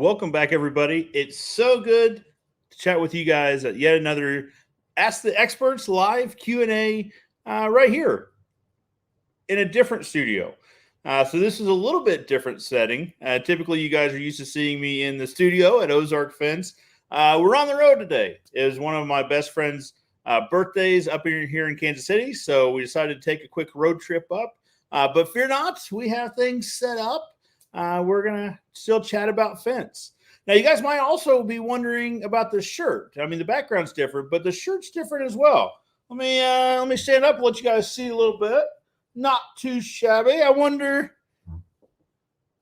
Welcome back, everybody. It's so good to chat with you guys at yet another Ask the Experts live Q&A right here in a different studio. So this is a little bit different setting. Typically, you guys are used to seeing me in the studio at Ozark Fence. We're on the road today. It was one of my best friend's birthdays up here in Kansas City, so we decided to take a quick road trip up. But fear not, we have things set up. We're going to still chat about fence. Now, you guys might also be wondering about the shirt. I mean, the background's different, but the shirt's different as well. Let me stand up and let you guys see a little bit. Not too shabby. I wonder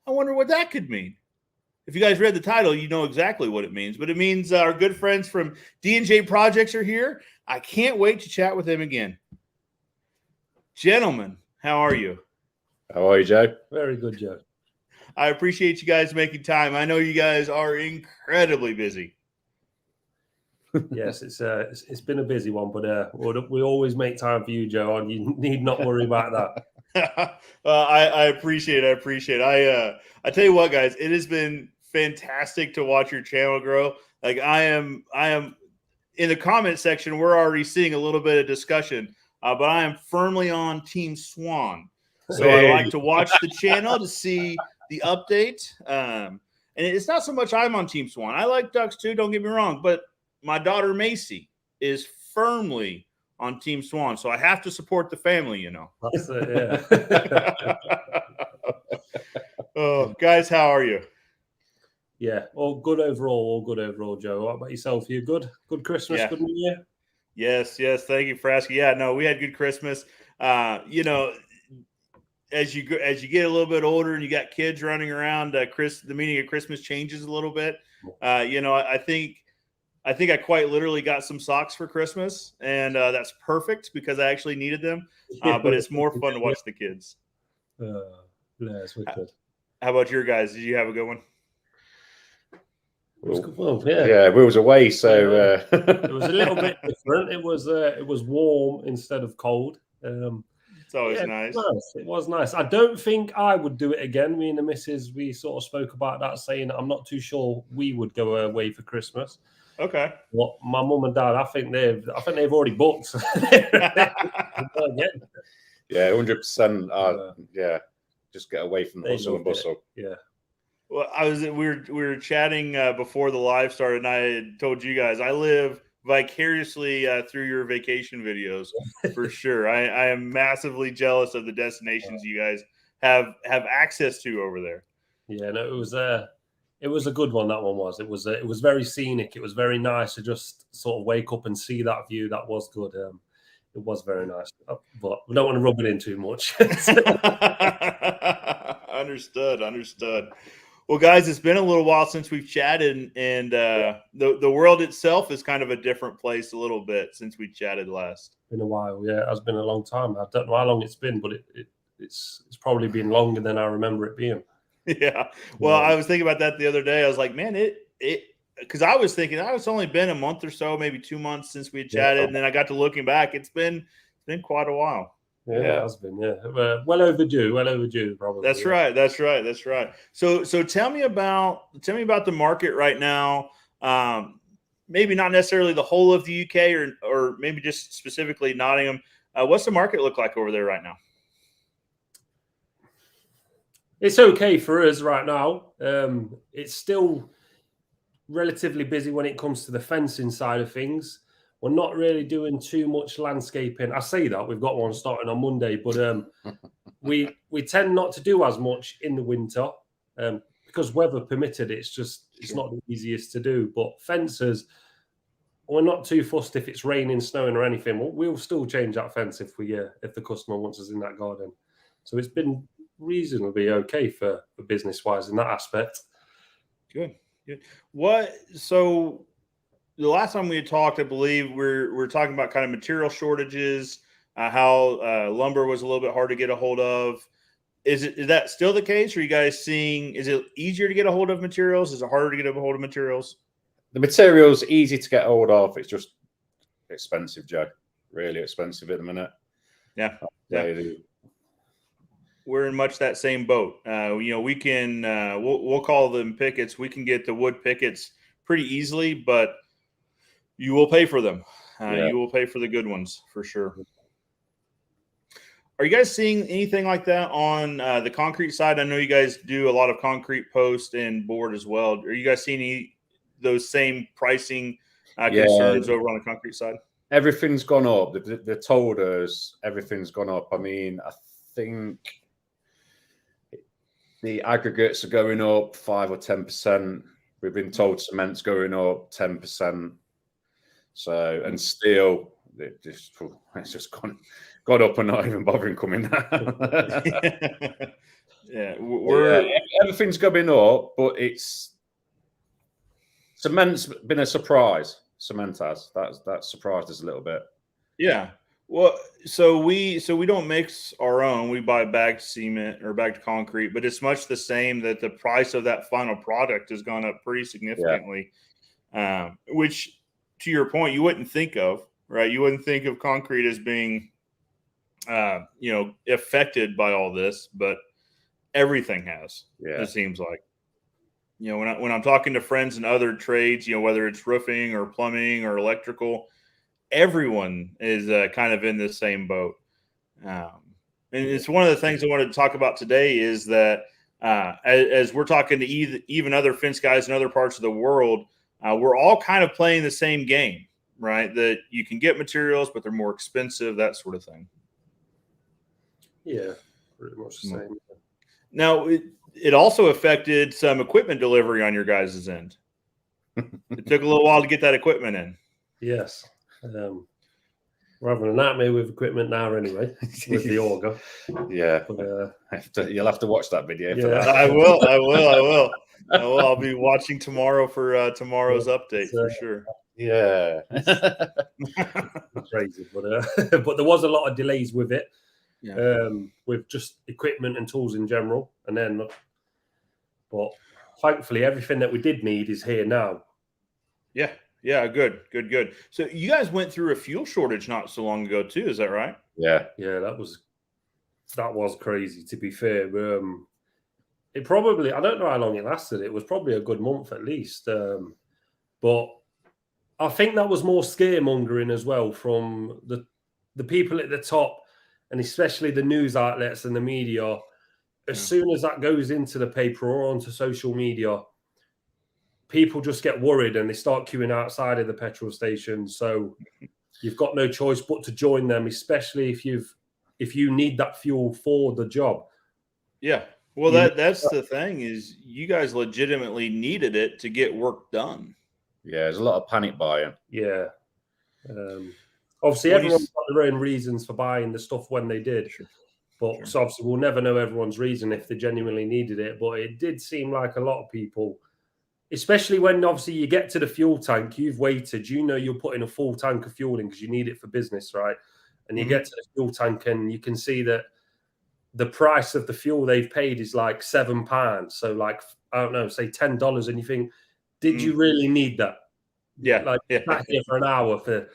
what that could mean. If you guys read the title, you know exactly what it means. But it means our good friends from D&J Projects are here. I can't wait to chat with them again. Gentlemen, how are you? How are you, Joe? Very good, Joe. I appreciate you guys making time. I know you guys are incredibly busy. Yes, it's been a busy one, but we always make time for you, Joe, and you need not worry about that. I appreciate it. I tell you what, guys, it has been fantastic to watch your channel grow. Like I am in the comment section. We're already seeing a little bit of discussion, but I am firmly on Team Swan. So I like to watch the channel to see the update. And it's not so much I'm on Team Swan. I like ducks too, don't get me wrong. But my daughter Macy is firmly on Team Swan. So I have to support the family, you know. That's it, yeah. Oh, guys, how are you? Yeah, all good overall, Joe. What about yourself? You good? Good Christmas, Good New Year? Yes. Thank you for asking. Yeah, no, we had good Christmas. You know, as you get a little bit older and you got kids running around, the meaning of Christmas changes a little bit. You know, I think I quite literally got some socks for Christmas, and that's perfect because I actually needed them. But it's more fun to watch the kids. Yes, we could. How about your guys? Did you have a good one? Well, yeah. Yeah, we was away, so it was a little bit different. It was warm instead of cold. It's always nice. It was nice. I don't think I would do it again. Me and the missus, we sort of spoke about that, saying I'm not too sure we would go away for Christmas. Okay. Well, my mum and dad, I think they've already booked. Yeah, 100%. Yeah, just get away from the hustle and bustle. Yeah. Well, we were chatting before the live started, and I had told you guys I live vicariously through your vacation videos for sure. I am massively jealous of the destinations you guys have access to over there. Yeah, no, it was a good one. That one was. It was very scenic. It was very nice to just sort of wake up and see that view. That was good. It was very nice, but we don't want to rub it in too much. Understood. Well, guys, it's been a little while since we've chatted, and the world itself is kind of a different place a little bit since we chatted last. Been a while, yeah. It has been a long time. I don't know how long it's been, but it's probably been longer than I remember it being. Yeah. Well, I was thinking about that the other day. I was like, man, because I was thinking it's only been a month or so, maybe 2 months since we chatted, and then I got to looking back. It's been quite a while. Yeah, it has been. Yeah, well overdue. Probably. That's right. So tell me about the market right now. Maybe not necessarily the whole of the UK, or maybe just specifically Nottingham. What's the market look like over there right now? It's okay for us right now. It's still relatively busy when it comes to the fencing side of things. We're not really doing too much landscaping. I say that we've got one starting on Monday, but we tend not to do as much in the winter because weather permitted. It's not the easiest to do. But fences, we're not too fussed if it's raining, snowing, or anything. We'll still change that fence if the customer wants us in that garden. So it's been reasonably okay for business wise in that aspect. Good. So the last time we had talked, I believe we're talking about kind of material shortages, how lumber was a little bit hard to get a hold of. Is that still the case? Are you guys seeing, is it easier to get a hold of materials? Is it harder to get a hold of materials? The material's easy to get a hold of. It's just expensive, Joe. Really expensive at the minute. Yeah. we're in much that same boat. We can we'll call them pickets. We can get the wood pickets pretty easily, but you will pay for them. You will pay for the good ones for sure. Are you guys seeing anything like that on the concrete side? I know you guys do a lot of concrete post and board as well. Are you guys seeing those same pricing concerns over on the concrete side? Everything's gone up. They told us everything's gone up. I mean, I think the aggregates are going up 5 or 10%. We've been told cement's going up 10%. So, and steel, it's just gone up and not even bothering coming down. Everything's going up, but cement's been a surprise. Cement has that surprised us a little bit. Yeah. Well, so we don't mix our own. We buy bagged cement or bagged concrete, but it's much the same that the price of that final product has gone up pretty significantly. Which, to your point, you wouldn't think of, right? You wouldn't think of concrete as being, affected by all this, but everything has. Yeah. It seems like. When I'm talking to friends in other trades, whether it's roofing or plumbing or electrical, everyone is kind of in the same boat. And it's one of the things I wanted to talk about today is that as we're talking to even other fence guys in other parts of the world, we're all kind of playing the same game, right? That you can get materials, but they're more expensive, that sort of thing. Yeah, pretty much the same. Now, it also affected some equipment delivery on your guys' end. It took a little while to get that equipment in. Yes. We're having a nightmare with equipment now anyway, with the auger. Yeah. But, you'll have to watch that video for that. I will. I'll be watching tomorrow for tomorrow's update for sure. Yeah. Crazy. But there was a lot of delays with it. Yeah. With just equipment and tools in general. But thankfully, everything that we did need is here now. Yeah. Yeah. Good. So you guys went through a fuel shortage not so long ago too. Is that right? Yeah. Yeah. That was crazy, to be fair. It probably, I don't know how long it lasted. It was probably a good month at least. But I think that was more scaremongering as well from the people at the top, and especially the news outlets and the media. As soon as that goes into the paper or onto social media, people just get worried and they start queuing outside of the petrol station. So you've got no choice but to join them, especially if you need that fuel for the job. Yeah. Well, that's the thing is you guys legitimately needed it to get work done. Yeah, there's a lot of panic buying. Yeah. Obviously, everyone's got their own reasons for buying the stuff when they did. Sure. But So obviously, we'll never know everyone's reason if they genuinely needed it. But it did seem like a lot of people, especially when obviously you get to the fuel tank, you've waited, you're putting a full tank of fuel in because you need it for business, right? And you get to the fuel tank and you can see that the price of the fuel they've paid is like £7. So like, I don't know, say $10. And you think, did you really need that? Yeah. Like back here for an hour for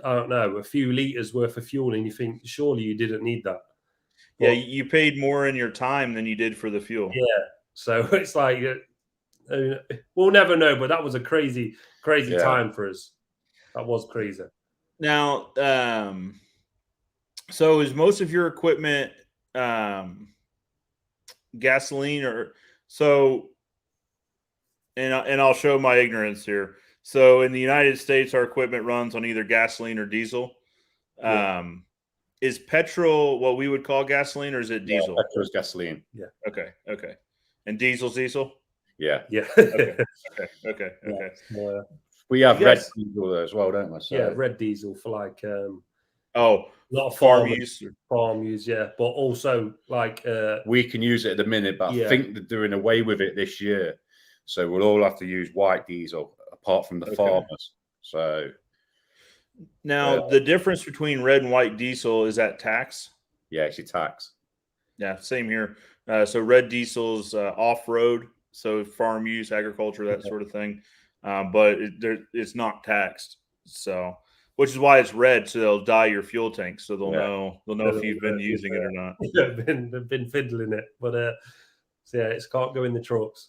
I don't know, a few litres worth of fuel, and you think, surely you didn't need that. Yeah, you paid more in your time than you did for the fuel. Yeah. So it's like, we'll never know, but that was a crazy time for us. That was crazy. Now, so is most of your equipment gasoline or so? And I'll show my ignorance here. So in the United States, our equipment runs on either gasoline or diesel. Yeah. Is petrol what we would call gasoline, or is it diesel? Yeah, petrol is gasoline. Yeah. Okay. And diesel's diesel? Yeah. Okay. Yeah. We have red diesel as well, don't we? So. Yeah, red diesel for like a lot of farm use. Yeah, but also like we can use it at the minute, but I think they're doing away with it this year, so we'll all have to use white diesel apart from the farmers. So now the difference between red and white diesel is that tax. Yeah, it's your tax. Yeah, same here. So red diesel's off-road, so farm use, agriculture, that sort of thing. But it's not taxed. So which is why it's red. So they'll dye your fuel tank, so they'll Yeah. know if you've been using it or not. They've been fiddling it, but so yeah, it's can't go in the trucks.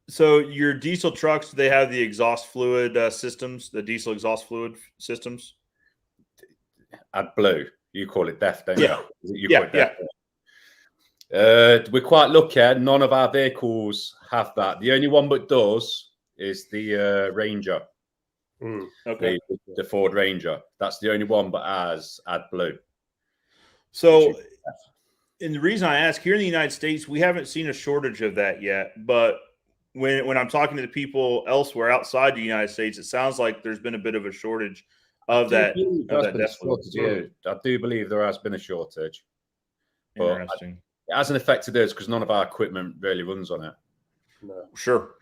So your diesel trucks, they have the exhaust fluid systems, the diesel exhaust fluid systems. AdBlue, you call it DEF, don't Yeah. you? Yeah, yeah. We're quite lucky. None of our vehicles have that. The only one that does is the Ranger. Okay. The Ford Ranger. That's the only one that has AdBlue. So, and the reason I ask, here in the United States, we haven't seen a shortage of that yet. But when I'm talking to the people elsewhere outside the United States, it sounds like there's been a bit of a shortage of that. I do believe there has been a shortage. Interesting. It hasn't affected us because none of our equipment really runs on it. No. Sure.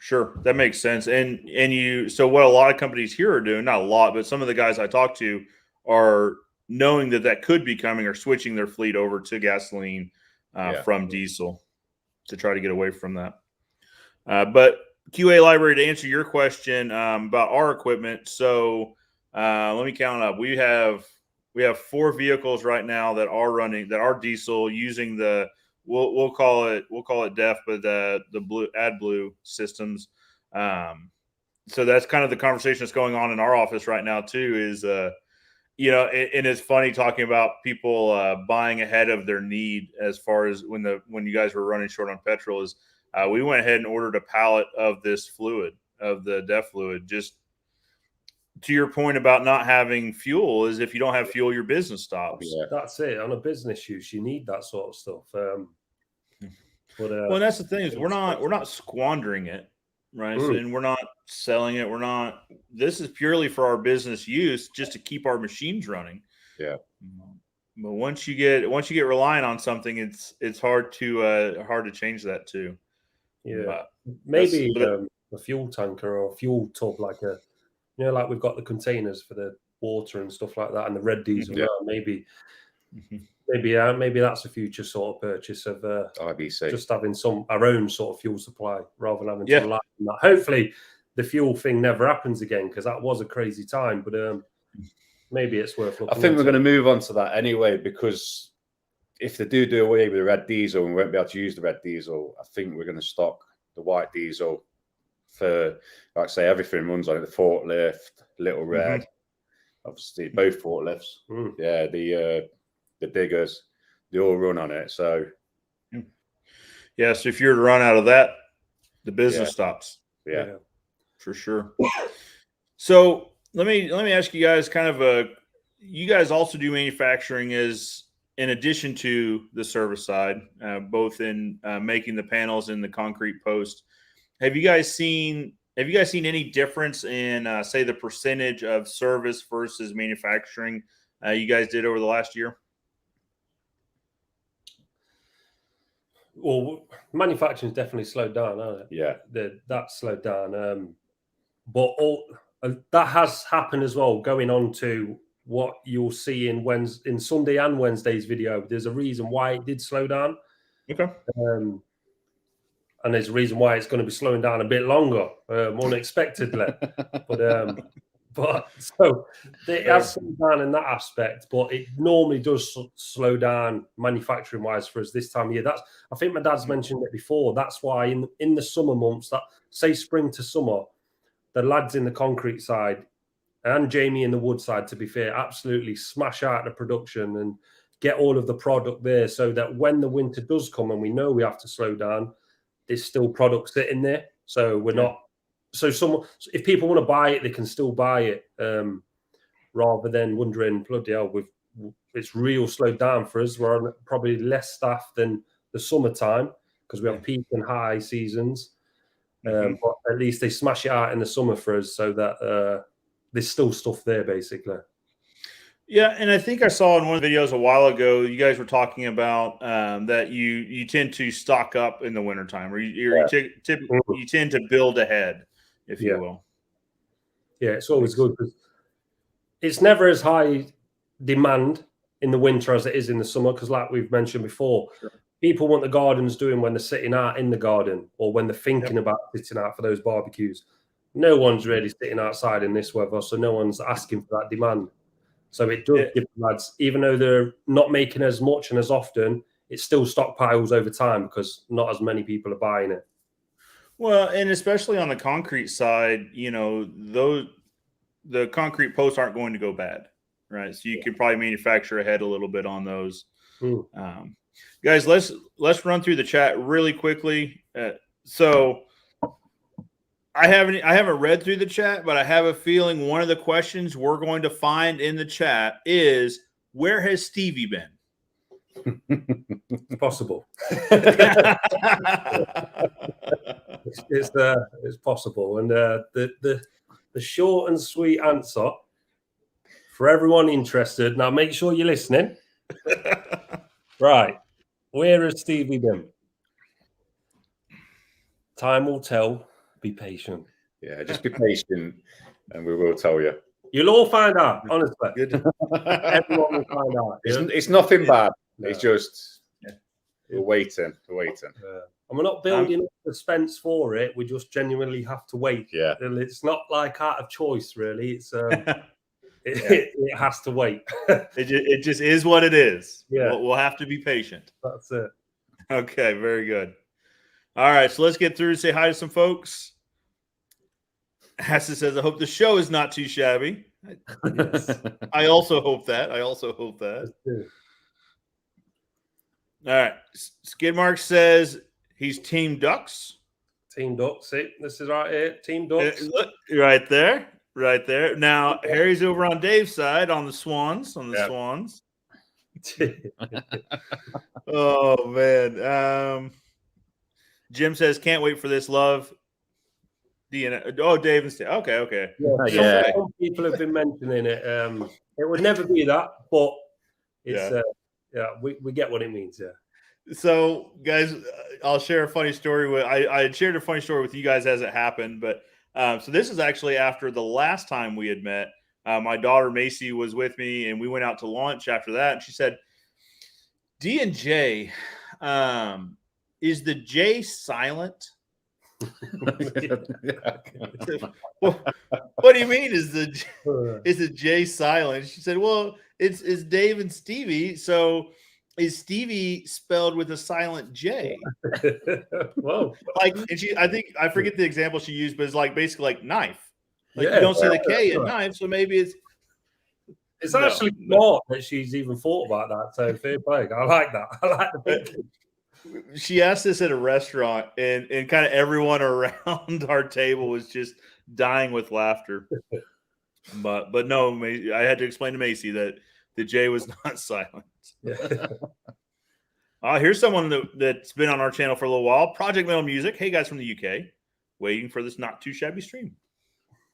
That makes sense. So what a lot of companies here are doing, not a lot, but some of the guys I talk to are knowing that could be coming or switching their fleet over to gasoline from diesel to try to get away from that. But QA Library, to answer your question about our equipment. So let me count up. We have 4 vehicles right now that are running, that are diesel, using the we'll call it DEF, but the blue AdBlue systems. So that's kind of the conversation that's going on in our office right now too. Is and it's funny talking about people buying ahead of their need as far as when you guys were running short on petrol. Is we went ahead and ordered a pallet of this fluid, of the DEF fluid. Just to your point about not having fuel, is if you don't have fuel, your business stops. Yeah. That's it. On a business use, you need that sort of stuff. Well, that's the thing, is we're not squandering it, right? So, and we're not selling it. This is purely for our business use, just to keep our machines running. Yeah. But once you get reliant on something, it's hard to change that too. Yeah. Maybe a fuel tanker or a fuel tub, like like we've got the containers for the water and stuff like that, and the red diesel. Yeah. Maybe that's a future sort of purchase of IBC. Just having our own sort of fuel supply rather than having to rely on that. Hopefully, the fuel thing never happens again, because that was a crazy time. But maybe it's worth looking. I think we're going to move on to that anyway, because if they do away with the red diesel and we won't be able to use the red diesel, I think we're going to stock the white diesel for, like I say, everything runs on it. The forklift, Little Red, obviously both forklifts. Yeah, the diggers, they all run on it. So so if you're to run out of that, the business stops. Yeah, for sure. So let me ask you guys you guys also do manufacturing as in addition to the service side, both in making the panels and the concrete post. Have you guys seen any difference in say the percentage of service versus manufacturing you guys did over the last year? Well, manufacturing's definitely slowed down, hasn't it? Yeah, that's slowed down. But that has happened as well. Going on to what you'll see in Sunday and Wednesday's video, there's a reason why it did slow down. Okay. And there's a reason why it's going to be slowing down a bit longer, unexpectedly. But so it has slowed down in that aspect, but it normally does slow down manufacturing wise for us this time of year. I think my dad's mentioned it before. That's why in the summer months, that say spring to summer, the lads in the concrete side and Jamie in the wood side, to be fair, absolutely smash out the production and get all of the product there, so that when the winter does come and we know we have to slow down, there's still product sitting there. So we're not. So if people want to buy it, they can still buy it, rather than wondering, bloody hell, it's real slowed down for us. We're on probably less staff than the summertime because we have peak and high seasons. But at least they smash it out in the summer for us, so that there's still stuff there, basically. Yeah, and I think I saw in one of the videos a while ago, you guys were talking about that you tend to stock up in the wintertime, or you tend to build ahead, if you will. Yeah, it's always good because it's never as high demand in the winter as it is in the summer, because like we've mentioned before, people want the gardens doing when they're sitting out in the garden or when they're thinking about sitting out for those barbecues. No one's really sitting outside in this weather, so no one's asking for that demand. So it does give the lads, even though they're not making as much and as often, it still stockpiles over time because not as many people are buying it. Well, and especially on the concrete side, you know, the concrete posts aren't going to go bad, right? So you could probably manufacture ahead a little bit on those. Guys, let's run through the chat really quickly. So I haven't read through the chat, but I have a feeling one of the questions we're going to find in the chat is, where has Stevie been? It's possible. It's possible. And the short and sweet answer for everyone interested. Now, make sure you're listening. Right. Where has Stevie been? Time will tell. Be patient. Yeah, just be patient and we will tell you. You'll all find out, honestly. Everyone will find out. It's nothing bad. No. It's just we're waiting. And we're not building up suspense for it. We just genuinely have to wait. Yeah. And it's not like out of choice, really. It's it has to wait. It just is what it is. Yeah. We'll have to be patient. That's it. Okay, very good. All right, so let's get through and say hi to some folks. Hassa says, I hope the show is not too shabby. Yes. I also hope that. All right. Skidmark says he's Team Ducks. Team Ducks. See, this is right here. Team Ducks. Look, right there. Now, Harry's over on Dave's side on the Swans. Swans. Oh, man. Jim says, can't wait for this, love. Dave and Steve. Okay. Yeah. Some people have been mentioning it. It would never be that, but it's we get what it means. Yeah. So, guys, I'll share a funny story. I had shared a funny story with you guys as it happened, but so this is actually after the last time we had met. My daughter Macy was with me, and we went out to lunch after that. And she said, D&J, is the J silent? What do you mean is the J silent? She said, well, it's Dave and Stevie, so is Stevie spelled with a silent J? Whoa. I forget the example she used, but it's like basically like knife. You don't see the K in knife, so maybe it's actually not that she's even thought about that. So fair play. I like that. I like the thinking. She asked this at a restaurant, and kind of everyone around our table was just dying with laughter. But no, I had to explain to Macy that the J was not silent. Here's someone that's been on our channel for a little while. Project Metal Music. Hey, guys from the UK. Waiting for this not too shabby stream.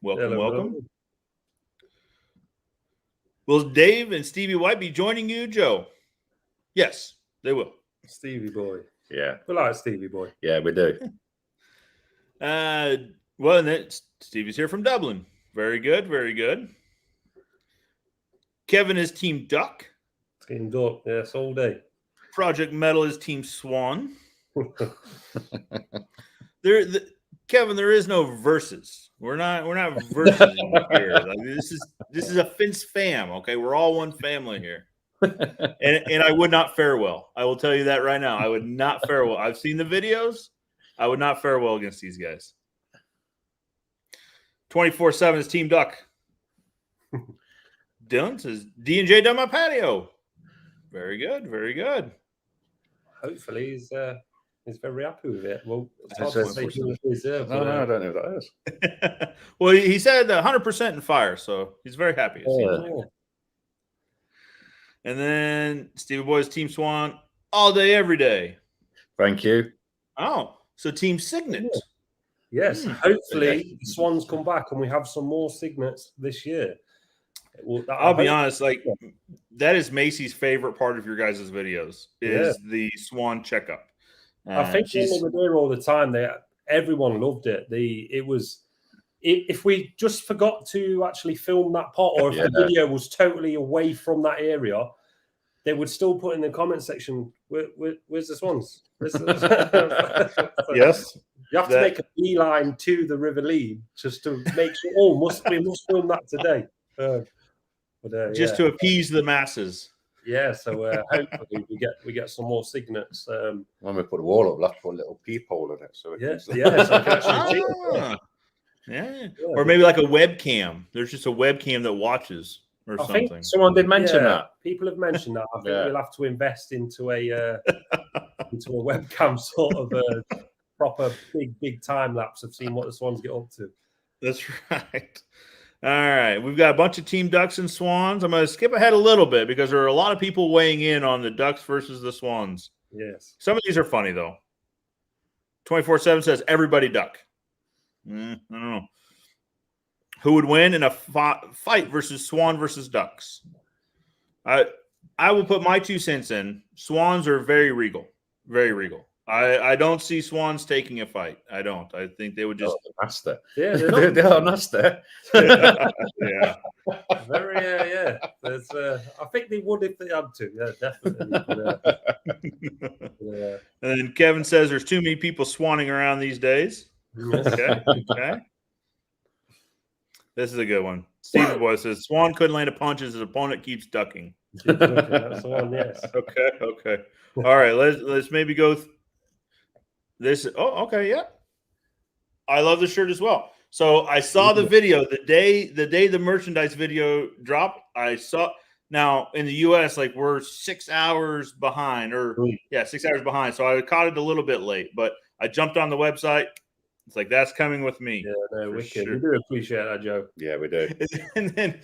Welcome. Will Dave and Stevie White be joining you, Joe? Yes, they will. Stevie boy. Yeah. We like Stevie boy. Yeah, we do. Well, and then Stevie's here from Dublin. Very good. Kevin is Team Duck. Team Duck, yes, all day. Project Metal is Team Swan. Kevin, there is no verses. We're not verses here. Like, this is a Finns fam. Okay, we're all one family here. and I would not fare well. I will tell you that right now. I would not fare well. I've seen the videos. I would not fare well against these guys. 24/7 is Team Duck. Dylan says D&J done my patio. Very good. Hopefully he's very happy with it. Well, I don't know who that is. Well, he said 100% in fire, so he's very happy. And then Stevie Boy's Team Swan all day, every day. Thank you. Oh, so Team Signet. Yes, hopefully the Swans come back and we have some more Signets this year. I'll be honest, that is Macy's favorite part of your guys' videos is the Swan checkup. I think when they were there all the time, everyone loved it. It was if we just forgot to actually film that part, or if the video was totally away from that area, they would still put in the comment section, where's the Swans? Yes. You have to make a beeline to the River Lee just to make sure, we must film that today. But just to appease the masses. Yeah, so hopefully we get some more signets. When we put the wall up, we'll have to put a little peephole in it. So so we can actually see it. Yeah, or maybe like a webcam. There's just a webcam that watches or something. Think someone did mention that. People have mentioned that. I think we'll have to invest into a webcam sort of a proper big time lapse of seeing what the Swans get up to. That's right. All right, we've got a bunch of Team Ducks and Swans. I'm going to skip ahead a little bit because there are a lot of people weighing in on the Ducks versus the Swans. Yes. Some of these are funny, though. 24/7 says, everybody duck. I don't know. Who would win in a fight versus Swan versus Ducks? I will put my 2 cents in. Swans are very regal. Very regal. I don't see Swans taking a fight. I don't. I think they would just nasty. Yeah, they're nasty. Yeah. Very yeah. There's I think they would if they had to. Yeah, definitely. Yeah. And then Kevin says there's too many people swanning around these days. Okay. This is a good one. Stevie Boy says Swan couldn't land a punch as his opponent keeps ducking. That's the one, yes. Okay. All right, let's maybe go this. Oh, okay, yeah. I love the shirt as well. So I saw the video the day the merchandise video dropped. I saw now in the US, like we're 6 hours behind, 6 hours behind. So I caught it a little bit late, but I jumped on the website. It's like that's coming with me. Yeah, no, wicked. We do appreciate that, Joe. Yeah, we do. And then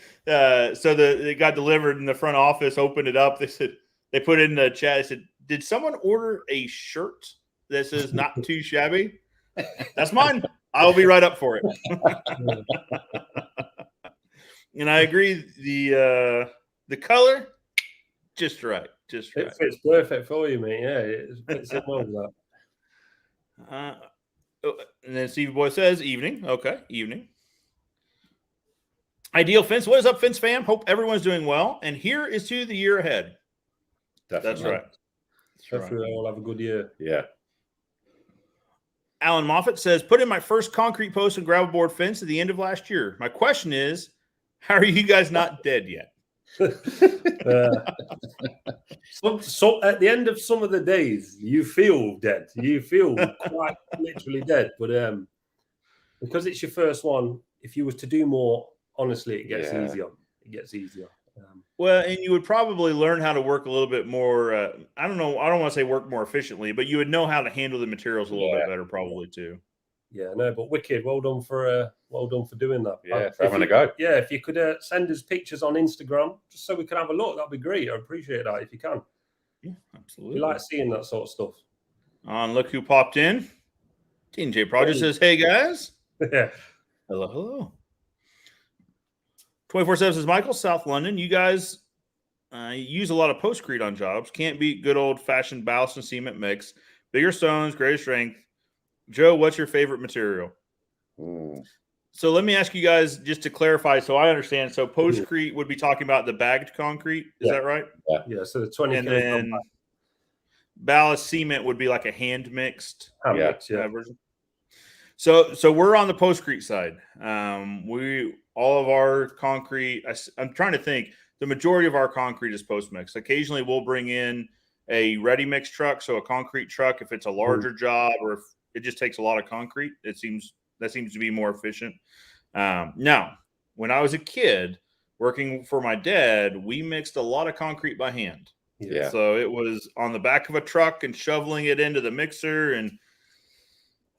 so it got delivered in the front office, opened it up. They said they put it in the chat. They said, did someone order a shirt that says not too shabby? That's mine. I'll be right up for it. And I agree, the color, just right. Just right. It fits perfect for you, mate. Yeah, it fits in well with that. And then Stevie Boy says, evening. Okay, evening. Ideal Fence. What is up, Fence fam? Hope everyone's doing well. And here is to the year ahead. Definitely. That's right. Hopefully they all have a good year. Yeah. Alan Moffat says, put in my first concrete post and gravel board fence at the end of last year. My question is, how are you guys not dead yet? So at the end of some of the days, you feel dead. You feel quite literally dead. But because it's your first one, if you were to do more, honestly, it gets easier. It gets easier. Well, and you would probably learn how to work a little bit more. I don't know. I don't want to say work more efficiently, but you would know how to handle the materials a little bit better, probably too. Yeah, no, but wicked. Well done for doing that. Yeah, for having a go. Yeah, if you could send us pictures on Instagram, just so we can have a look, that'd be great. I appreciate that if you can. Yeah, absolutely. We like seeing that sort of stuff. Look who popped in. D&J Projects says, "Hey guys." Yeah. Hello. 24/7 says, Michael, South London. You guys use a lot of postcrete on jobs. Can't beat good old-fashioned ballast and cement mix. Bigger stones, greater strength. Joe, what's your favorite material? Ooh. So let me ask you guys just to clarify so I understand. So postcrete would be talking about the bagged concrete. Is that right? Yeah. So the 20 and then ballast cement would be like a hand-mixed version. So we're on the postcrete side. All of our concrete, I'm trying to think, the majority of our concrete is post-mix. Occasionally we'll bring in a ready mix truck, so a concrete truck if it's a larger job or if it just takes a lot of concrete. That seems to be more efficient. Now, when I was a kid working for my dad, we mixed a lot of concrete by hand. Yeah. So it was on the back of a truck and shoveling it into the mixer, and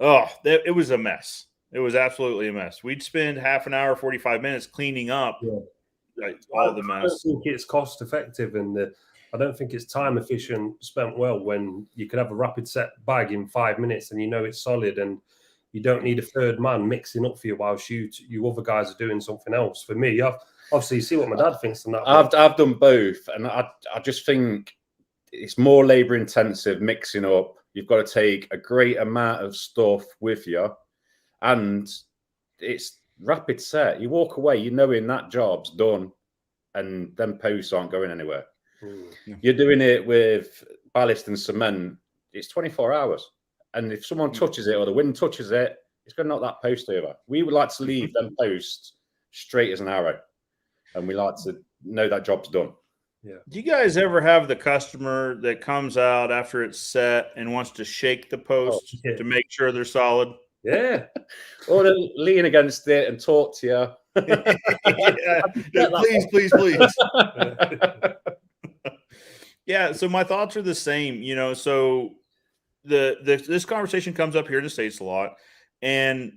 it was a mess. It was absolutely a mess. We'd spend half an hour, 45 minutes cleaning up all the mess. I don't think it's cost effective, and I don't think it's time efficient spent well when you could have a rapid set bag in 5 minutes and you know it's solid, and you don't need a third man mixing up for you whilst you other guys are doing something else. For me, obviously you see what my dad thinks on that. I've done both, and I just think it's more labor intensive mixing up. You've got to take a great amount of stuff with you, and it's rapid set. You walk away, you knowing that job's done, and then posts aren't going anywhere. You're doing it with ballast and cement. It's 24 hours, and if someone touches it or the wind touches it, it's going to knock that post over. We would like to leave them posts straight as an arrow, and we like to know that job's done. Yeah. Do you guys ever have the customer that comes out after it's set and wants to shake the post to make sure they're solid? Yeah. Or to lean against it and talk to you. Please. Yeah. So my thoughts are the same, so this conversation comes up here in the States a lot, and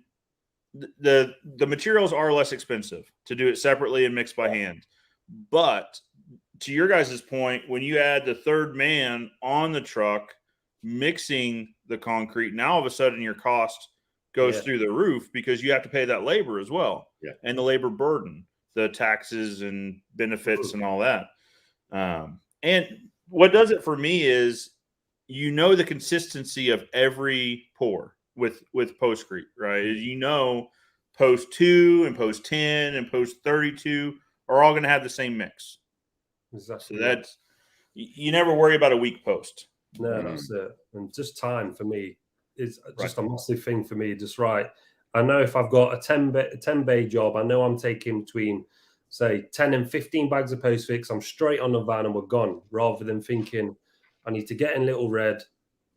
the materials are less expensive to do it separately and mixed by hand. But to your guys' point, when you add the third man on the truck mixing the concrete, now all of a sudden your cost goes through the roof because you have to pay that labor as well. Yeah. And the labor burden, the taxes and benefits and all that. And what does it for me is, the consistency of every pour with postcrete, right? Post 2 and post 10 and post 32 are all going to have the same mix. Exactly. So that's, you never worry about a weak post. No, that's it. And just time for me is just a massive thing for me. Just right. I know if I've got a 10 bay job, I know I'm taking between, say, 10 and 15 bags of post fix. I'm straight on the van and we're gone, rather than thinking I need to get in Little Red,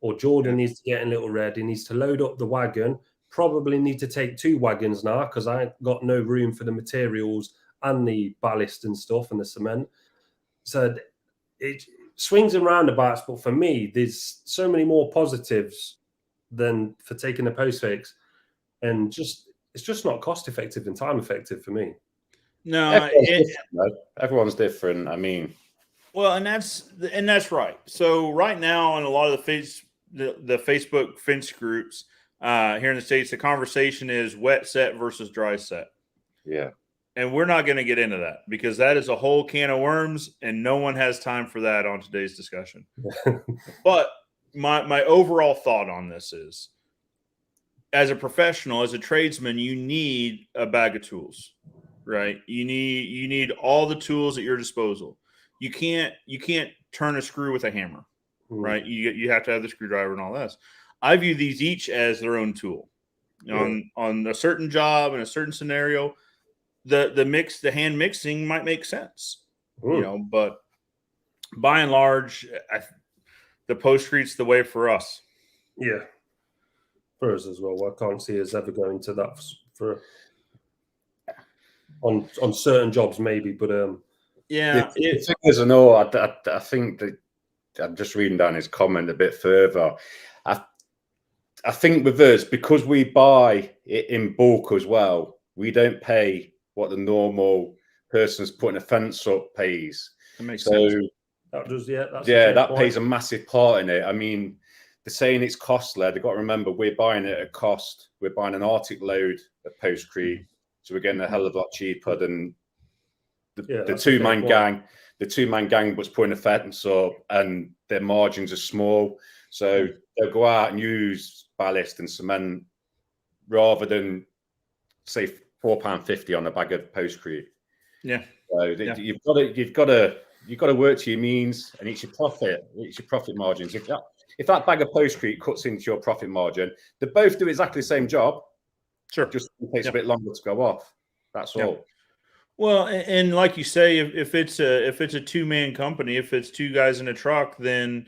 or Jordan needs to get in Little Red. He needs to load up the wagon. Probably need to take 2 wagons now because I ain't got no room for the materials and the ballast and stuff and the cement. So it swings and roundabouts, but for me, there's so many more positives than for taking the post fix, and it's just not cost effective and time effective for me. No, everyone's different. I mean, well, and that's right. So right now, on a lot of the Facebook fence groups here in the States, the conversation is wet set versus dry set. Yeah. And we're not going to get into that because that is a whole can of worms, and no one has time for that on today's discussion. But my overall thought on this is, as a professional, as a tradesman, you need a bag of tools, right? You need all the tools at your disposal. You can't turn a screw with a hammer, right? You have to have the screwdriver and all that. I view these each as their own tool. On a certain job in a certain scenario, the hand mixing might make sense, but by and large, the postcrete's the way for us. Yeah, for us as well. I can't see us ever going to that on certain jobs, maybe, but yeah. The thing is, I think that I'm just reading down his comment a bit further. I think with us, because we buy it in bulk as well, we don't pay what the normal person's putting a fence up pays. That makes sense. That plays a massive part in it. I mean, they're saying it's cost-led. They've got to remember we're buying it at cost. We're buying an Arctic load of postcrete, so we're getting a hell of a lot cheaper than the two-man gang. The two-man gang was putting a fence up, and their margins are small, so they'll go out and use ballast and cement rather than say £4.50 on a bag of postcrete. Yeah. So you've got to work to your means, and it's your profit margins. If that bag of postcrete cuts into your profit margin, they both do exactly the same job. Sure. Just takes a bit longer to go off. That's all. Well, and like you say, if it's a two-man company, if it's 2 guys in a truck, then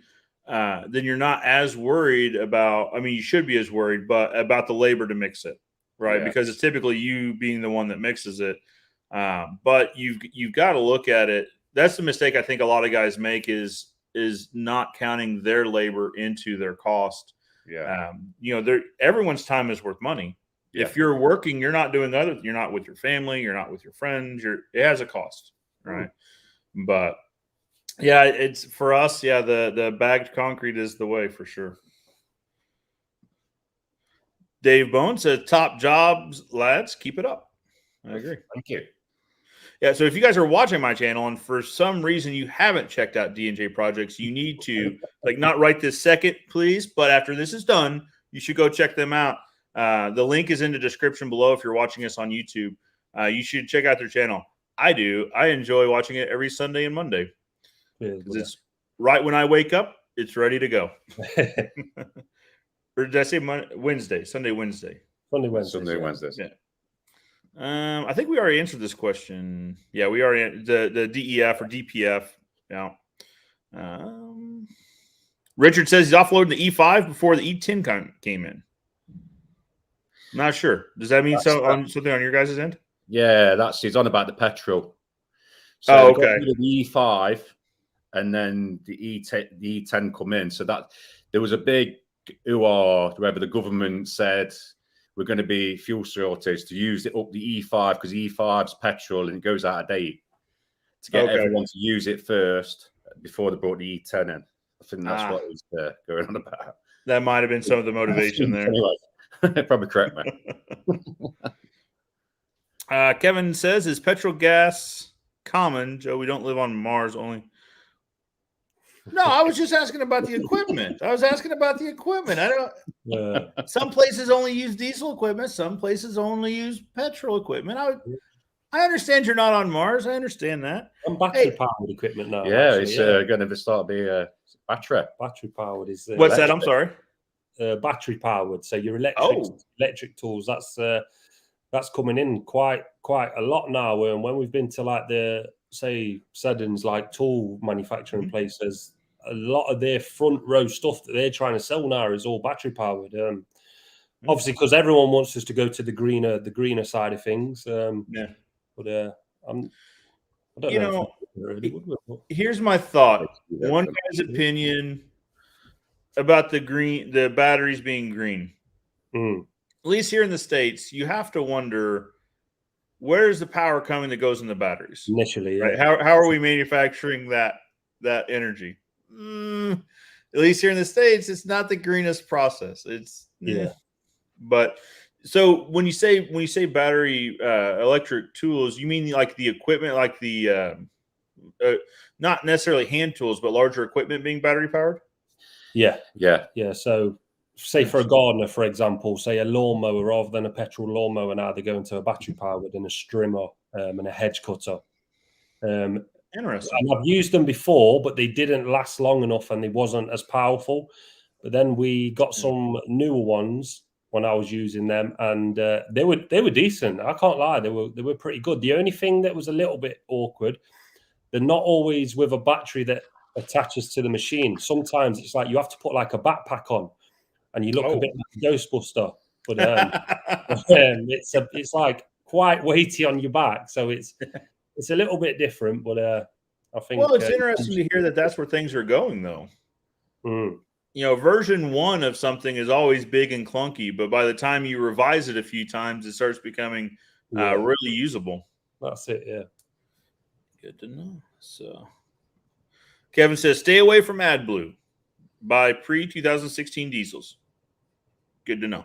you're not as worried about. I mean, you should be as worried, but about the labor to mix it, right? Yeah. Because it's typically you being the one that mixes it. But you've got to look at it. That's the mistake I think a lot of guys make is not counting their labor into their cost. Yeah. Everyone's time is worth money. Yeah. If you're working, you're not doing you're not with your family, you're not with your friends, it has a cost, right? Mm-hmm. But yeah, it's for us, the bagged concrete is the way for sure. Dave Bone says, top jobs, lads, keep it up. I agree. Thank you. Yeah, so if you guys are watching my channel and for some reason you haven't checked out D&J Projects, you need to, not right this second, please, but after this is done, you should go check them out. The link is in the description below if you're watching us on YouTube. You should check out their channel. I do. I enjoy watching it every Sunday and Monday. Yeah, it's right when I wake up, it's ready to go. Or did I say Wednesday? Sunday, Wednesday. Sunday, Wednesday. Sunday, Wednesday. Yeah. I think we already answered this question. Yeah, we already the DEF or DPF. Yeah. Richard says he's offloading the E5 before the E10 came in. Not sure. Does that mean something on your guys' end? Yeah, he's on about the petrol. So oh, they okay. got rid of the E5 and then the E10 come in. So that there was a big whoever the government said we're going to be fuel shortage to use it up the E5 because E5's petrol and it goes out of date to get everyone to use it first before they brought the E10 in. I think that's what he's going on about. That might have been some of the motivation there. Anyway, probably correct me. Kevin says, is petrol gas common? Joe, we don't live on Mars only. No, I was just asking about the equipment. I don't. Some places only use diesel equipment. Some places only use petrol equipment. I understand you're not on Mars. I understand that. And battery-powered equipment now. Yeah, it's going to start to be battery. Battery-powered is... What's that? I'm sorry. Battery-powered. So your electric tools, that's coming in quite a lot now. And when we've been to like the, say, Seddon's like tool manufacturing places, a lot of their front row stuff that they're trying to sell now is all battery-powered. Obviously, because everyone wants us to go to the greener side of things. But I don't know. Here's my thought. One guy's opinion about the batteries being green. At least here in the States, you have to wonder, where's the power coming that goes in the batteries? Initially, right? How are we manufacturing that energy? At least here in the States, it's not the greenest process. It's But so when you say battery electric tools, you mean like the equipment, like the not necessarily hand tools, but larger equipment being battery powered? Yeah. So say for a gardener, for example, say a lawnmower rather than a petrol lawnmower, now they go into a battery powered and a strimmer and a hedge cutter. Interesting. And I've used them before, but they didn't last long enough and they wasn't as powerful. But then we got some newer ones when I was using them, and they were decent. I can't lie, they were pretty good. The only thing that was a little bit awkward, they're not always with a battery that attaches to the machine. Sometimes it's like you have to put like a backpack on, and you look a bit like a Ghostbuster. But it's like quite weighty on your back, so it's a little bit different. But I think it's interesting to hear that that's where things are going, though. Version 1 of something is always big and clunky, but by the time you revise it a few times, it starts becoming really usable. That's it. Yeah. Good to know. So, Kevin says, stay away from AdBlue. Buy pre-2016 diesels. Good to know.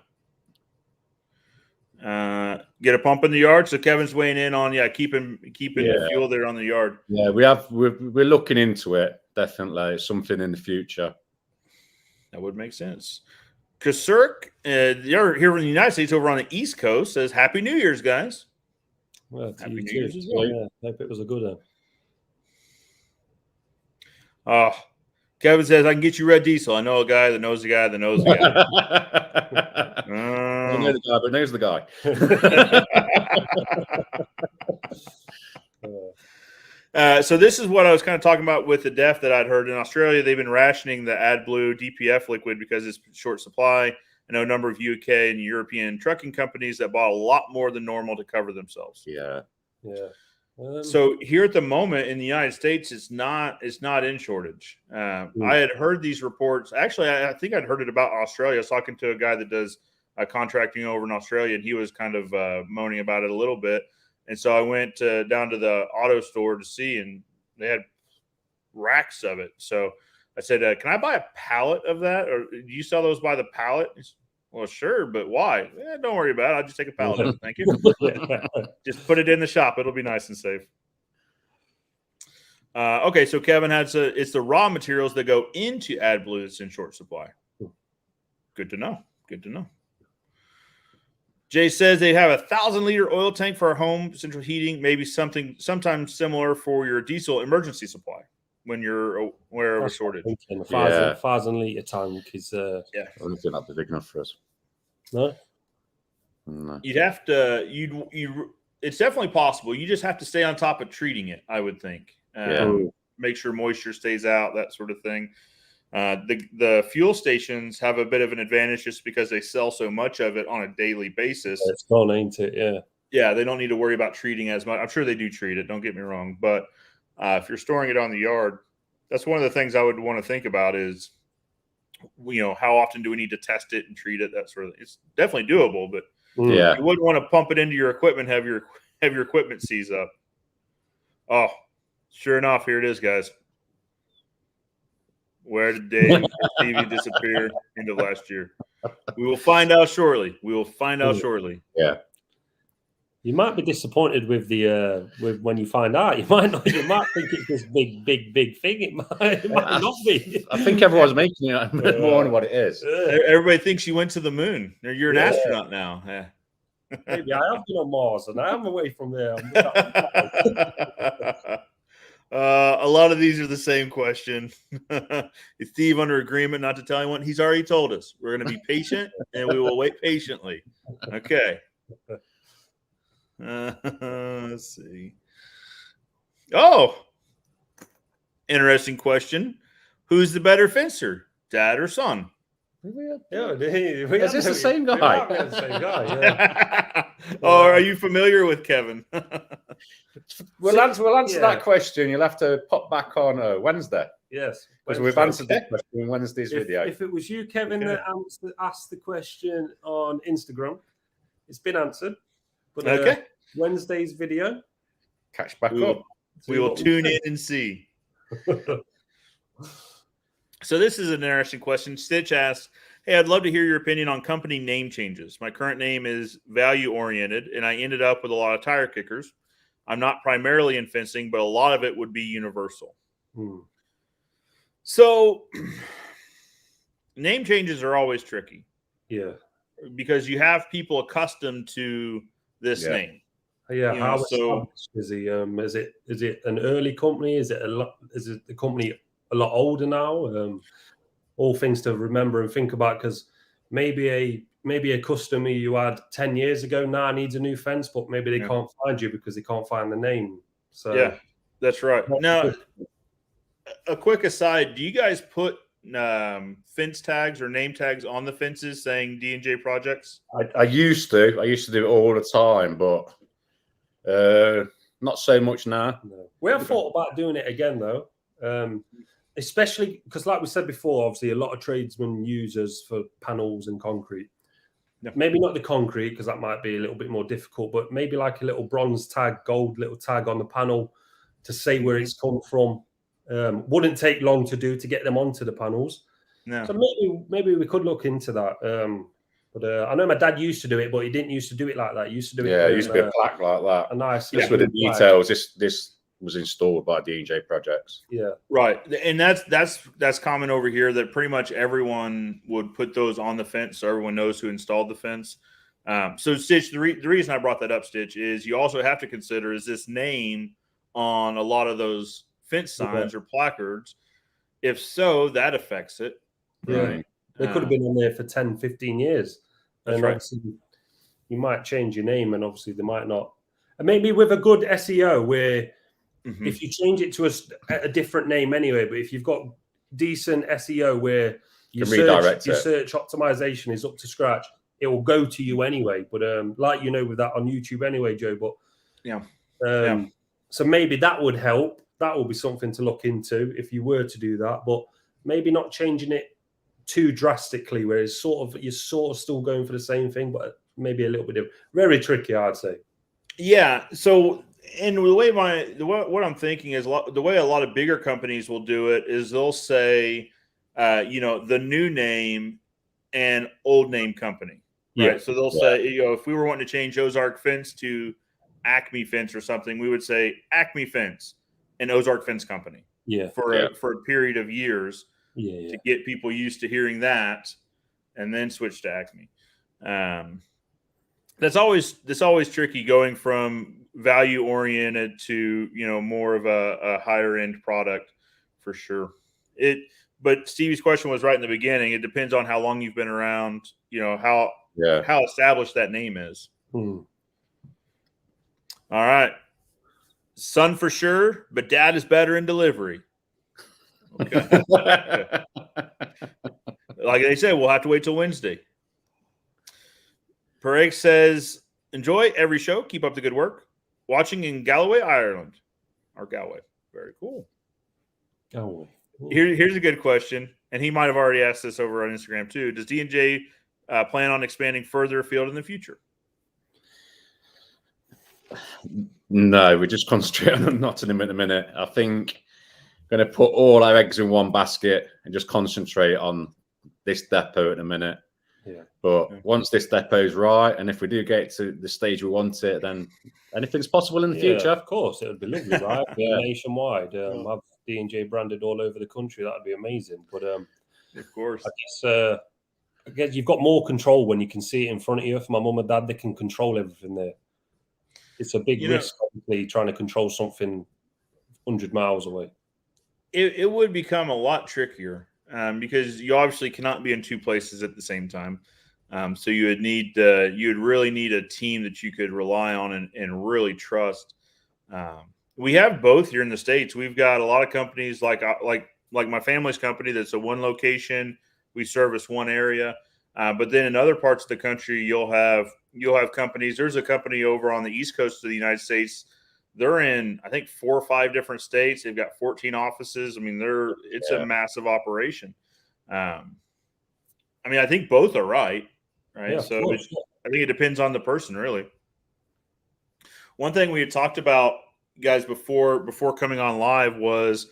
Get a pump in the yard. So Kevin's weighing in on keeping the fuel there on the yard. Yeah, we're looking into it. Definitely, it's something in the future. That would make sense. Kasirk, you're here in the United States over on the East Coast, says Happy New Year's, guys. Well, Happy New Year's as well. Yeah, hope it was a good one. Kevin says, I can get you red diesel. I know a guy that knows the guy that knows the guy. I know the guy, but knows the guy. So this is what I was kind of talking about with the DEF that I'd heard in Australia. They've been rationing the AdBlue DPF liquid because it's short supply. I know a number of UK and European trucking companies that bought a lot more than normal to cover themselves. Yeah. So here at the moment in the United States, it's not in shortage. I had heard these reports. Actually, I think I'd heard it about Australia. I was talking to a guy that does contracting over in Australia, and he was kind of moaning about it a little bit. And so I went down to the auto store to see, and they had racks of it. So I said, can I buy a pallet of that? Or do you sell those by the pallet? He said, well, sure, but why? Don't worry about it. I'll just take a pallet of it. Thank you. Just put it in the shop. It'll be nice and safe. Okay, so Kevin it's the raw materials that go into AdBlue that's in short supply. Good to know. Jay says they have a 1,000-liter oil tank for our home central heating, maybe sometimes similar for your diesel emergency supply when you're aware of a shortage. A 1,000-liter tank is I don't think that'd be big enough for us. No. You'd have to it's definitely possible. You just have to stay on top of treating it, I would think. Make sure moisture stays out, that sort of thing. The fuel stations have a bit of an advantage just because they sell so much of it on a daily basis. It's gone, ain't it? Yeah. Yeah, they don't need to worry about treating as much. I'm sure they do treat it, don't get me wrong. But if you're storing it on the yard, that's one of the things I would want to think about is, how often do we need to test it and treat it, that sort of thing. It's definitely doable, but you wouldn't want to pump it into your equipment, have your equipment seize up. Oh, sure enough, here it is, guys. Where did Dave and Stevie disappear into last year? We will find out shortly. Yeah. You might be disappointed with with when you find out. You might think it's this big thing. It might not be. I think everyone's making it more than what it is. Everybody thinks you went to the moon. You're an astronaut now. Yeah. Maybe I have been on Mars and I am away from there. A lot of these are the same question. Is Steve under agreement not to tell anyone? He's already told us. We're going to be patient and we will wait patiently. Okay. Let's see. Oh, interesting question. Who's the better fencer, dad or son? Is this the same guy? The same guy, yeah. Oh, are you familiar with Kevin? We'll answer that question. You'll have to pop back on Wednesday. Yes. Because we've answered that question in Wednesday's video. If it was you, Kevin, that asked the question on Instagram, it's been answered. But Wednesday's video. Catch back up. We will tune in and see. So this is an interesting question. Stitch asks, hey, I'd love to hear your opinion on company name changes. My current name is value-oriented, and I ended up with a lot of tire kickers. I'm not primarily in fencing, but a lot of it would be universal. So name changes are always tricky. Yeah. Because you have people accustomed to this name. Yeah. How established is he? Is it an early company? Is it the company a lot older now? All things to remember and think about, because maybe a customer you had 10 years ago now needs a new fence, but maybe they can't find you because they can't find the name. So yeah, that's right. Now, a quick aside: do you guys put fence tags or name tags on the fences saying D&J Projects? I used to do it all the time, but not so much now. No. We have thought about doing it again though, especially because, like we said before, obviously a lot of tradesmen use us for panels and concrete. Maybe not the concrete, because that might be a little bit more difficult, but maybe like a little bronze tag, gold little tag on the panel to say where it's come from. Wouldn't take long to do to get them onto the panels. No. So maybe we could look into that. But I know my dad used to do it, but he didn't used to do it like that. He used to do it. Yeah, it used to be a plaque like that. A nice. Just with the details. This was installed by D&J Projects. Yeah. Right. And that's common over here, that pretty much everyone would put those on the fence so everyone knows who installed the fence. So Stitch, the reason I brought that up, Stitch, is you also have to consider, is this name on a lot of those fence signs or placards? If so, that affects it. Yeah. Right. They could have been on there for 10, 15 years. That's and right. You might change your name, and obviously they might not. And maybe with a good SEO where if you change it to a different name anyway, but if you've got decent SEO where your search optimization is up to scratch, it will go to you anyway. But like with that on YouTube anyway, Joe. But so maybe that would help. That will be something to look into if you were to do that. But maybe not changing it too drastically, where it's you're still going for the same thing, but maybe a little bit different. Very tricky, I'd say. Yeah. So. And what I'm thinking is the way a lot of bigger companies will do it is they'll say, the new name and old name company. Right. Yeah. So they'll say, if we were wanting to change Ozark Fence to Acme Fence or something, we would say Acme Fence and Ozark Fence Company. Yeah. For a period of years. Yeah. To get people used to hearing that, and then switch to Acme. That's always tricky, going from value oriented to more of a higher end product, for sure. But Stevie's question was right in the beginning. It depends on how long you've been around, how established that name is. All right. Son for sure, but dad is better in delivery. Okay. Like they said, we'll have to wait till Wednesday. Pereg says, enjoy every show. Keep up the good work. Watching in Galloway, Ireland. Or Galway. Very cool. Galway. Here's a good question, and he might have already asked this over on Instagram too. Does D&J plan on expanding further afield in the future? No, we're just concentrating on Nottingham at the minute. I think we're going to put all our eggs in one basket and just concentrate on this depot at the minute. Yeah. But once this depot's right, and if we do get to the stage we want it, then anything's possible in the future. Of course, it would be lovely, right? Nationwide, have D&J branded all over the country. That would be amazing. But of course, I guess you've got more control when you can see it in front of you. For my mum and dad, they can control everything there. It's a big risk, obviously, trying to control something 100 miles away. It would become a lot trickier. Because you obviously cannot be in two places at the same time. So you would really need a team that you could rely on and really trust. We have both here in the States. We've got a lot of companies like my family's company that's a one location. We service one area. But then in other parts of the country, you'll have companies. There's a company over on the East Coast of the United States. They're in, I think, 4 or 5 different states. They've got 14 offices. I mean, it's a massive operation. I mean, I think both are right? Yeah, so I think it depends on the person, really. One thing we had talked about, guys, before coming on live was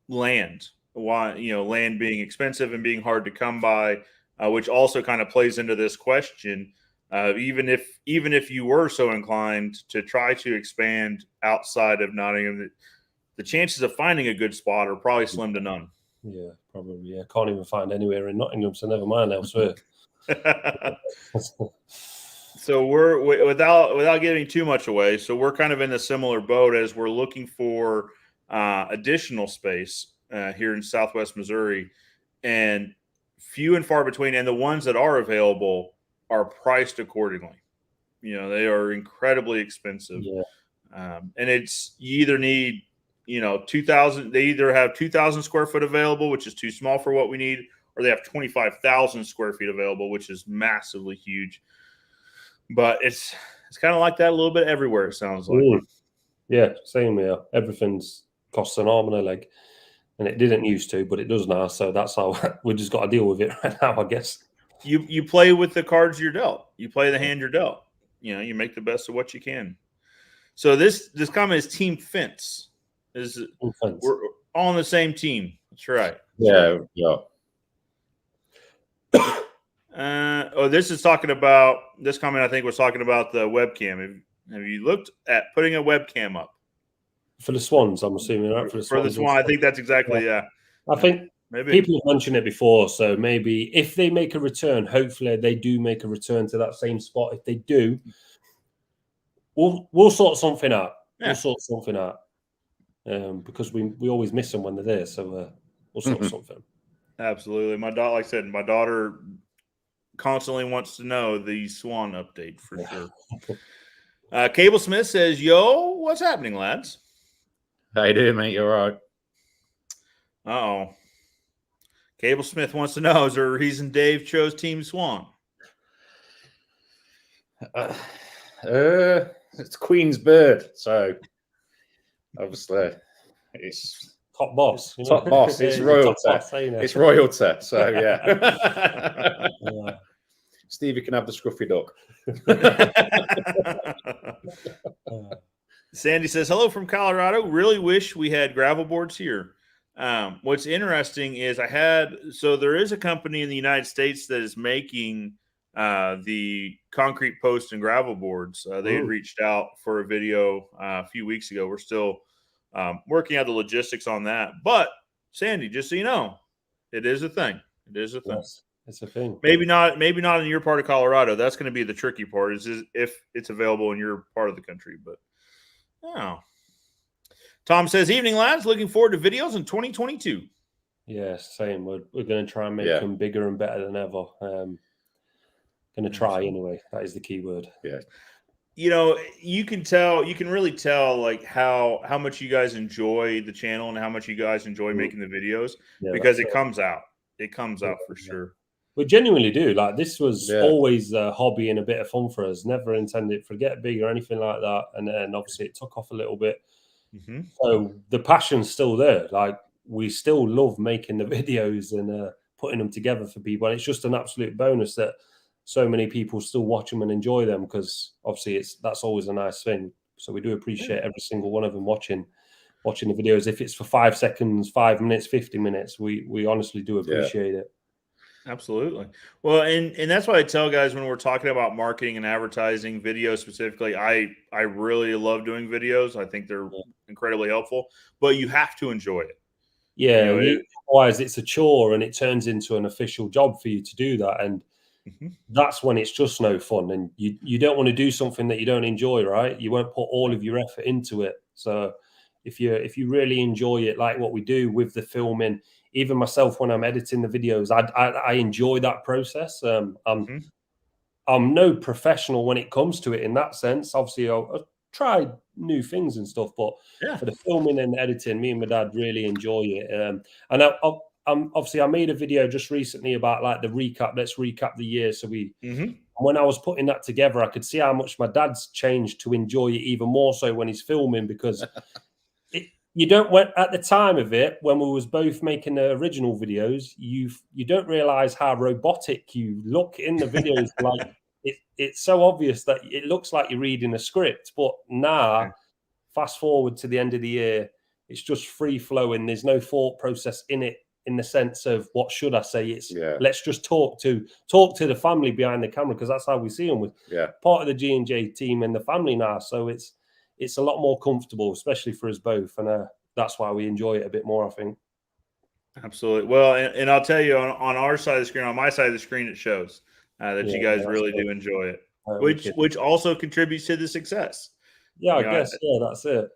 land. Why, land being expensive and being hard to come by, which also kind of plays into this question. Even if you were so inclined to try to expand outside of Nottingham, the chances of finding a good spot are probably slim to none. Yeah, probably. Yeah, can't even find anywhere in Nottingham, so never mind elsewhere. So we're without giving too much away. So we're kind of in a similar boat as we're looking for additional space here in Southwest Missouri, and few and far between. And the ones that are available are priced accordingly. They are incredibly expensive. Yeah. And it's, you either need, 2,000, they either have 2,000 square foot available, which is too small for what we need, or they have 25,000 square feet available, which is massively huge. But it's kind of like that a little bit everywhere, it sounds like. Yeah, same here. Everything's costs an arm and a leg. And it didn't used to, but it does now. So that's how we just got to deal with it right now, I guess. You play with the cards you're dealt. You play the hand you're dealt. You make the best of what you can. So this comment is Team Fence. We're all on the same team. That's right. Yeah. This is talking about, this comment I think was talking about the webcam. Have you looked at putting a webcam up? For the Swans, I'm assuming, right? For the Swan, I think that's exactly, yeah. I think maybe people have mentioned it before, so maybe if they make a return, hopefully they do make a return to that same spot. If they do, we'll sort something out. Yeah. We'll sort something out because we always miss them when they're there, so we'll sort something. Absolutely. My daughter constantly wants to know the Swan update for sure. Cable Smith says, "Yo, what's happening, lads?" How you doing, mate? You're right. Uh-oh. Cable Smith wants to know, is there a reason Dave chose Team Swan? It's Queen's bird, so obviously it's top boss. Top boss. It's royalty. It's royalty. So yeah. Stevie can have the scruffy duck. Sandy says, hello from Colorado. Really wish we had gravel boards here. What's interesting is there is a company in the United States that is making the concrete post and gravel boards. They had reached out for a video a few weeks ago. We're still working out the logistics on that. But Sandy, just so you know, it is a thing. It is a thing. Yes, it's a thing. Maybe not in your part of Colorado. That's going to be the tricky part, is if it's available in your part of the country. But oh. Tom says, evening, lads. Looking forward to videos in 2022. Yeah, same. We're going to try and make them bigger and better than ever. Going to try anyway. That is the key word. Yeah. you know, you can really tell like how much you guys enjoy the channel and how much you guys enjoy making the videos because it comes out. It comes out for sure. We genuinely do. Like, this was Yeah. always a hobby and a bit of fun for us. Never intended for get big or anything like that. And then obviously it took off a little bit. So the passion's still there. Like, we still love making the videos and putting them together for people. And it's just an absolute bonus that so many people still watch them and enjoy them, because obviously that's always a nice thing. So we do appreciate every single one of them watching the videos. If it's for 5 seconds, 5 minutes, 50 minutes, we honestly do appreciate it. Absolutely. Well, and that's what I tell guys when we're talking about marketing and advertising, video specifically. I really love doing videos. I think they're incredibly helpful, but you have to enjoy it. Yeah, otherwise it's a chore and it turns into an official job for you to do that, and that's when it's just no fun. And you don't want to do something that you don't enjoy, right? You won't put all of your effort into it. So if you really enjoy it, like what we do with the filming, even myself when I'm editing the videos, I enjoy that process. I'm no professional when it comes to it in that sense. Obviously, I'll try new things and stuff, but for the filming and editing, me and my dad really enjoy it. And obviously I made a video just recently about like the recap. Let's recap the year. So when I was putting that together, I could see how much my dad's changed to enjoy it even more so when he's filming, because you don't, at the time of it, when we was both making the original videos, you don't realize how robotic you look in the videos. Like, it's so obvious that it looks like you're reading a script. But now, fast forward to the end of the year, it's just free flowing. There's no thought process in it, in the sense of what should I say. It's let's just talk to the family behind the camera, because that's how we see them with part of the G&J team and the family now. So it's a lot more comfortable, especially for us both, and that's why we enjoy it a bit more, I think. Absolutely. Well, and I'll tell you, on our side of the screen, on my side of the screen, it shows that you guys really do enjoy it, which also contributes to the success. Yeah, I guess. Yeah, that's it.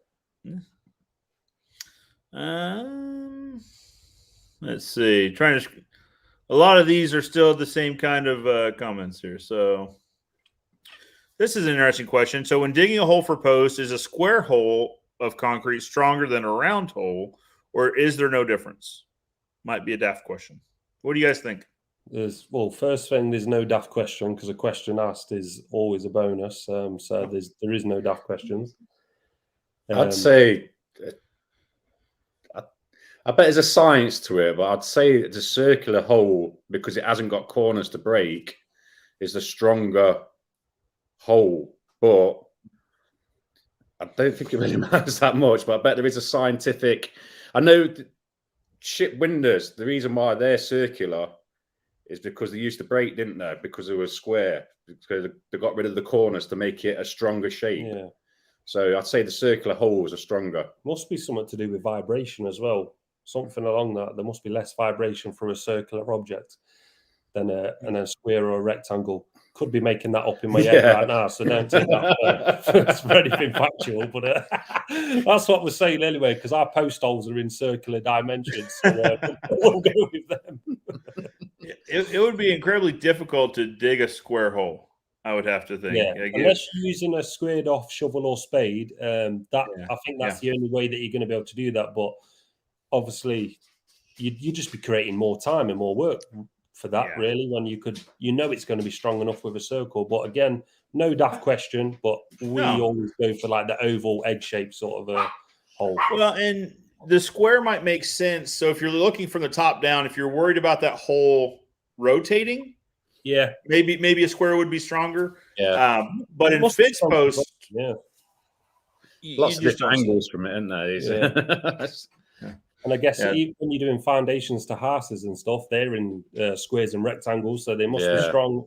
Let's see. A lot of these are still the same kind of comments here. So this is an interesting question. So when digging a hole for post, is a square hole of concrete stronger than a round hole, or is there no difference? Might be a daft question. What do you guys think? First thing, there's no daft question, because a question asked is always a bonus. So there is no daft questions. I'd say, I bet there's a science to it, but I'd say the circular hole, because it hasn't got corners to break, is the stronger hole. But I don't think it really matters that much. But I bet there is a scientific. I know ship windows, the reason why they're circular is because they used to break, didn't they? Because they were square. Because they got rid of the corners to make it a stronger shape. Yeah. So I'd say the circular holes are stronger. Must be something to do with vibration as well. Something along that. There must be less vibration from a circular object than a square or a rectangle. Could be making that up in my head right now, so don't take that for anything factual. But that's what we're saying anyway, because our post holes are in circular dimensions. So we'll go with them. It would be incredibly difficult to dig a square hole, I would have to think. Yeah, unless you're using a squared off shovel or spade. I think that's the only way that you're going to be able to do that. But obviously, you'd just be creating more time and more work for that, really, when it's going to be strong enough with a circle. But again, no daft question, but we always go for like the oval egg shape sort of a hole. Well, and the square might make sense. So if you're looking from the top down, if you're worried about that hole rotating, maybe a square would be stronger. But in fence post, lots of different angles from it, isn't there? And I guess even when you're doing foundations to houses and stuff, they're in squares and rectangles, so they must be strong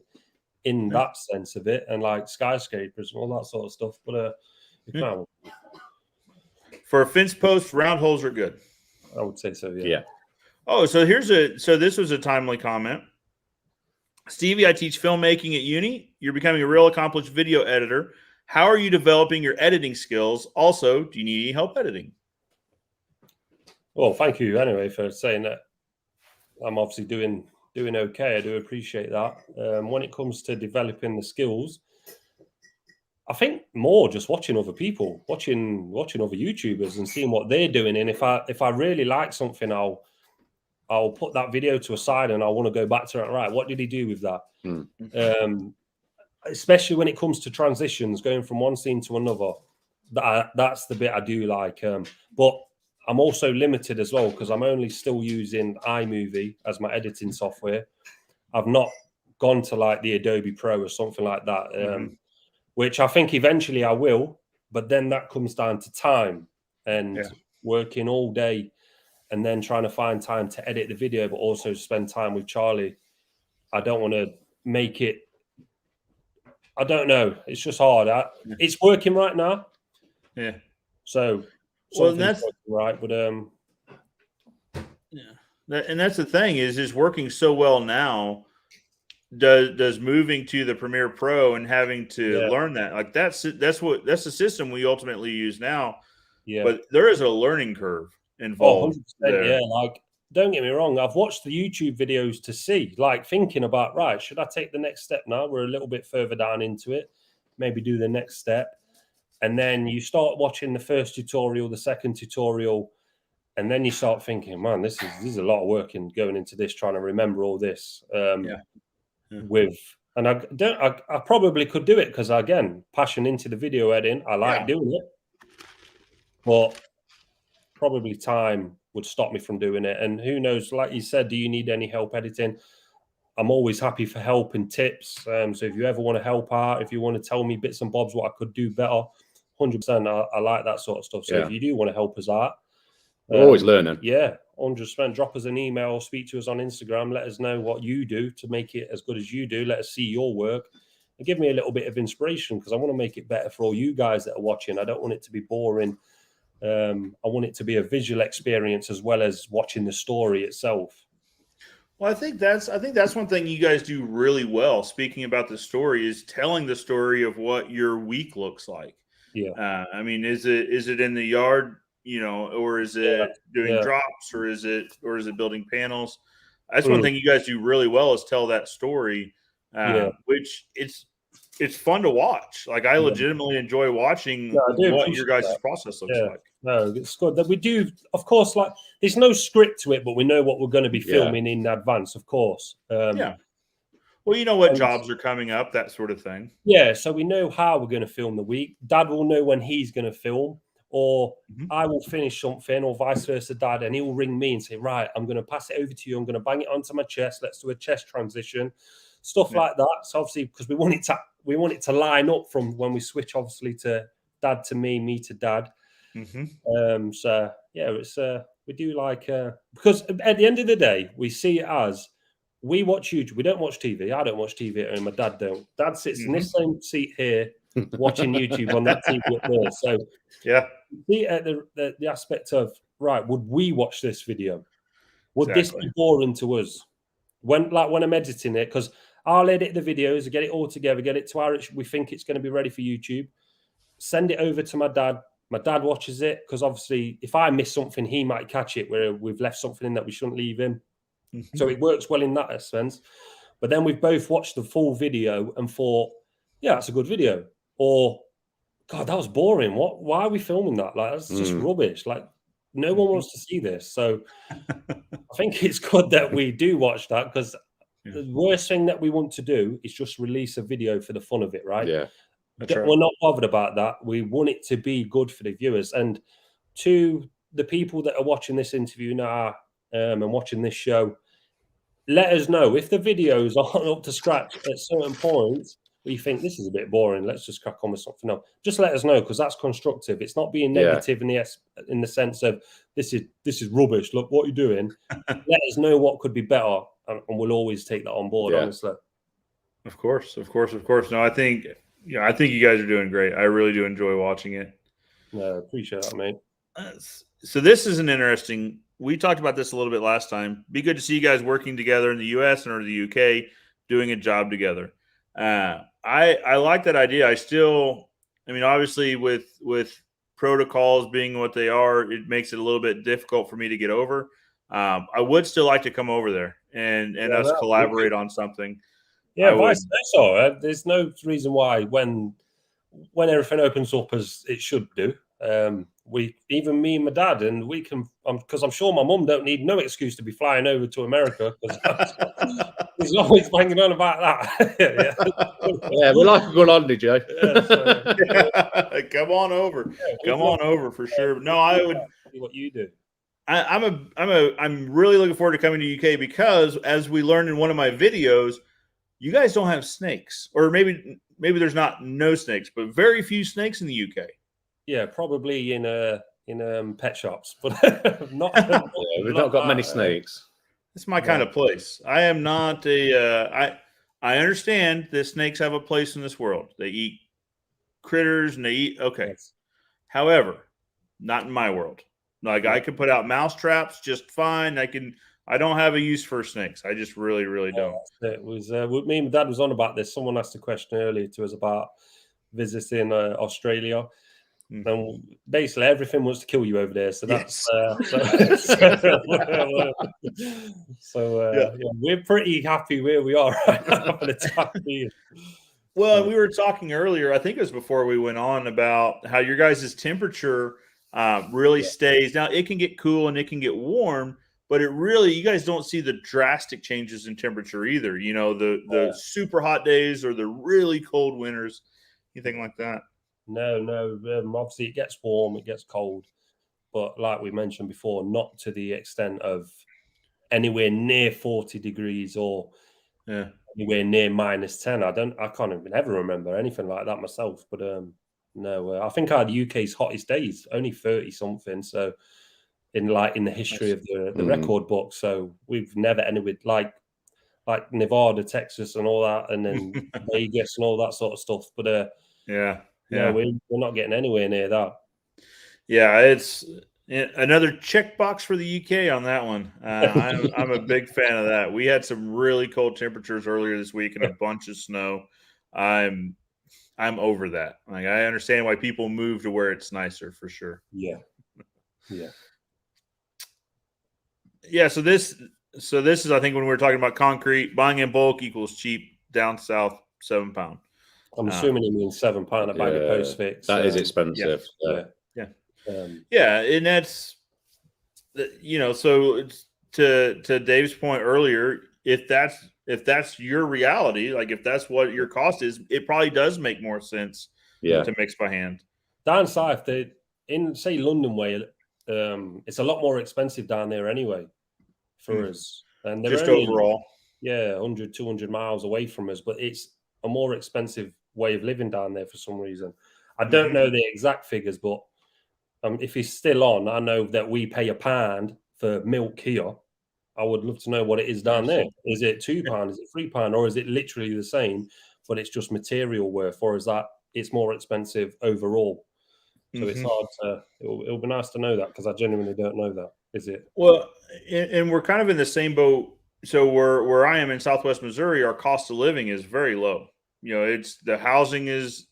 in that sense of it, and like skyscrapers and all that sort of stuff. But for a fence post, round holes are good. I would say so. Yeah. Oh, so this was a timely comment. Stevie, I teach filmmaking at uni. You're becoming a real accomplished video editor. How are you developing your editing skills? Also, do you need any help editing? Well, thank you anyway for saying that. I'm obviously doing okay. I do appreciate that. When it comes to developing the skills, I think more just watching other people, watching other YouTubers and seeing what they're doing. And if I really like something, I'll put that video to a side and I want to go back to it. Right, what did he do with that? Especially when it comes to transitions, going from one scene to another. That's the bit I do like. But I'm also limited as well because I'm only still using iMovie as my editing software. I've not gone to like the Adobe Pro or something like that, which I think eventually I will. But then that comes down to time and working all day and then trying to find time to edit the video, but also spend time with Charlie. I don't want to make it. I don't know. It's just hard. It's working right now. Yeah. So, well, that's right. But and that's the thing is it's working so well now. Does moving to the Premiere Pro and having to learn that, like that's the system we ultimately use now. Yeah. But there is a learning curve involved. 100%, yeah. Like, don't get me wrong. I've watched the YouTube videos to see, like, thinking about, right, should I take the next step now? We're a little bit further down into it. Maybe do the next step. And then you start watching the first tutorial, the second tutorial, and then you start thinking, man, this is a lot of work in going into this, trying to remember all this. And I probably could do it because, again, passion into the video editing. I like doing it. But probably time would stop me from doing it. And who knows, like you said, do you need any help editing? I'm always happy for help and tips. So if you ever want to help out, if you want to tell me bits and bobs what I could do better, 100%, I like that sort of stuff. So if you do want to help us out, we're always learning. Yeah, 100%. Drop us an email, speak to us on Instagram. Let us know what you do to make it as good as you do. Let us see your work and give me a little bit of inspiration because I want to make it better for all you guys that are watching. I don't want it to be boring. I want it to be a visual experience as well as watching the story itself. Well, I think that's one thing you guys do really well. Speaking about the story, is telling the story of what your week looks like. Yeah. I mean, is it in the yard, or is it doing drops, or is it building panels? That's one thing you guys do really well is tell that story. Which it's fun to watch. Like I legitimately enjoy watching what your guys' process looks like. No, it's good that we do. Of course, like there's no script to it, but we know what we're going to be filming in advance. Of course. Well, you know what jobs are coming up, that sort of thing. Yeah, so we know how we're going to film the week. Dad will know when he's going to film, or I will finish something, or vice versa, Dad, and he will ring me and say, right, I'm going to pass it over to you. I'm going to bang it onto my chest. Let's do a chest transition, stuff like that. So obviously, because we want it to line up from when we switch, obviously, to Dad to me to Dad. So yeah, it's we do like because at the end of the day, we see it as we watch YouTube. We don't watch TV. I don't watch TV at home. My dad don't. Dad sits in this same seat here watching YouTube on that TV up there. So see at the aspect of right, would we watch this video? Would this be boring to us? When I'm editing it, because I'll edit the videos, get it all together, get it to where we think it's going to be ready for YouTube, send it over to my dad. My dad watches it because obviously if I miss something, he might catch it where we've left something in that we shouldn't leave in. So it works well in that sense. But then we've both watched the full video and thought, yeah, that's a good video. Or, God, that was boring. Why are we filming that? Like, that's just rubbish. Like, no one wants to see this. So I think it's good that we do watch that because the worst thing that we want to do is just release a video for the fun of it, right? Yeah. We're not bothered about that. We want it to be good for the viewers. And to the people that are watching this interview now and watching this show, let us know if the videos aren't up to scratch at certain points where you think this is a bit boring. Let's just crack on with something else. Just let us know because that's constructive. It's not being negative in the sense of this is rubbish. Look what you're doing. Let us know what could be better, and we'll always take that on board. Honestly, of course. No, I think you guys are doing great. I really do enjoy watching it. No, appreciate that, mate. So this is an interesting. We talked about this a little bit last time. Be good to see you guys working together in the U.S. and or the UK, doing a job together. I like that idea. I mean, obviously with protocols being what they are, it makes it a little bit difficult for me to get over. I would still like to come over there and us collaborate on something. Yeah, vice versa. There's no reason why when when everything opens up as it should do, even me and my dad, and we can, because I'm sure my mum don't need no excuse to be flying over to America because he's always banging on about that. Yeah, we like a good holiday, Joe. Come on over. Come on over for sure. No, I would. What you do. I'm really looking forward to coming to UK because, as we learned in one of my videos, you guys don't have snakes, or maybe there's no snakes, but very few snakes in the UK. Yeah, probably in pet shops, but not. We've not got many snakes. It's my kind of place. I am not I understand that snakes have a place in this world. They eat critters and they eat. Okay. Yes. However, not in my world. Like I could put out mouse traps just fine. I don't have a use for snakes. I just really, really don't. It was me and my dad was on about this. Someone asked a question earlier to us about visiting Australia. And basically, everything wants to kill you over there. So that's we're pretty happy where we are right now for the time being. Well, we were talking earlier, I think it was before we went on, about how your guys' temperature really stays. Now, it can get cool and it can get warm, but you guys don't see the drastic changes in temperature either. You know, the super hot days or the really cold winters, anything like that. No. Obviously, it gets warm, it gets cold, but like we mentioned before, not to the extent of anywhere near 40 degrees or anywhere near -10. I can't even ever remember anything like that myself. But no, I think I had UK's hottest days, only 30 something. So in the history of the record book, so we've never ended like Nevada, Texas, and all that, and then Vegas and all that sort of stuff. But no, we're not getting anywhere near that. Yeah, it's another checkbox for the UK on that one. I'm a big fan of that. We had some really cold temperatures earlier this week and a bunch of snow. I'm over that. Like, I understand why people move to where it's nicer for sure. Yeah. So this is, I think, when we were talking about concrete, buying in bulk equals cheap down south, £7. I'm assuming it means £7 a bag of post fix. That is expensive. And that's, you know, so it's, to Dave's point earlier, if that's your reality, like if that's what your cost is, it probably does make more sense to mix by hand. Down south, in say London way, it's a lot more expensive down there anyway for us. And they're just only, overall, 100, 200 miles away from us, but it's a more expensive way of living down there for some reason. I don't know the exact figures, but if he's still on, I know that we pay £1 for milk here. I would love to know what it is down there. Is it £2? Is it £3? Or is it literally the same, but it's just material worth? Or is that it's more expensive overall? So it's hard to. It'll be nice to know that, because I genuinely don't know that. Is it? Well, and we're kind of in the same boat. So where I am in Southwest Missouri, our cost of living is very low. You know, it's the housing is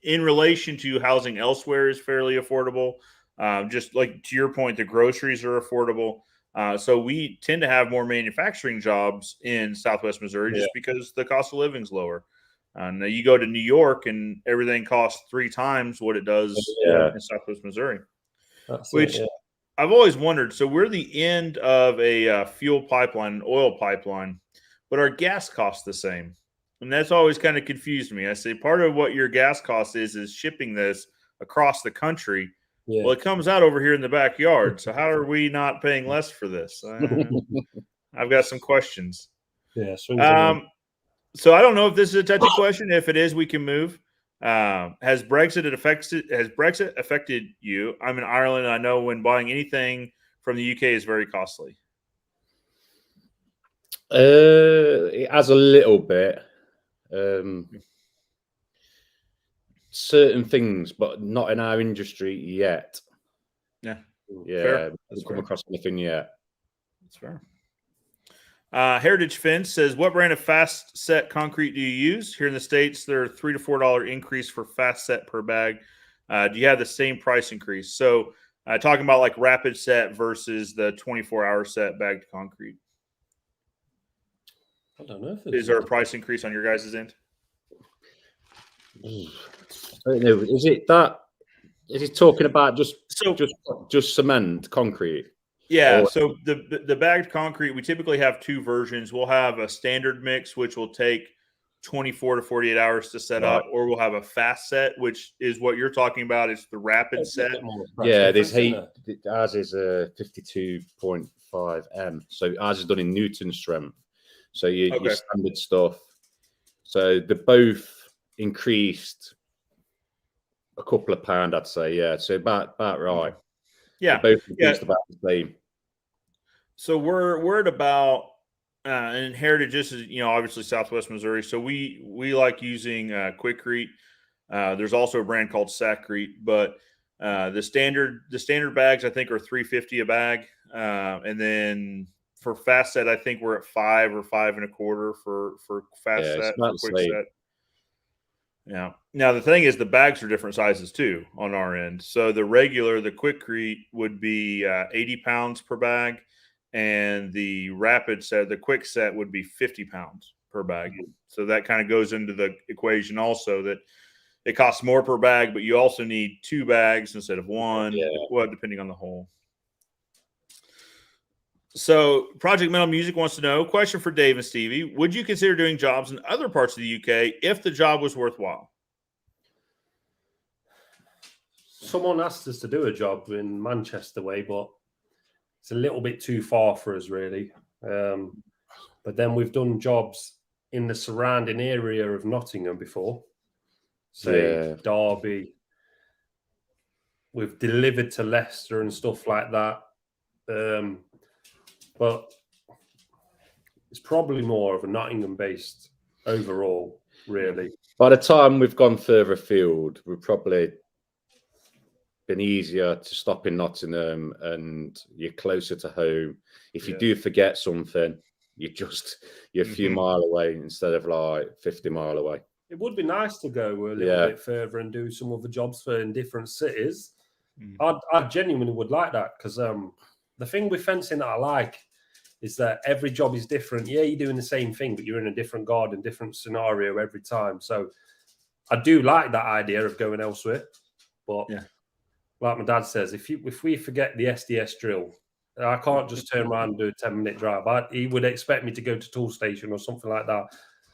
in relation to housing elsewhere is fairly affordable. Just like to your point, the groceries are affordable. So we tend to have more manufacturing jobs in Southwest Missouri just because the cost of living is lower. Now you go to New York and everything costs 3 times what it does in Southwest Missouri. I've always wondered. So we're the end of a fuel pipeline, an oil pipeline, but our gas costs the same. And that's always kind of confused me. I say part of what your gas cost is shipping this across the country. Yeah. Well, it comes out over here in the backyard. So how are we not paying less for this? I've got some questions. Yeah. So I don't know if this is a touchy question. If it is, we can move. Has Brexit affected you? I'm in Ireland, and I know when buying anything from the UK is very costly. It has a little bit. Certain things, but not in our industry yet. Yeah. Fair. We've come across anything yet. That's fair. Heritage Fence says, what brand of fast set concrete do you use? Here in the States, there are $3 to $4 increase for fast set per bag. Do you have the same price increase? So talking about like rapid set versus the 24-hour set bagged concrete. I don't know. Is there a price increase on your guys' end? I don't know. Is it that? Is he talking about just cement, concrete? Yeah. So the bagged concrete, we typically have two versions. We'll have a standard mix, which will take 24 to 48 hours to set up, or we'll have a fast set, which is what you're talking about. It's the rapid set. Yeah, there's heat. Ours is 52.5 M. So ours is done in Newton strength. So your standard stuff. So they're both increased a couple of pound, I'd say. Yeah, so about right. Yeah, they're both increased about the same. So we're at about and Heritage. This is obviously Southwest Missouri. So we like using Quikrete. There's also a brand called Sakrete, but the standard bags I think are $3.50 a bag, and then for fast set I think we're at $5 or $5.25 for fast set, for quick set. Yeah. Now the thing is, the bags are different sizes too on our end. So the Quikrete would be 80 pounds per bag, and the rapid set, the quick set, would be 50 pounds per bag. So that kind of goes into the equation also, that it costs more per bag, but you also need two bags instead of one, well, depending on the hole. So Project Metal Music wants to know, question for Dave and Stevie, would you consider doing jobs in other parts of the UK if the job was worthwhile? Someone asked us to do a job in Manchester way, but it's a little bit too far for us, really. But then we've done jobs in the surrounding area of Nottingham before. Say Derby. We've delivered to Leicester and stuff like that. But it's probably more of a Nottingham-based overall, really. By the time we've gone further afield, we've probably been easier to stop in Nottingham, and you're closer to home. If you do forget something, you're a few mile away instead of like 50 mile away. It would be nice to go a little bit further and do some other jobs in different cities. I genuinely would like that, because the thing with fencing that I like is that every job is different. Yeah, you're doing the same thing, but you're in a different garden, different scenario every time. So I do like that idea of going elsewhere. But like my dad says, if we forget the SDS drill, I can't just turn around and do a 10-minute drive. He would expect me to go to Toolstation or something like that,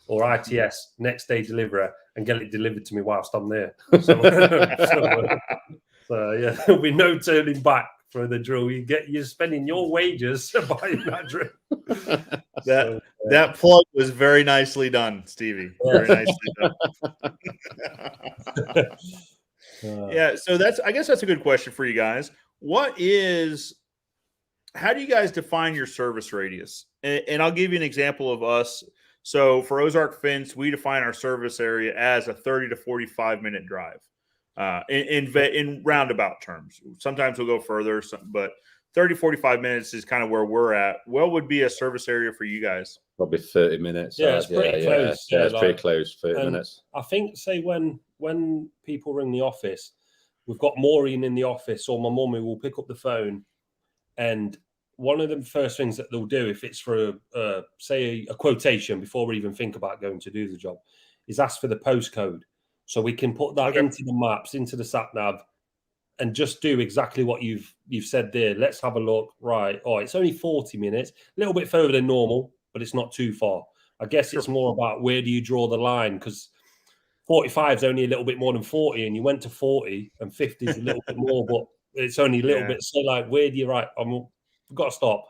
or ITS, next day deliverer, and get it delivered to me whilst I'm there. So yeah, there'll be no turning back for the drill. You're spending your wages buying that drill. That plug was very nicely done, Stevie. Very nicely done. So I guess that's a good question for you guys. How do you guys define your service radius? And I'll give you an example of us. So for Ozark Fence, we define our service area as a 30 to 45 minute drive. In roundabout terms. Sometimes we'll go further, but 30, 45 minutes is kind of where we're at. What would be a service area for you guys? Probably 30 minutes. Yeah, it's pretty close. Yeah, it's pretty close, 30 minutes. I think, say, when people ring the office, we've got Maureen in the office, or my mum who will pick up the phone, and one of the first things that they'll do, if it's for, say, a quotation before we even think about going to do the job, is ask for the postcode. So we can put that into the maps, into the sat nav, and just do exactly what you've said there. Let's have a look. Right. Oh, it's only 40 minutes, a little bit further than normal, but it's not too far. I guess it's more about where do you draw the line, because 45 is only a little bit more than 40, and you went to 40, and 50 is a little bit more, but it's only a little bit. So, like, where do you we've got to stop.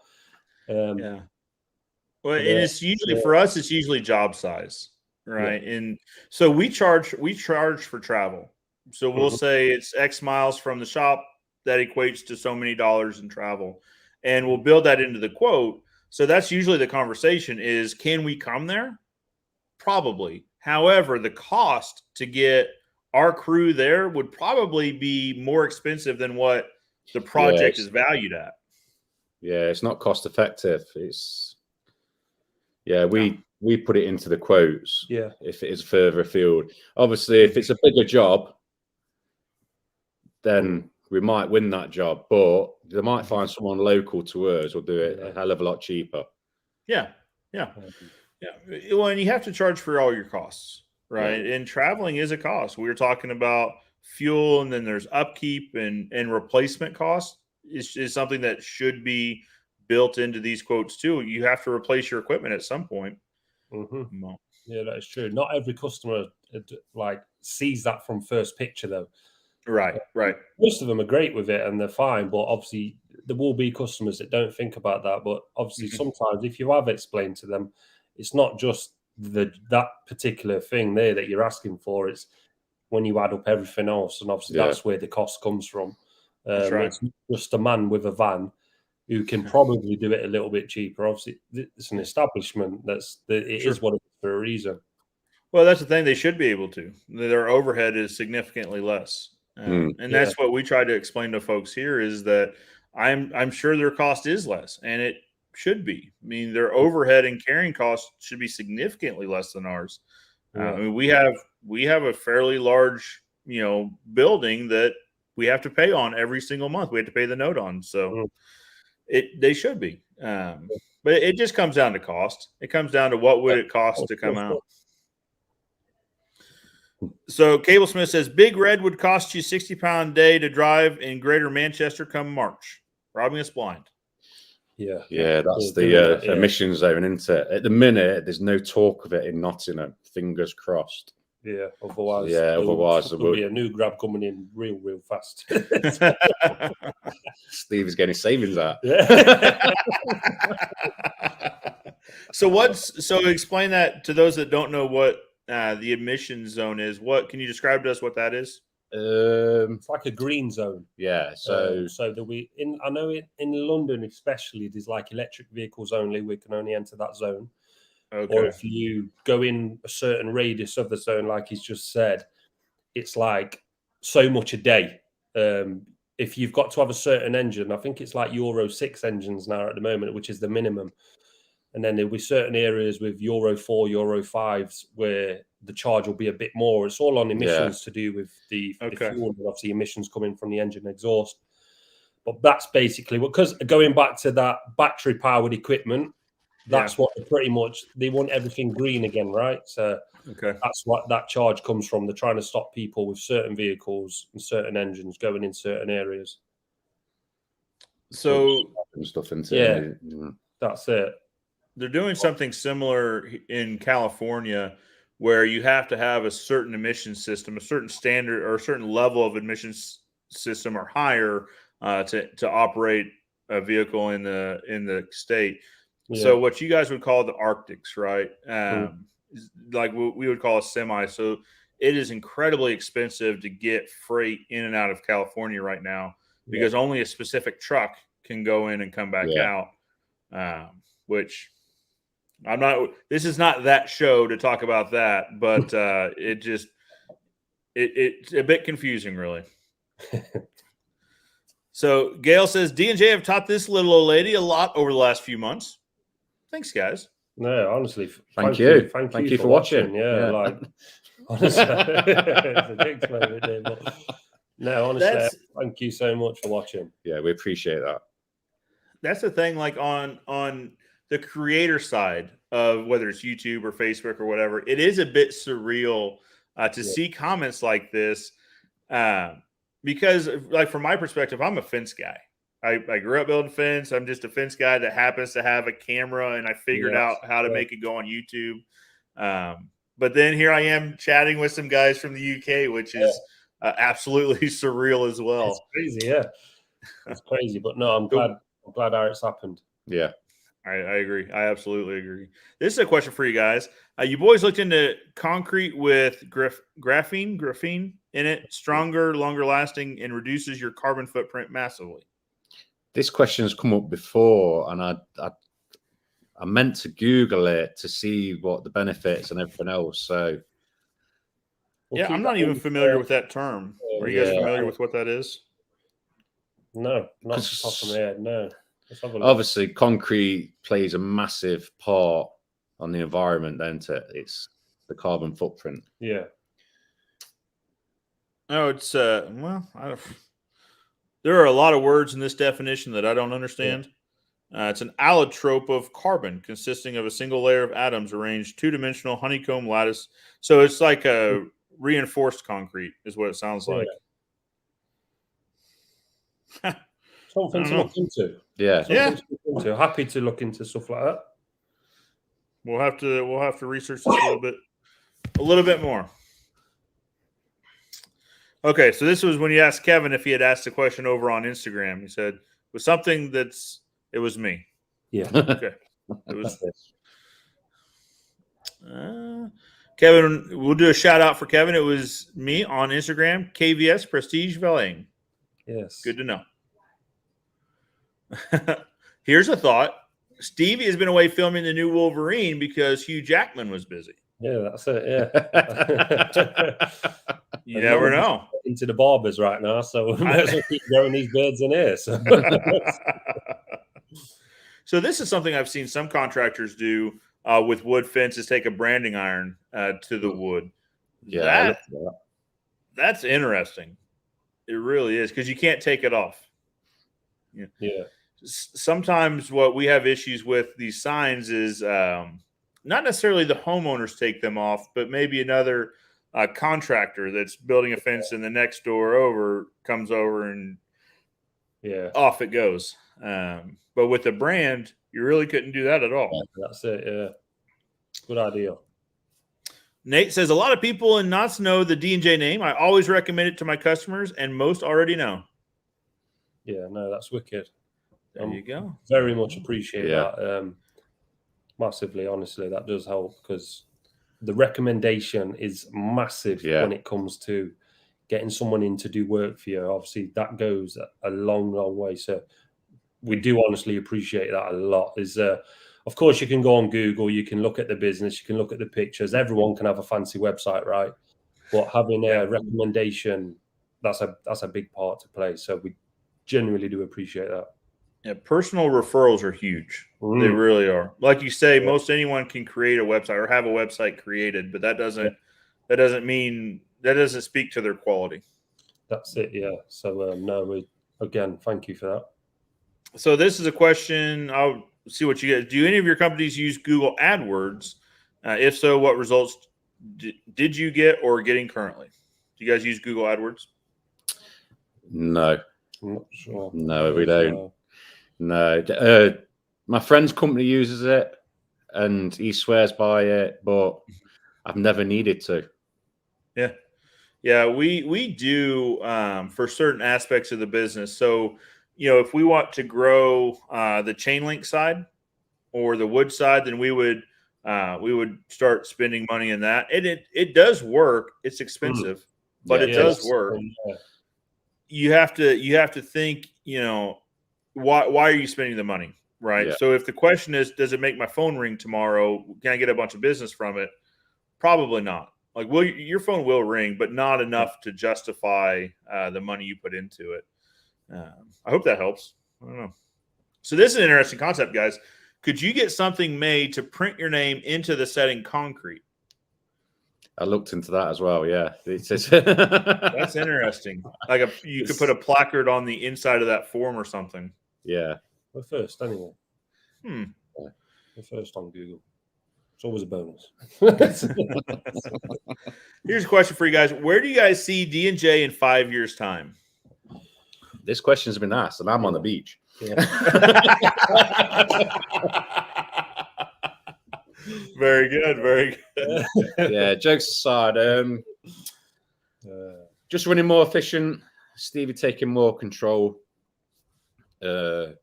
Well, and it's usually for us, it's usually job size. Right. Yeah. And so we charge for travel. So we'll say it's X miles from the shop. That equates to so many dollars in travel. And we'll build that into the quote. So that's usually the conversation is, can we come there? Probably. However, the cost to get our crew there would probably be more expensive than what the project is valued at. Yeah, it's not cost effective. We put it into the quotes. Yeah. If it is further afield, obviously, if it's a bigger job, then we might win that job. But they might find someone local to us or do it a hell of a lot cheaper. Yeah. Well, and you have to charge for all your costs. right? And traveling is a cost. We were talking about fuel, and then there's upkeep and replacement costs is something that should be built into these quotes too. You have to replace your equipment at some point. Mm-hmm. Well, Yeah, that is true. Not every customer like sees that from first picture, though. right. Most of them are great with it and they're fine, but obviously there will be customers that don't think about that. But obviously, sometimes if you have explained to them, it's not just that particular thing there that you're asking for. It's when you add up everything else, and obviously that's where the cost comes from. That's right. It's not just a man with a van who can probably do it a little bit cheaper. Obviously, it's an establishment it is what it is for a reason. Well, that's the thing. They should be able to. Their overhead is significantly less, and that's what we try to explain to folks here. Is that I'm sure their cost is less, and it should be. I mean, their overhead and carrying costs should be significantly less than ours. I mean, we have a fairly large, building that we have to pay on every single month. We have to pay the note on, so they should be. But it just comes down to cost. It comes down to what would it cost to come out. So Cable Smith says Big Red would cost you £60 a day to drive in Greater Manchester come March, robbing us blind. Yeah, that's the emissions zone, isn't it? At the minute, there's no talk of it in Nottingham. Fingers crossed. Yeah, otherwise there will be a new grab coming in real fast. Steve is getting his savings out. Yeah. So explain that to those that don't know what the emission zone is. What can you describe to us what that is? It's like a green zone. Yeah. So there'll be I know in London especially, there's like electric vehicles only. We can only enter that zone. Okay. Or if you go in a certain radius of the zone, like he's just said, it's like so much a day. If you've got to have a certain engine, I think it's like Euro 6 engines now at the moment, which is the minimum. And then there'll be certain areas with Euro 4, Euro 5s where the charge will be a bit more. It's all on emissions to do with the fuel and obviously emissions coming from the engine exhaust. But that's basically because going back to that battery powered equipment, that's what they want everything green again, right? So that's what that charge comes from. They're trying to stop people with certain vehicles and certain engines going in certain areas. So stuff into that's it. They're doing something similar in California where you have to have a certain emission system, a certain standard or a certain level of emissions system or higher to operate a vehicle in the state. Yeah. So what you guys would call the Arctics, right? Like we would call a semi. So it is incredibly expensive to get freight in and out of California right now because only a specific truck can go in and come back out, which I'm not. This is not that show to talk about that, but it's a bit confusing, really. So Gail says D&J have taught this little old lady a lot over the last few months. Thanks, guys. No, honestly, thank you for watching. Yeah, like honestly, it's a big pleasure, but no, honestly, thank you so much for watching. Yeah, we appreciate that. That's the thing, like on the creator side of whether it's YouTube or Facebook or whatever, it is a bit surreal to see comments like this because, like, from my perspective, I'm a fence guy. I grew up building fence. I'm just a fence guy that happens to have a camera, and I figured out how to make it go on YouTube. But then here I am chatting with some guys from the UK, which is absolutely surreal as well. It's crazy, yeah. It's crazy, but no, I'm glad how it's happened. Yeah. I agree. I absolutely agree. This is a question for you guys. You boys looked into concrete with graphene in it, stronger, longer lasting, and reduces your carbon footprint massively. This question has come up before, and I meant to Google it to see what the benefits and everything else. So, I'm not even familiar with that term. Are you guys familiar with what that is? No, not off the top of my head. No. Obviously, concrete plays a massive part on the environment. Then it's the carbon footprint. Yeah. No, it's there are a lot of words in this definition that I don't understand. It's an allotrope of carbon consisting of a single layer of atoms arranged two-dimensional honeycomb lattice. So it's like a reinforced concrete is what it sounds like. Something to look into. Yeah. Something to look into. Happy to look into stuff like that. We'll have to research this a little bit more. Okay, so this was when you asked Kevin if he had asked a question over on Instagram. He said, "Was something it was me." Yeah. Okay. It was Kevin. We'll do a shout out for Kevin. It was me on Instagram, KVS Prestige Valet. Yes. Good to know. Here's a thought. Stevie has been away filming the new Wolverine because Hugh Jackman was busy. Yeah, that's it. Yeah. You never know. Into the barbers right now, so we might as well keep growing these beards in here. So. So this is something I've seen some contractors do with wood fences. Take a branding iron to the wood. Yeah, that's interesting. It really is, because you can't take it off. Yeah. Sometimes what we have issues with these signs is not necessarily the homeowners take them off, but maybe another contractor that's building a fence in the next door over comes over and off it goes. But with the brand, you really couldn't do that at all. That's it. Yeah. Good idea. Nate says, a lot of people in Knots know the D&J name. I always recommend it to my customers, and most already know. Yeah, no, that's wicked. There you go. Very much appreciate that. Massively, honestly, that does help, because the recommendation is massive when it comes to getting someone in to do work for you. Obviously, that goes a long, long way. So we do honestly appreciate that a lot. Of course, you can go on Google, you can look at the business, you can look at the pictures. Everyone can have a fancy website, right? But having a recommendation, that's a big part to play. So we genuinely do appreciate that. Yeah, personal referrals are huge. They really are. Like you say, most anyone can create a website or have a website created, but that doesn't speak to their quality. That's it. Yeah. So again, thank you for that. So this is a question. I'll see what you get. Do any of your companies use Google AdWords? If so, what results did you get or getting currently? Do you guys use Google AdWords? No. I'm not sure. No, we don't. No. My friend's company uses it, and he swears by it, but I've never needed to. Yeah, we do for certain aspects of the business. So, if we want to grow the chain link side or the wood side, then we would start spending money in that. And it does work. It's expensive, but it does work. You have to think, why are you spending the money, right? So if the question is, does it make my phone ring tomorrow? Can I get a bunch of business from it? Probably not. Like, your phone will ring, but not enough to justify the money you put into it. I hope that helps. I don't know. So this is an interesting concept, guys. Could you get something made to print your name into the setting concrete? I looked into that as well. Yeah, that's interesting. Like you could put a placard on the inside of that form or something. Yeah, we're first anyway. We're first on Google. It's always a bonus. Here's a question for you guys: where do you guys see D&J in 5 years' time? This question's been asked, and I'm on the beach. Yeah. Very good. Very good. Yeah, jokes aside, just running more efficient, Stevie taking more control, and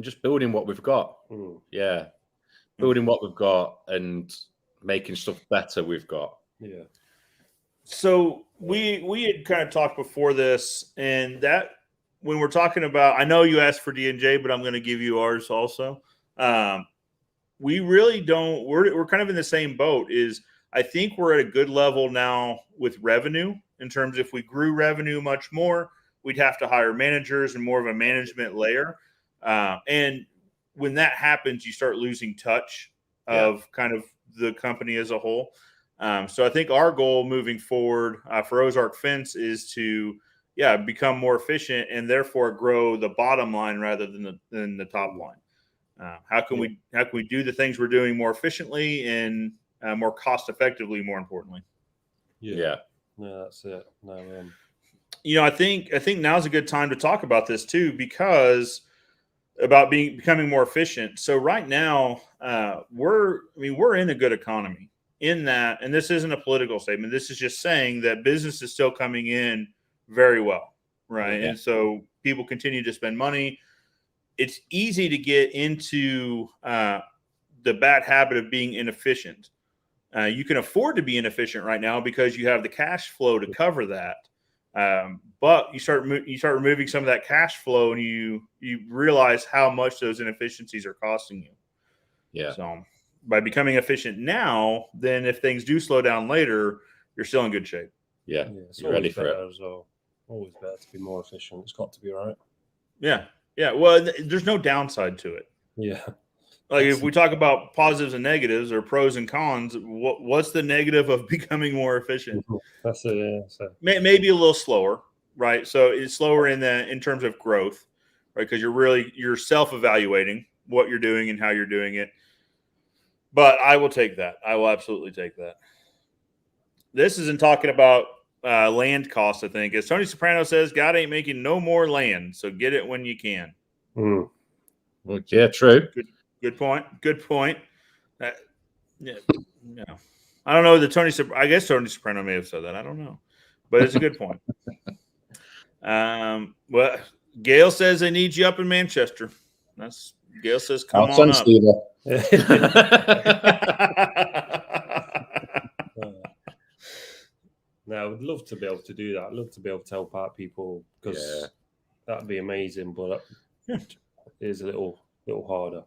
just building what we've got. Yeah, building what we've got and making stuff better we've got. Yeah. So we had kind of talked before this, and that when we're talking about, I know you asked for D&J, but I'm going to give you ours also. We really don't. We're kind of in the same boat. I think we're at a good level now with revenue. In terms, if we grew revenue much more, we'd have to hire managers and more of a management layer. And when that happens, you start losing touch of kind of the company as a whole. So I think our goal moving forward for Ozark Fence is to become more efficient and therefore grow the bottom line rather than the top line. How can we do the things we're doing more efficiently and more cost effectively? More importantly, Yeah, that's it. No, I think now's a good time to talk about this too, because about becoming more efficient. So right now, we're in a good economy in that, and this isn't a political statement. This is just saying that business is still coming in very well, right? Yeah. And so people continue to spend money. It's easy to get into the bad habit of being inefficient. You can afford to be inefficient right now because you have the cash flow to cover that. But you start removing some of that cash flow, and you realize how much those inefficiencies are costing you. Yeah. So by becoming efficient now, then if things do slow down later, you're still in good shape. Yeah. It's You're ready for it. as well. Always better to be more efficient. It's got to be right. Yeah. Yeah. Well, there's no downside to it. Yeah. Like if we talk about positives and negatives or pros and cons, what's the negative of becoming more efficient? That's it. Yeah. So. Maybe a little slower, right? So it's slower in terms of growth, right? Because you're self-evaluating what you're doing and how you're doing it. But I will take that. I will absolutely take that. This isn't talking about land costs, I think. As Tony Soprano says, God ain't making no more land, so get it when you can. Well, yeah, true. Good point. Good point. Yeah. I don't know that I guess Tony Soprano may have said that. I don't know. But it's a good point. Well, Gail says they need you up in Manchester. Gail says, come on up. No, I would love to be able to do that. I'd love to be able to help out people because that'd be amazing. But it is a little harder.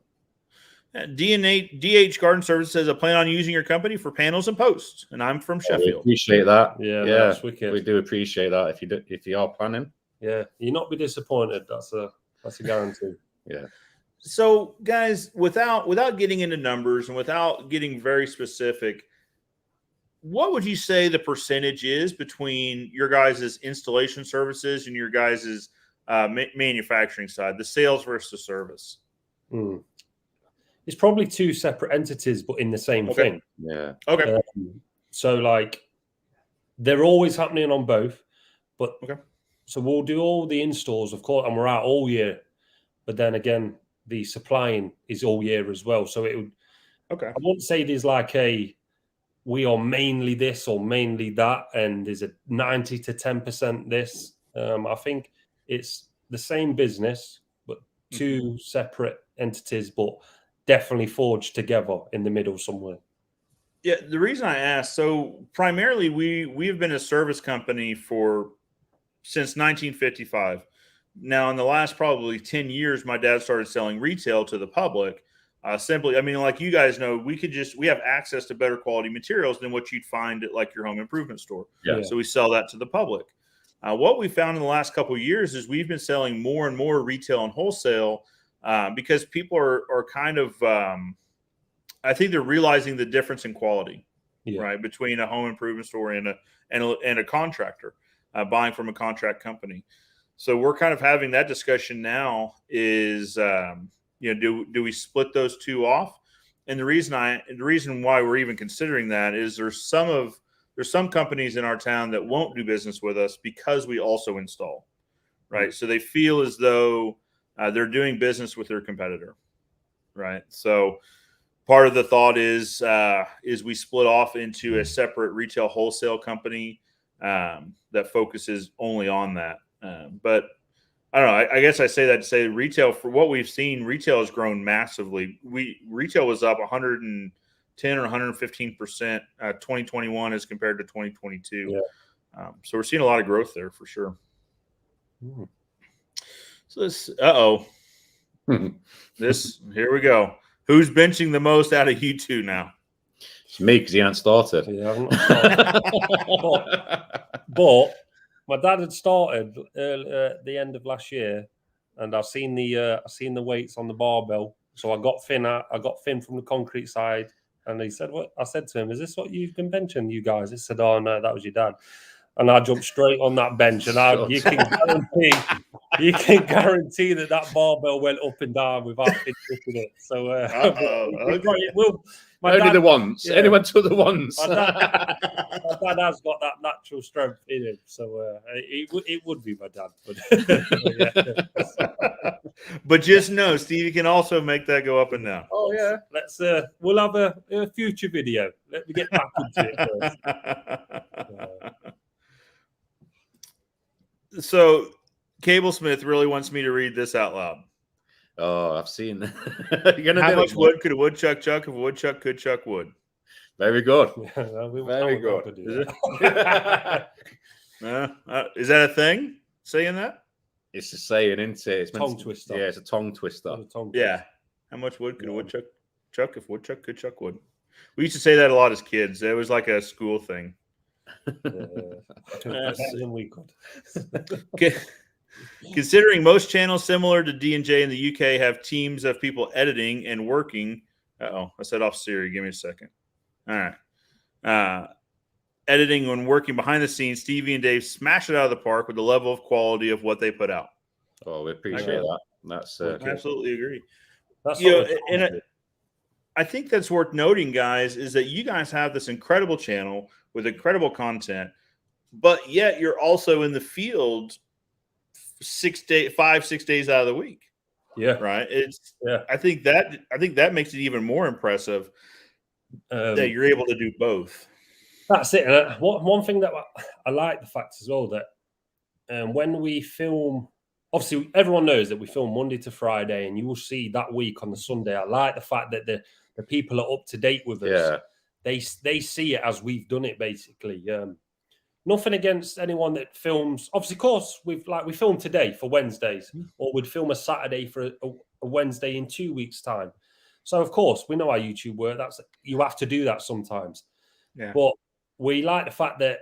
DH Garden Service says, I plan on using your company for panels and posts, and I'm from Sheffield. We appreciate that. Yeah, that's wicked. We do appreciate that. If you are planning, you'll not be disappointed. That's a guarantee. Yeah. So, guys, without getting into numbers and without getting very specific, what would you say the percentage is between your guys' installation services and your guys' manufacturing side, the sales versus the service? It's probably two separate entities, but in the same thing. Yeah. Okay. So, like, they're always happening on both, but so we'll do all the installs, of course, and we're out all year. But then again, the supplying is all year as well. So it would. Okay. I wouldn't say there's like we are mainly this or mainly that, and there's a 90 to 10% this. I think it's the same business, but two separate entities, but definitely forged together in the middle somewhere. Yeah, the reason I asked, so primarily we've been a service company since 1955. Now, in the last probably 10 years, my dad started selling retail to the public. Like you guys know, we have access to better quality materials than what you'd find at like your home improvement store. Yeah. So we sell that to the public. What we found in the last couple of years is we've been selling more and more retail and wholesale because people are kind of, I think they're realizing the difference in quality, right, between a home improvement store and a contractor buying from a contract company. So we're kind of having that discussion now is, do we split those two off? And the reason why we're even considering that is there's some companies in our town that won't do business with us because we also install, right? So they feel as though they're doing business with their competitor, right? So part of the thought is we split off into a separate retail wholesale company that focuses only on that. But I don't know. I guess I say that to say retail, for what we've seen, retail has grown massively. Retail was up 110 or 115% 2021 as compared to 2022. Yeah. So we're seeing a lot of growth there for sure. So this, here we go. Who's benching the most out of you two now? It's me because he hasn't started. Yeah, I've not started. but my dad had started at the end of last year, and I've seen the weights on the barbell. So I got Finn from the concrete side, and he said, "What?" I said to him, "Is this what you've been benching, you guys?" He said, "Oh no, that was your dad." and I jump straight on that bench, and you can guarantee that barbell went up and down without hitting it. So it will. Only the once. Yeah. Anyone took the once. My dad has got that natural strength in him, so it would be my dad. But just know, Stevie can also make that go up and down. Oh yeah, we'll have a future video. Let me get back into it first. So, Cablesmith really wants me to read this out loud. Oh, I've seen that. How much wood could a woodchuck chuck if a woodchuck could chuck wood? Very good. Very good. Is that a thing? Saying that? It's a saying, isn't it? It's tongue twister. Yeah, it's a tongue twister. Yeah. How much wood could a woodchuck chuck if a woodchuck could chuck wood? We used to say that a lot as kids. It was like a school thing. Better than we could. Considering most channels similar to D&J in the UK have teams of people editing and working. I set off Siri. Give me a second. All right. Editing and working behind the scenes, Stevie and Dave smash it out of the park with the level of quality of what they put out. Oh, we appreciate that. That's I absolutely agree. That's I think that's worth noting, guys, is that you guys have this incredible channel with incredible content, but yet you're also in the field 6 days out of the week. Yeah. Right. I think that makes it even more impressive that you're able to do both. That's it. And one thing that I like the fact as well that when we film, obviously everyone knows that we film Monday to Friday, and you will see that week on the Sunday. I like the fact that the people are up to date with us. Yeah. They see it as we've done it, basically. Nothing against anyone that films. Obviously, of course, we film today for Wednesdays, or we'd film a Saturday for a Wednesday in 2 weeks' time. So, of course, we know how YouTube works. You have to do that sometimes. Yeah. But we like the fact that,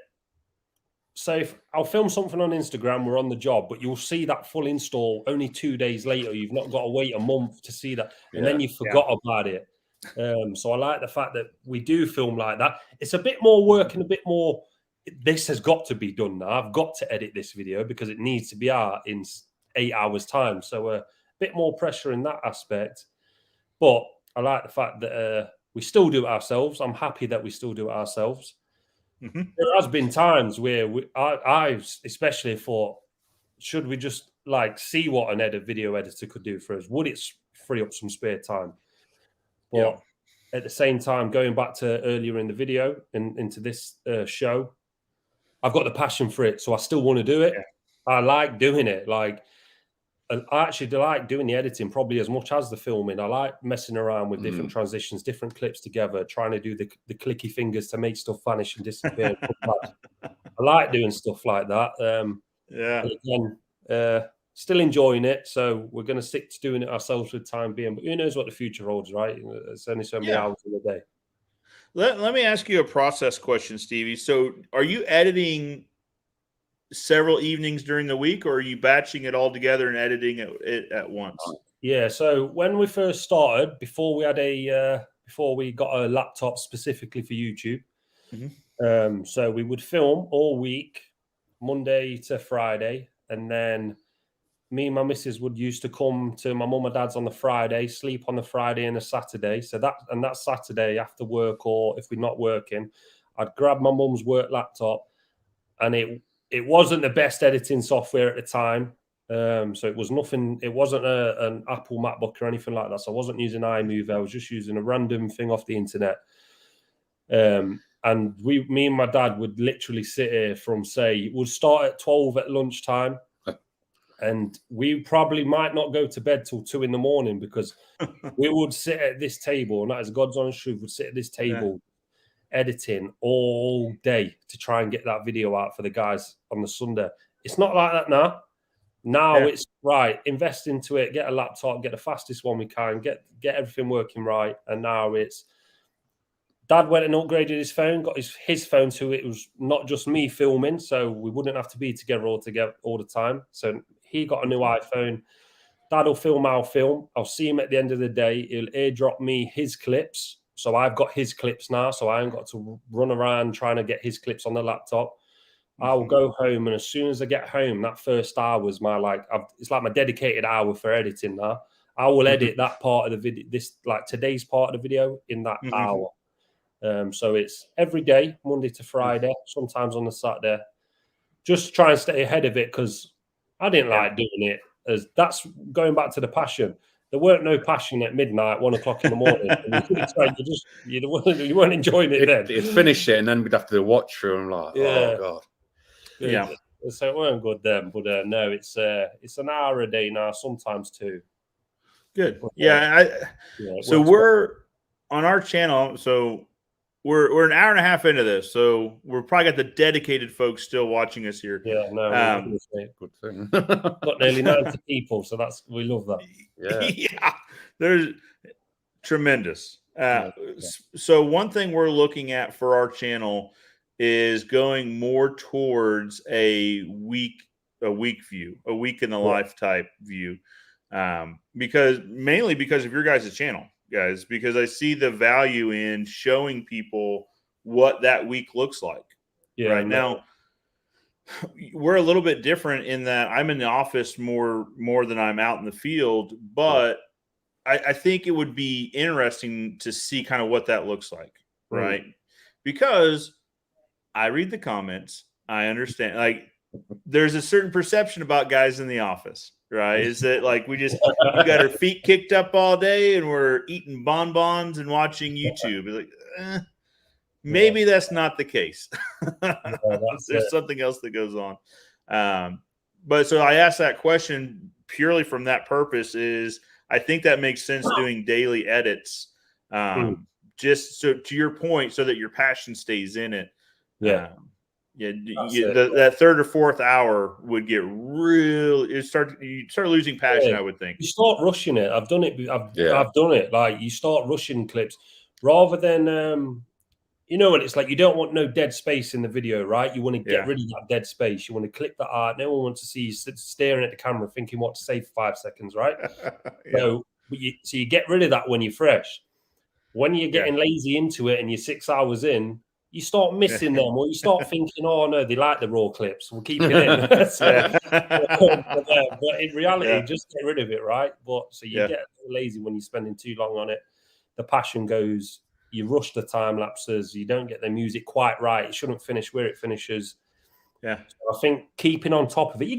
so if I'll film something on Instagram, we're on the job, but you'll see that full install only 2 days later. You've not got to wait a month to see that, and then you forgot about it. So I like the fact that we do film like that. It's a bit more work and a bit more. This has got to be done now. I've got to edit this video because it needs to be out in 8 hours' time. So a bit more pressure in that aspect. But I like the fact that we still do it ourselves. I'm happy that we still do it ourselves. Mm-hmm. There has been times where I especially thought, should we just see what an video editor could do for us? Would it free up some spare time? But at the same time, going back to earlier in the video and into this show, I've got the passion for it, so I still want to do it. Yeah. I like doing it. I actually like doing the editing probably as much as the filming. I like messing around with different transitions, different clips together, trying to do the clicky fingers to make stuff vanish and disappear. I like doing stuff like that. Again, still enjoying it, so we're going to stick to doing it ourselves for the time being. But who knows what the future holds, right? It's only so many hours in a day. Let me ask you a process question, Stevie. So are you editing several evenings during the week, or are you batching it all together and editing it at once? Yeah. So when we first started, before we got a laptop specifically for YouTube, so we would film all week, Monday to Friday, and then me and my missus would used to come to my mum and dad's on the Friday, sleep on the Friday and a Saturday. So that Saturday after work, or if we're not working, I'd grab my mum's work laptop, and it wasn't the best editing software at the time. So it was nothing. It wasn't an Apple MacBook or anything like that. So I wasn't using iMovie. I was just using a random thing off the internet. And me and my dad would literally sit here from, say, we'd start at 12 at lunchtime. And we probably might not go to bed till 2 a.m. because we would sit at this table, and that is God's honest truth, would sit at this table editing all day to try and get that video out for the guys on the Sunday. It's not like that now. Now it's right, invest into it, get a laptop, get the fastest one we can, get everything working right. And now it's Dad went and upgraded his phone, got his phone, so it was not just me filming, so we wouldn't have to be together all the time. So he got a new iPhone. Dad will film, I'll film. I'll see him at the end of the day. He'll airdrop me his clips. So I've got his clips now, so I ain't got to run around trying to get his clips on the laptop. I'll go home, and as soon as I get home, that first hour was my it's like my dedicated hour for editing. Now I will edit that part of the video, today's part of the video, in that hour. So it's every day, Monday to Friday, sometimes on the Saturday, just to try and stay ahead of it, because I didn't like doing it. As that's going back to the passion. There weren't no passion at midnight, 1 o'clock in the morning. You weren't enjoying it then. You'd finish it, and then we'd have to watch through and oh God. Yeah. So it weren't good then, but no, it's an hour a day now, sometimes 2. Good. But, So we're on our channel. So we're an hour and a half into this. So we're probably got the dedicated folks still watching us here. Yeah, no, good thing. Got nearly 90 people, so we love that. Yeah, there's tremendous. So one thing we're looking at for our channel is going more towards a week view, a week in the life type view, because of your guys' channel, guys, because I see the value in showing people what that week looks like. Now, we're a little bit different in that I'm in the office more than I'm out in the field, but I think it would be interesting to see kind of what that looks like, right? Because I read the comments, I understand, like, there's a certain perception about guys in the office, right? Is that like we got our feet kicked up all day and we're eating bonbons and watching YouTube? It's like, maybe that's not the case. There's something else that goes on. But so I asked that question purely from that purpose. Is I think that makes sense doing daily edits, just so to your point, so that your passion stays in it. That third or fourth hour would get you start losing passion. I would think you start rushing it. I've done it. I've done it. Like, you start rushing clips rather than and it's like you don't want no dead space in the video, right? You want to get rid of that dead space. You want to clip that out. No one wants to see you staring at the camera thinking what to say for 5 seconds, right? So you get rid of that when you're fresh. When you're getting lazy into it and you're 6 hours in, you start missing them, or you start thinking, oh no, they like the raw clips, we'll keep it in. But in reality, just get rid of it, right? But so you get lazy when you're spending too long on it. The passion goes. You rush the time lapses. You don't get the music quite right. It shouldn't finish where it finishes. So I think keeping on top of it,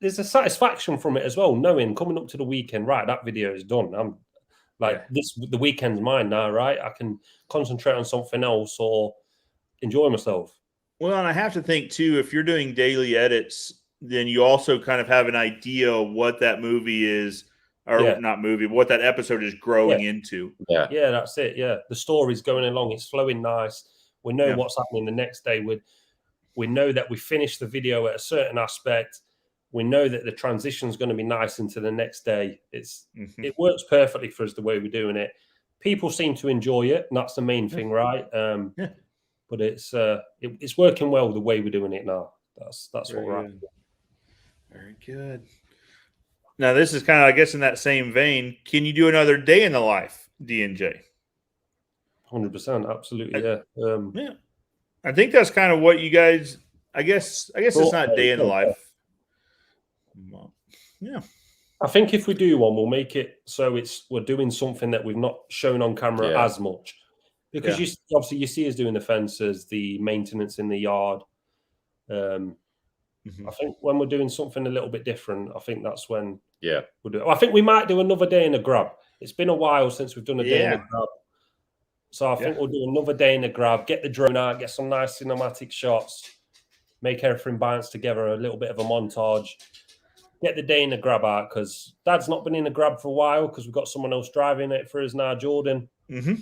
there's a satisfaction from it as well, knowing coming up to the weekend, right, that video is done. I'm like, the weekend's mine now, right? I can concentrate on something else or enjoy myself. Well, and I have to think too, if you're doing daily edits, then you also kind of have an idea of what that movie is, or not movie, but what that episode is growing into. Yeah, that's it. Yeah, the story's going along, it's flowing nice. We know what's happening the next day. We know that we finished the video at a certain aspect. We know that the transition is going to be nice into the next day. It works perfectly for us the way we're doing it. People seem to enjoy it, and that's the main thing, right? But it's working well the way we're doing it now. That's what we're at. Very good. Now, this is kind of, I guess, in that same vein. Can you do another day in the life, D&J? 100%, absolutely, yeah. I think that's kind of what you guys. I guess it's not day in the life. Yeah. I think if we do one, we'll make it so we're doing something that we've not shown on camera as much, because obviously you see us doing the fences, the maintenance in the yard. I think when we're doing something a little bit different, I think that's when we'll do it. I think we might do another day in a grab. It's been a while since we've done a day in a grab. So I think we'll do another day in a grab, get the drone out, get some nice cinematic shots, make everything bounce together, a little bit of a montage, get the day in a grab out, because Dad's not been in a grab for a while because we've got someone else driving it for us now, Jordan. So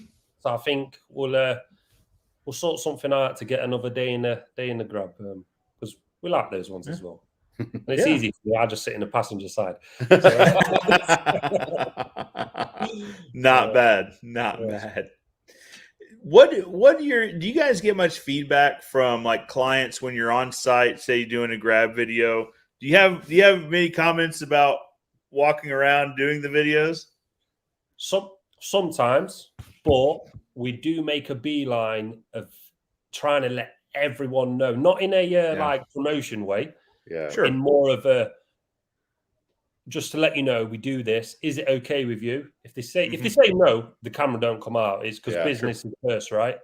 I think we'll sort something out to get another day in the grab, because we like those ones as well. And it's easy for me. I just sit in the passenger side. Not bad. What do you guys get much feedback from like clients when you're on site, say doing a grab video? Do you have many comments about walking around doing the videos? Sometimes, but we do make a beeline of trying to let everyone know, not in a like promotion way, Sure. in more of a just to let you know we do this. Is it okay with you? If they say no, the camera don't come out. It's because business is first, right?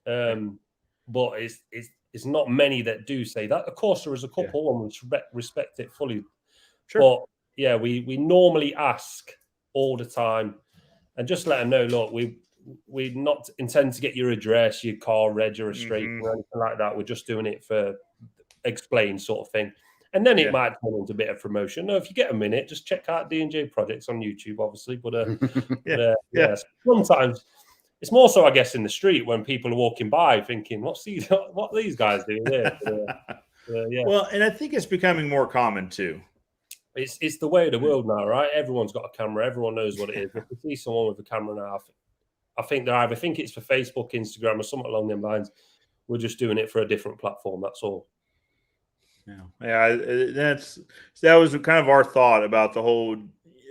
But it's not many that do say that. Of course, there is a couple, and we respect it fully. Sure. But yeah, we normally ask all the time, and just let them know. Look, we not intend to get your address, your car, reg, or registration, or anything like that. We're just doing it for explain sort of thing. And then it might turn into a bit of promotion. No, if you get a minute, just check out D&J Projects on YouTube, obviously. But sometimes it's more so, I guess, in the street when people are walking by thinking, what are these guys doing here? Well, and I think it's becoming more common too. It's the way of the world now, right? Everyone's got a camera. Everyone knows what it is. If you see someone with a camera now, I think they either think it's for Facebook, Instagram, or something along them lines. We're just doing it for a different platform. That's all. That was kind of our thought about the whole,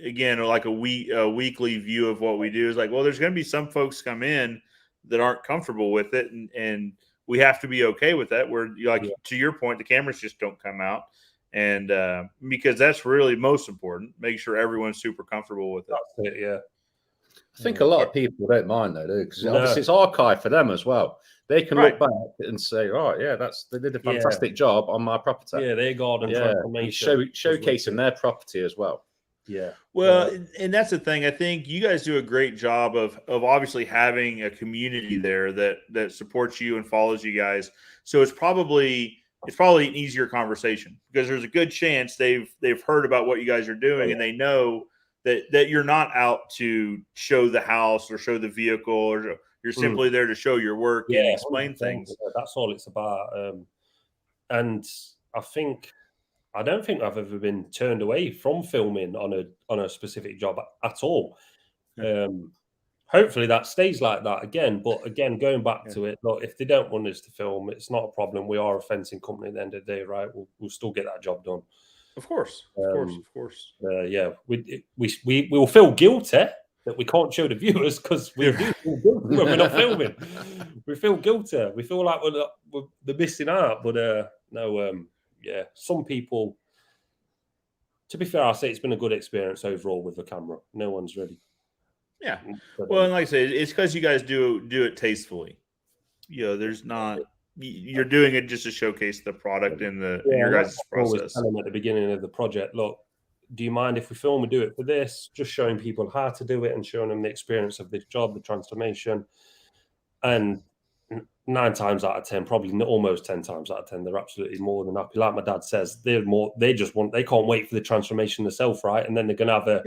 again, like a weekly view of what we do is like, well, there's going to be some folks come in that aren't comfortable with it, and we have to be okay with that. Where, like, to your point, the cameras just don't come out, and because that's really most important, make sure everyone's super comfortable with it. That's it, I think a lot of people don't mind though, because obviously it's archived for them as well. They can look back and say, "Oh, yeah, they did a fantastic job on my property." Yeah, their garden transformation, showcasing their property as well. Yeah. Well, and that's the thing. I think you guys do a great job of obviously having a community there that supports you and follows you guys. So it's probably an easier conversation because there's a good chance they've heard about what you guys are doing and they know that you're not out to show the house or show the vehicle, or you're simply there to show your work and explain things. That's all it's about. And I don't think I've ever been turned away from filming on a specific job at all. Hopefully that stays like that again. But again, going back to it, look, if they don't want us to film, it's not a problem. We are a fencing company at the end of the day, right? We'll still get that job done. Of course. Yeah, we will feel guilty that we can't show the viewers because we do feel guilty when we're not filming. We feel guilty. We feel like we're missing out. But some people. To be fair, I say it's been a good experience overall with the camera. No one's ready. Yeah. Well, and like I said, it's because you guys do it tastefully. There's not. You're doing it just to showcase the product in your guys' process. At the beginning of the project, look, do you mind if we film and do it for this? Just showing people how to do it and showing them the experience of this job, the transformation. And 9 times out of 10, probably almost 10 times out of 10, they're absolutely more than happy. Like my dad says, they can't wait for the transformation themselves, right? And then they're going to have a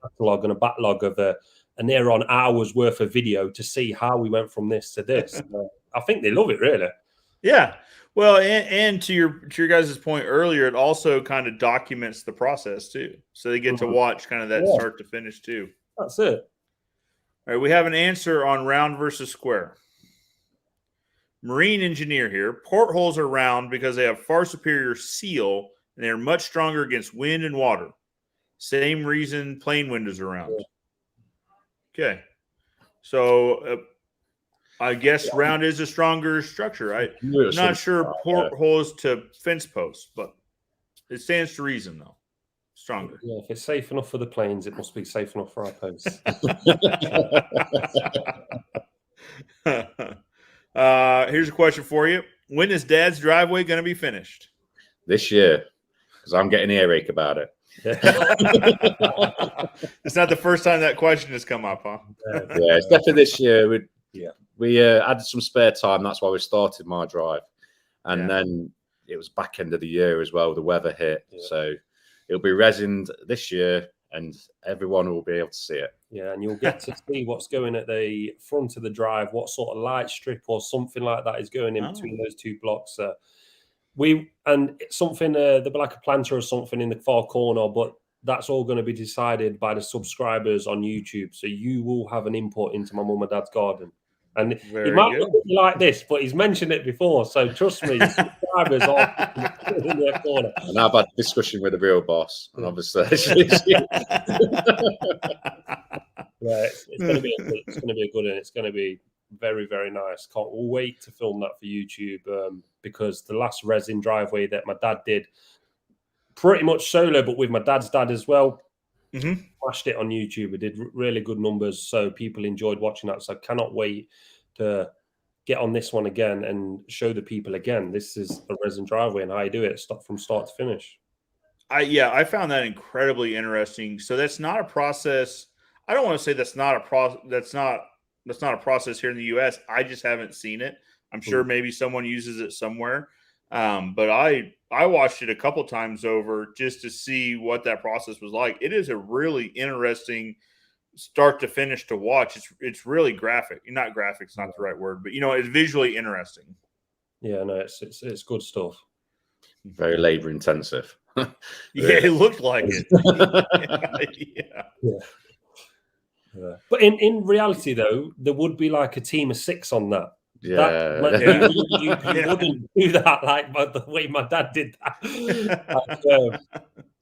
backlog and a backlog of and they're on hours worth of video to see how we went from this to this. I think they love it, really. Yeah. Well, and to your guys' point earlier, it also kind of documents the process too. So they get to watch kind of that start to finish too. That's it. All right. We have an answer on round versus square. Marine engineer here. Portholes are round because they have far superior seal and they're much stronger against wind and water. Same reason plane windows are round. Okay. So I guess round is a stronger structure. I'm not sure portholes to fence posts, but it stands to reason though. Stronger. Yeah, if it's safe enough for the planes, it must be safe enough for our posts. Here's a question for you. When is Dad's driveway going to be finished? This year, because I'm getting earache about it. It's not the first time that question has come up, huh? Yeah, it's definitely this year. We had some spare time. That's why we started my drive. And then it was back end of the year as well. The weather hit. Yeah. So it'll be resined this year and everyone will be able to see it. Yeah, and you'll get to see what's going at the front of the drive, what sort of light strip or something like that is going in between those two blocks. There'll be like a planter or something in the far corner, but that's all going to be decided by the subscribers on YouTube. So you will have an input into my mum and dad's garden. And he might look at you like this, but he's mentioned it before. So trust me, subscribers are in their corner. And I've had a discussion with the real boss, and obviously, it's going to be a good, and it's going to be very, very nice. Can't wait to film that for YouTube, because the last resin driveway that my dad did, pretty much solo, but with my dad's dad as well, flashed it on YouTube. It did really good numbers, so people enjoyed watching that. So I cannot wait to get on this one again and show the people again. This is a resin driveway and how you do it from start to finish. I found that incredibly interesting. So that's not a process. I don't want to say that's not a process here in the US. I just haven't seen it. I'm sure maybe someone uses it somewhere. But I watched it a couple times over just to see what that process was like. It is a really interesting start to finish to watch. It's really graphic. Not graphic, it's not the right word, but it's visually interesting. Yeah, no, it's good stuff. Very labor intensive. Yeah, it looked like it. Yeah. But in reality, though, there would be like a team of 6 on that. You wouldn't do that like the way my dad did that.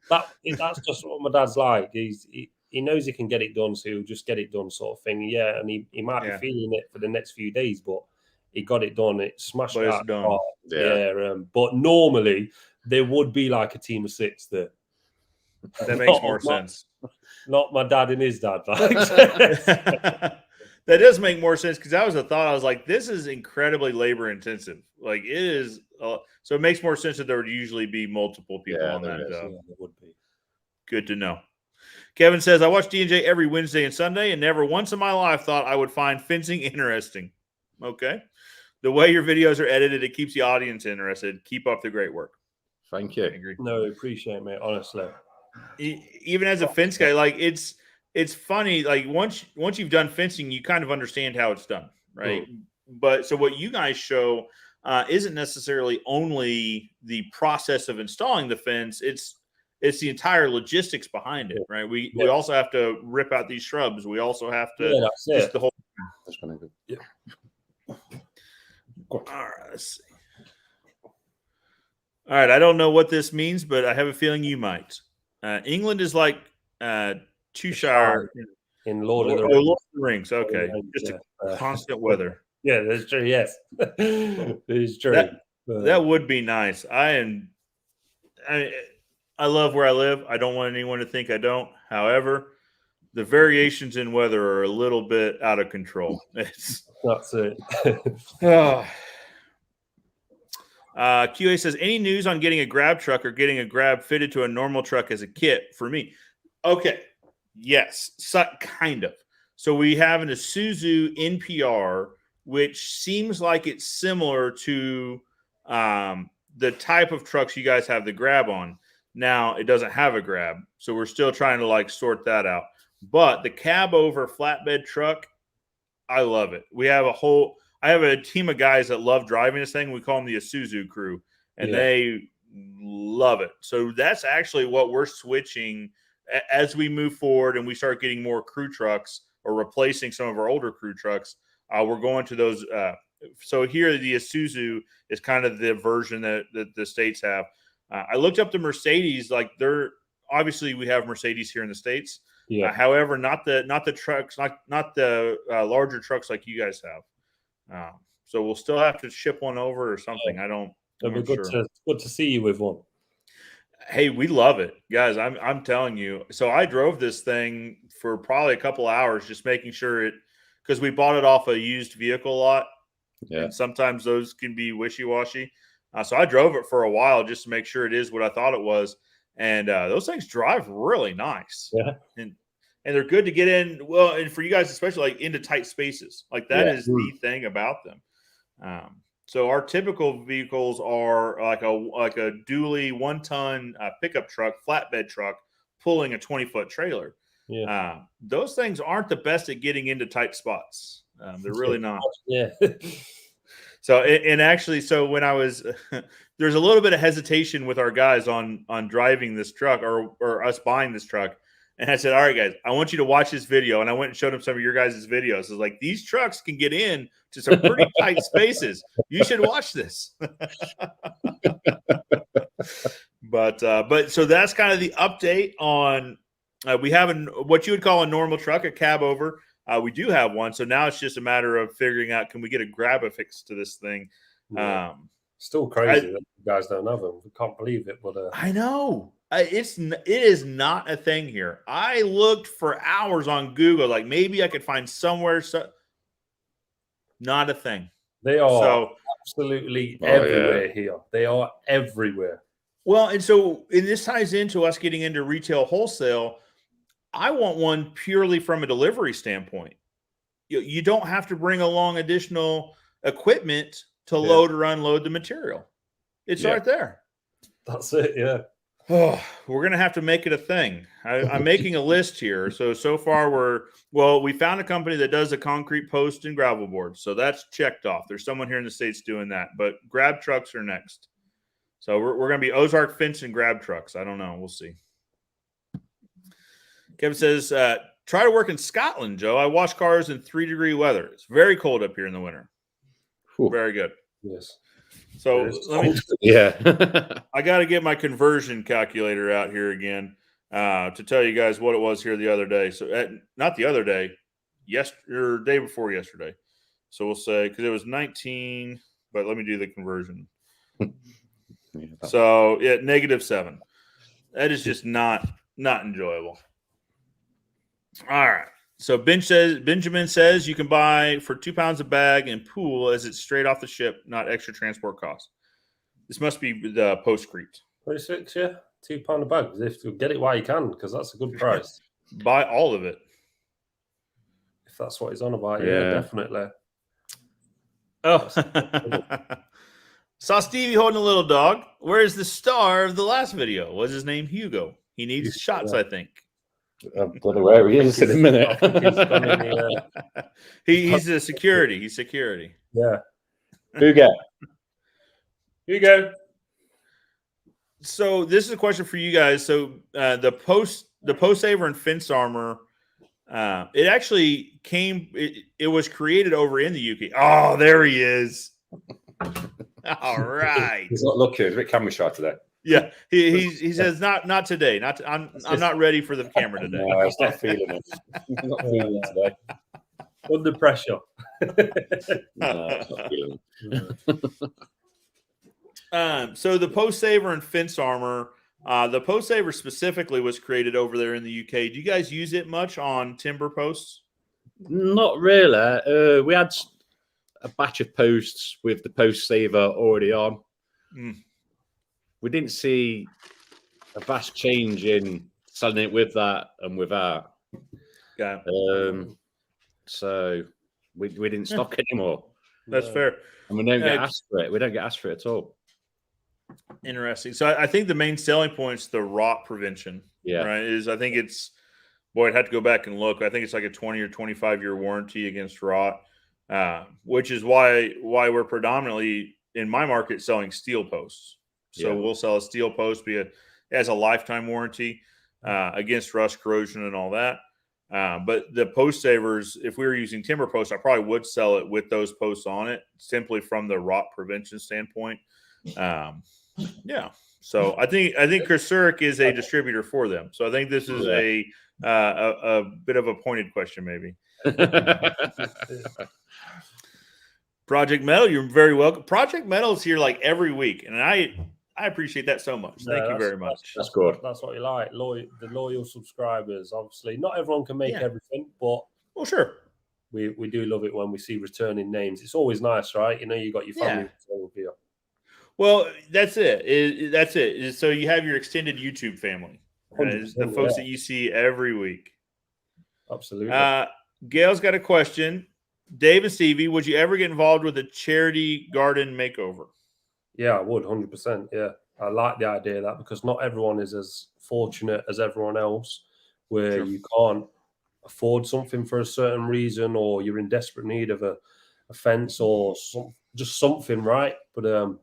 That's just what my dad's like. He knows he can get it done, so he'll just get it done, sort of thing. Yeah, and he might be feeling it for the next few days, but he got it done. It smashed out. But normally there would be like a team of 6 there. That makes more sense. Not my dad and his dad. That does make more sense, because that was a thought. I was like, this is incredibly labor intensive. Like, it is. So it makes more sense that there would usually be multiple people on that. There would be. Good to know. Kevin says, I watch D&J every Wednesday and Sunday and never once in my life thought I would find fencing interesting. Okay. The way your videos are edited, it keeps the audience interested. Keep up the great work. Thank you. I agree. No, I appreciate it, mate. Honestly. Even as a fence guy, like it's funny. Like once you've done fencing, you kind of understand how it's done, right? But so what you guys show isn't necessarily only the process of installing the fence. It's the entire logistics behind it, right? We also have to rip out these shrubs. We also have to just the whole. That's kind of good. Yeah. All right, let's see. All right, I don't know what this means, but I have a feeling you might. England is like Cheshire in Lord of the Rings. Okay, just a constant weather. Yeah, that's true. Yes, it's true. That would be nice. I love where I live. I don't want anyone to think I don't. However, the variations in weather are a little bit out of control. That's it. QA says, any news on getting a grab truck or getting a grab fitted to a normal truck as a kit for me? Okay. Yes. Kind of. So we have an Isuzu NPR, which seems like it's similar to the type of trucks you guys have the grab on. Now, it doesn't have a grab, so we're still trying to sort that out. But the cab over flatbed truck, I love it. I have a team of guys that love driving this thing. We call them the Isuzu crew, and they love it. So that's actually what we're switching as we move forward and we start getting more crew trucks or replacing some of our older crew trucks. We're going to those. So here, the Isuzu is kind of the version that the States have. I looked up the Mercedes. Obviously we have Mercedes here in the States. Yeah. However, not the trucks, not the larger trucks like you guys have. So we'll still have to ship one over or something. It'll be good to see you with one. Hey, we love it, guys. I'm telling you. So I drove this thing for probably a couple hours, just making sure because we bought it off a used vehicle lot. Yeah. And sometimes those can be wishy-washy. So I drove it for a while just to make sure it is what I thought it was. And those things drive really nice. Yeah. And they're good to get in. Well, and for you guys, especially into tight spaces. That is the thing about them. So our typical vehicles are like a dually 1-ton pickup truck, flatbed truck, pulling a 20-foot trailer. Yeah. Those things aren't the best at getting into tight spots. They're really not. Yeah. So when I was there's a little bit of hesitation with our guys on driving this truck or us buying this truck. And I said, all right, guys, I want you to watch this video. And I went and showed them some of your guys' videos. It's like, these trucks can get in to some pretty tight spaces. You should watch this. But so that's kind of the update on we have what you would call a normal truck, a cab over. We do have one, so now it's just a matter of figuring out, can we get a grab-a-fix to this thing? Yeah. Still crazy that you guys don't have them. I can't believe it, but I know. It is not a thing here. I looked for hours on Google, like maybe I could find somewhere. Not a thing. They are absolutely everywhere here. They are everywhere. Well, and this ties into us getting into retail wholesale. I want one purely from a delivery standpoint. You don't have to bring along additional equipment to load or unload the material. It's right there. That's it, yeah. Oh, we're going to have to make it a thing. I'm making a list here. So far we found a company that does a concrete post and gravel board. So that's checked off. There's someone here in the States doing that, but grab trucks are next. So we're going to be Ozark Fence and grab trucks. I don't know. We'll see. Kevin says, try to work in Scotland, Joe. I wash cars in 3-degree weather. It's very cold up here in the winter. Whew. Very good. Yes. So I got to get my conversion calculator out here again to tell you guys what it was here the other day. So not the other day, day before yesterday. So we'll say, because it was 19, but let me do the conversion. So -7. That is just not enjoyable. All right. So Benjamin says you can buy for 2 pounds a bag and pool as it's straight off the ship, not extra transport costs. This must be the postcrete. 26, yeah. £2 a bag. If you get it while you can, because that's a good price. Buy all of it. If that's what he's on about, yeah definitely. Oh. Saw Stevie holding a little dog. Where's the star of the last video? Was his name Hugo? He needs shots, I think. I don't know where he is in a minute. He's a security. He's security. Yeah. Hugo. So this is a question for you guys. So the post saver and fence armor, it actually came. It was created over in the UK. Oh, there he is. All right. He's not looking. He's a bit camera shy today. Yeah, he says not today. I'm not ready for the camera today. No, I was not feeling it. Not feeling it today. Under pressure. No, it's not feeling it. So the post saver and fence armor, the post saver specifically was created over there in the UK. Do you guys use it much on timber posts? Not really. We had a batch of posts with the post saver already on. We didn't see a vast change in selling it with that and without. Yeah. So we didn't stock anymore. That's fair. And we don't get asked for it. We don't get asked for it at all. Interesting. So I think the main selling point is the rot prevention. Yeah. Right. I'd have to go back and look. I think it's like a 20 or 25-year warranty against rot, which is why we're predominantly in my market selling steel posts. So we'll sell a steel post, it has a lifetime warranty against rust, corrosion, and all that. But the post savers, if we were using timber posts, I probably would sell it with those posts on it, simply from the rot prevention standpoint. So I think Chris Surik is a distributor for them. So I think this is a bit of a pointed question, maybe. Project Metal, you're very welcome. Project Metal is here like every week, and I appreciate that so much. Thank you very much. That's good. That's what you like. The loyal subscribers. Obviously, not everyone can make everything, but sure, we do love it when we see returning names. It's always nice, right? You know, you got your family here. Well, that's it. That's it. So you have your extended YouTube family, the folks that you see every week. Absolutely. Gail's got a question. Dave and Stevie, would you ever get involved with a charity garden makeover? Yeah, I would, 100%. Yeah, I like the idea of that, because not everyone is as fortunate as everyone else, where you can't afford something for a certain reason, or you're in desperate need of a fence or just something, right? But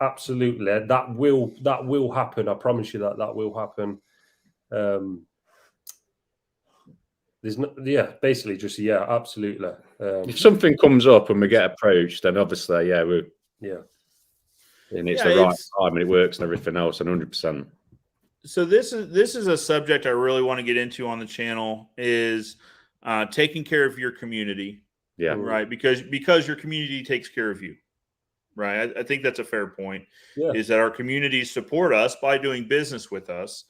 absolutely, that will happen. I promise you that will happen. Basically just absolutely. If something comes up and we get approached, then obviously, and it's the right time and it works and everything else, and 100%. So this is a subject I really want to get into on the channel. Is taking care of your community. Yeah. Right. Because your community takes care of you. Right. I think that's a fair point. Yeah. Is that our communities support us by doing business with us.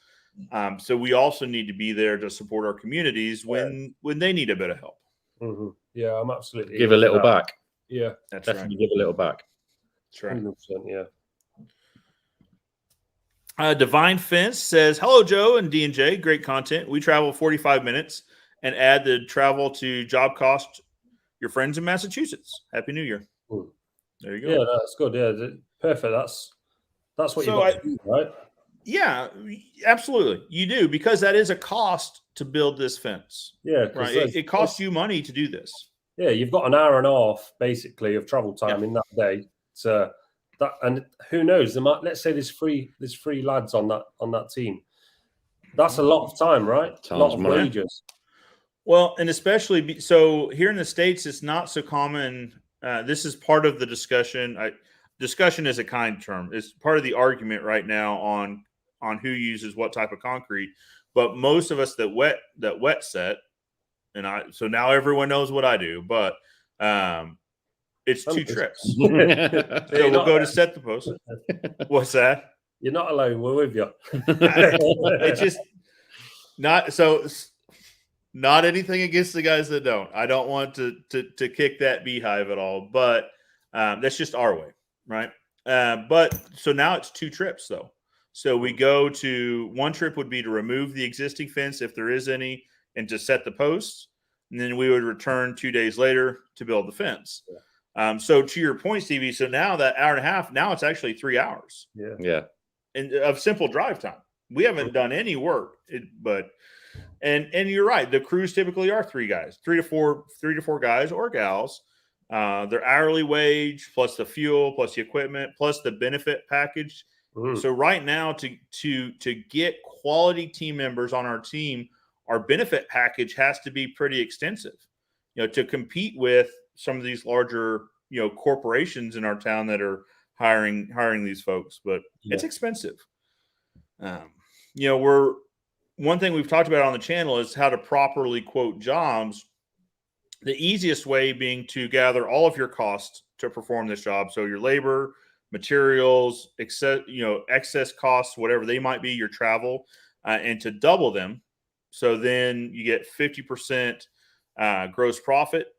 So we also need to be there to support our communities when they need a bit of help. Mm-hmm. Yeah, I'm absolutely Give a little back. Yeah, that's definitely right. give a little back. That's right. 100%, yeah. Divine Fence says, "Hello, Joe and D&J. Great content. We travel 45 minutes and add the travel to job cost. Your friends in Massachusetts. Happy New Year." There you go. Yeah, that's good. Yeah, perfect. That's what So you've got to do, right? Yeah, absolutely. You do, because that is a cost to build this fence. Yeah, right. It costs you money to do this. Yeah, you've got an hour and a half basically of travel time in that day. So that, and who knows? Let's say there's three lads on that team. That's a lot of time, right? A lot of wages. Well, and especially so here in the States, it's not so common. This is part of the discussion. Discussion is a kind term. It's part of the argument right now on who uses what type of concrete. But most of us that wet set, so now everyone knows what I do. But it's 2 trips. So we'll go to set the post. What's that? You're not alone. We're with you. It's just not so. Not anything against the guys that don't. I don't want to kick that beehive at all, but that's just our way, right? But so now it's 2 trips though. So we go to, one trip would be to remove the existing fence if there is any, and to set the posts, and then we would return 2 days later to build the fence. So to your point, Stevie, so now that hour and a half, now it's actually 3 hours. Yeah. And of simple drive time. We haven't done any work, and you're right. The crews typically are 3 guys, 3 to 4 guys or gals. Their hourly wage plus the fuel plus the equipment plus the benefit package. So right now, to get quality team members on our team, our benefit package has to be pretty extensive. To compete with some of these larger corporations in our town that are hiring these folks, but it's expensive. One thing we've talked about on the channel is how to properly quote jobs. The easiest way being to gather all of your costs to perform this job. So your labor, materials, excess costs, whatever they might be, your travel, and to double them. So then you get 50% gross profit.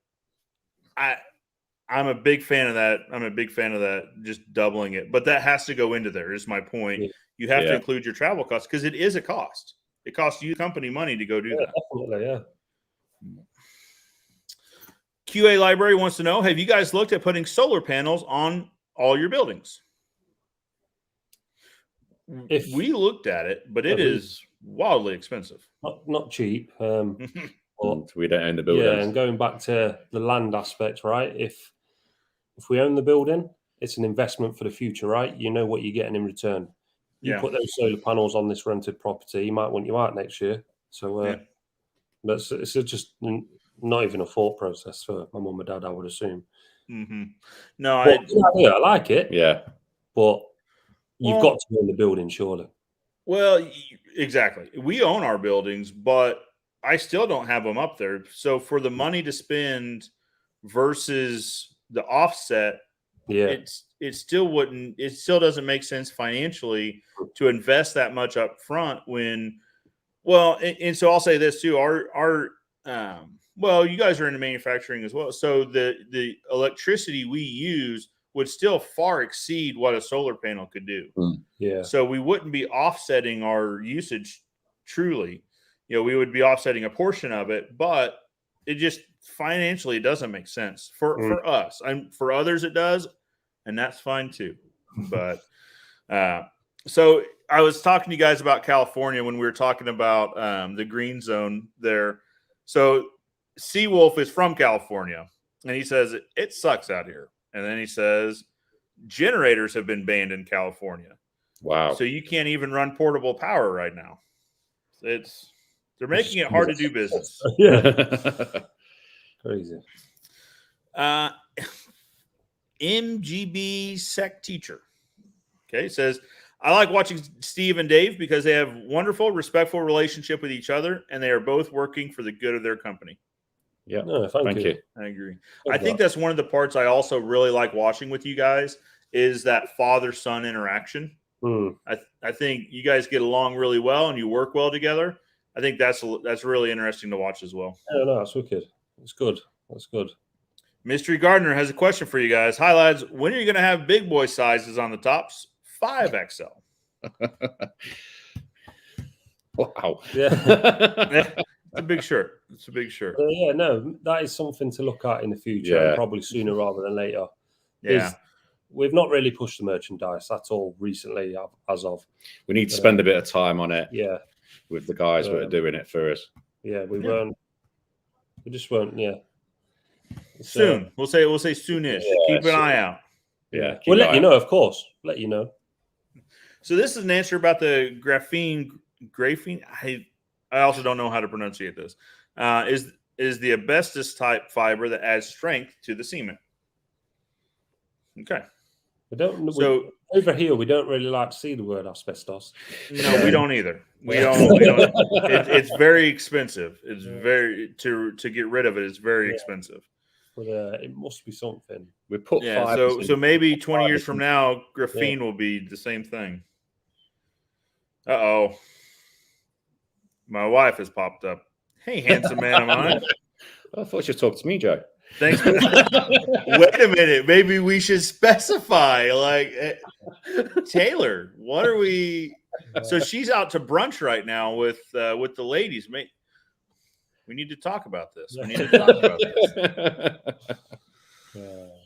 I'm a big fan of that. Just doubling it, but that has to go into there. Is my point. You have to include your travel costs because it is a cost. It costs you company money to go do that. Definitely, yeah. QA Library wants to know, have you guys looked at putting solar panels on all your buildings? If we looked at it, but it is wildly expensive. Not cheap. But we don't own the building. Yeah, and going back to the land aspect, right? If we own the building, it's an investment for the future, right? You know what you're getting in return. You put those solar panels on this rented property, you might want you out next year. So, but it's just not even a thought process for my mum and dad, I would assume. No, I like it. Yeah, but you've got to own the building, surely. Well, exactly. We own our buildings, but I still don't have them up there. So for the money to spend versus the offset, it still doesn't make sense financially to invest that much up front when, and so I'll say this too, you guys are into manufacturing as well. So the electricity we use would still far exceed what a solar panel could do. Yeah. So we wouldn't be offsetting our usage truly. We would be offsetting a portion of it, but it just financially doesn't make sense for us. For others it does, and that's fine too. But so I was talking to you guys about California when we were talking about the green zone there. So Seawolf is from California, and he says it sucks out here. And then he says generators have been banned in California. Wow! So you can't even run portable power right now. They're making it hard to do business. Yeah. Crazy. MGB Sec Teacher. Okay, says, I like watching Steve and Dave because they have wonderful, respectful relationship with each other, and they are both working for the good of their company. Yeah. No, thank you. I agree. Love I think that. that's one of the parts I also really like watching with you guys is that father-son interaction. I think you guys get along really well and you work well together. I think that's really interesting to watch as well. Yeah, no, that's wicked. It's good. That's good. Mystery Gardener has a question for you guys. Hi, lads. When are you going to have big boy sizes on the tops? 5XL. Wow. Yeah. It's a big shirt. It's a big shirt. Yeah, no, that is something to look at in the future, Yeah. and probably sooner rather than later. Yeah. We've not really pushed the merchandise at all recently, as of. We need to spend a bit of time on it. Yeah. With the guys that are doing it for us. Yeah, we weren't. We just weren't. Yeah. Soon. We'll say soonish. Yeah, Keep an eye out. Yeah. We'll let you know, of course. Let you know. So this is an answer about the graphene. I also don't know how to pronunciate this. Is the asbestos type fiber that adds strength to the cement? Okay. Over here, we don't really like to see the word asbestos. No, we don't either. We don't. It's very expensive. It's very to get rid of it. It's very expensive. But it must be something. We put 5%. So maybe 20 years from now, graphene will be the same thing. Uh-oh. My wife has popped up. Hey, handsome man of mine. I thought you talked to me, Joe. Thanks. Wait a minute. Maybe we should specify, like, Taylor. What are we? So she's out to brunch right now with the ladies. We need to talk about this.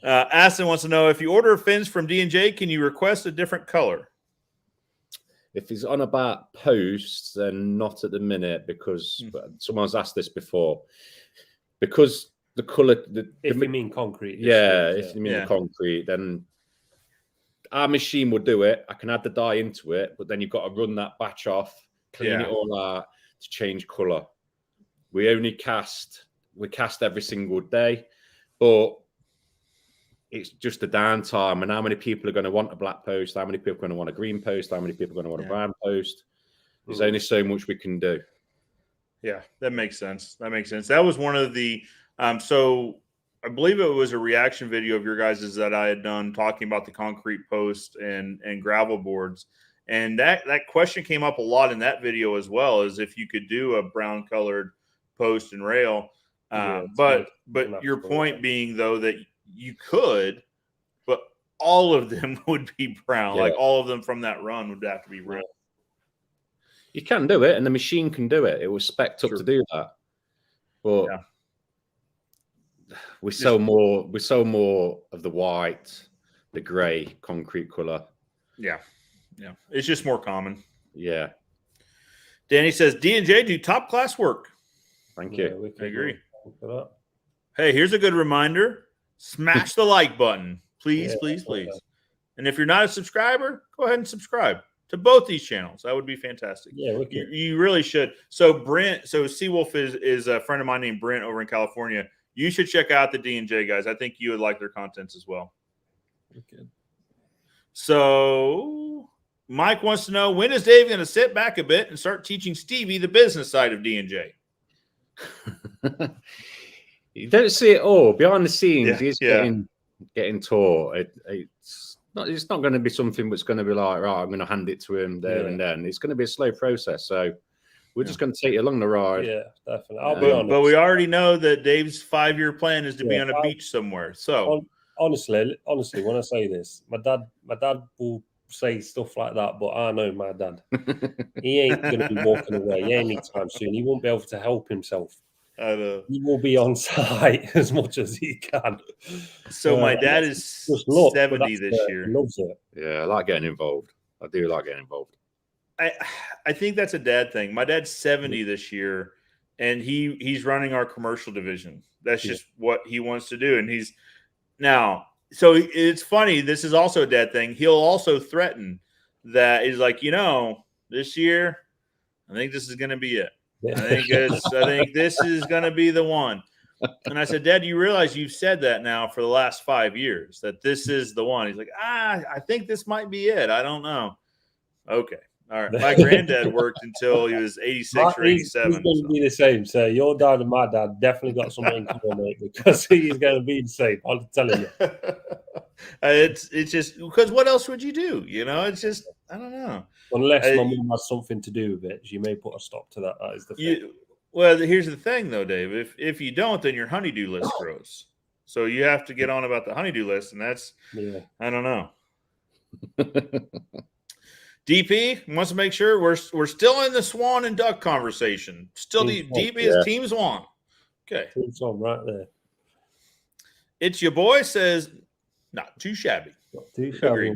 Aston wants to know if you order fins from D&J, can you request a different color? If he's on about posts, then not at the minute because someone's asked this before. Because the color, if you mean concrete, if you mean the concrete, then our machine will do it. I can add the dye into it, but then you've got to run that batch off, clean it all out to change color. We cast every single day, but it's just the downtime. And how many people are going to want a black post? How many people are going to want a green post? How many people are going to want a brown post? There's only so much we can do. Yeah, that makes sense. That was one of the so I believe it was a reaction video of your guys' that I had done talking about the concrete post and gravel boards. And that question came up a lot in that video as well, as if you could do a brown colored post and rail. But your point being though that you could, but all of them would be brown. Like all of them from that run would have to be red. You can do it, and the machine can do it. It was spec'd up to do that. But we sell more of the white, the grey concrete colour. Yeah. It's just more common. Yeah. Danny says D&J do top class work. Thank you. I agree. Hey, here's a good reminder. Smash the like button. Please. And if you're not a subscriber, go ahead and subscribe to both these channels. That would be fantastic. Yeah, you really should. So Seawolf is a friend of mine named Brent over in California. You should check out the D&J guys. I think you would like their contents as well. Okay. So Mike wants to know, when is Dave going to sit back a bit and start teaching Stevie the business side of D&J? You don't see it all behind the scenes. He's getting taught. It's not going to be something that's going to be like, right, I'm going to hand it to him there and then. It's going to be a slow process. So we're just going to take you along the ride. Yeah, definitely. I'll be honest. But we already know that Dave's 5-year plan is to be on a beach somewhere. So honestly, when I say this, my dad will say stuff like that, but I know my dad. He ain't going to be walking away anytime soon. He won't be able to help himself. I know. He will be on site as much as he can. So my dad is 70 this year. He loves it. Yeah, I like getting involved. I do like getting involved. I think that's a dad thing. My dad's 70 this year, and he's running our commercial division. That's just what he wants to do. And he's now. So it's funny. This is also a dad thing. He'll also threaten that he's like, this year, I think this is going to be it. I think this is going to be the one. And I said, Dad, you realize you've said that now for the last 5 years, that this is the one. He's like, I think this might be it. I don't know. Okay. All right. My granddad worked until he was 86 or 87. He's going to be the same. So your dad and my dad definitely got something in common, mate, because he's going to be the same. I'm telling you. It's just because what else would you do? You know, it's just I don't know. Unless my mum has something to do with it, she may put a stop to that. That is the thing. Well, here's the thing, though, Dave. If you don't, then your honeydew list grows. So you have to get on about the honeydew list, and that's I don't know. DP wants to make sure we're still in the swan and duck conversation. Still, DP is Team Swan. Okay, Team Swan right there. It's your boy says not too shabby. Not too shabby.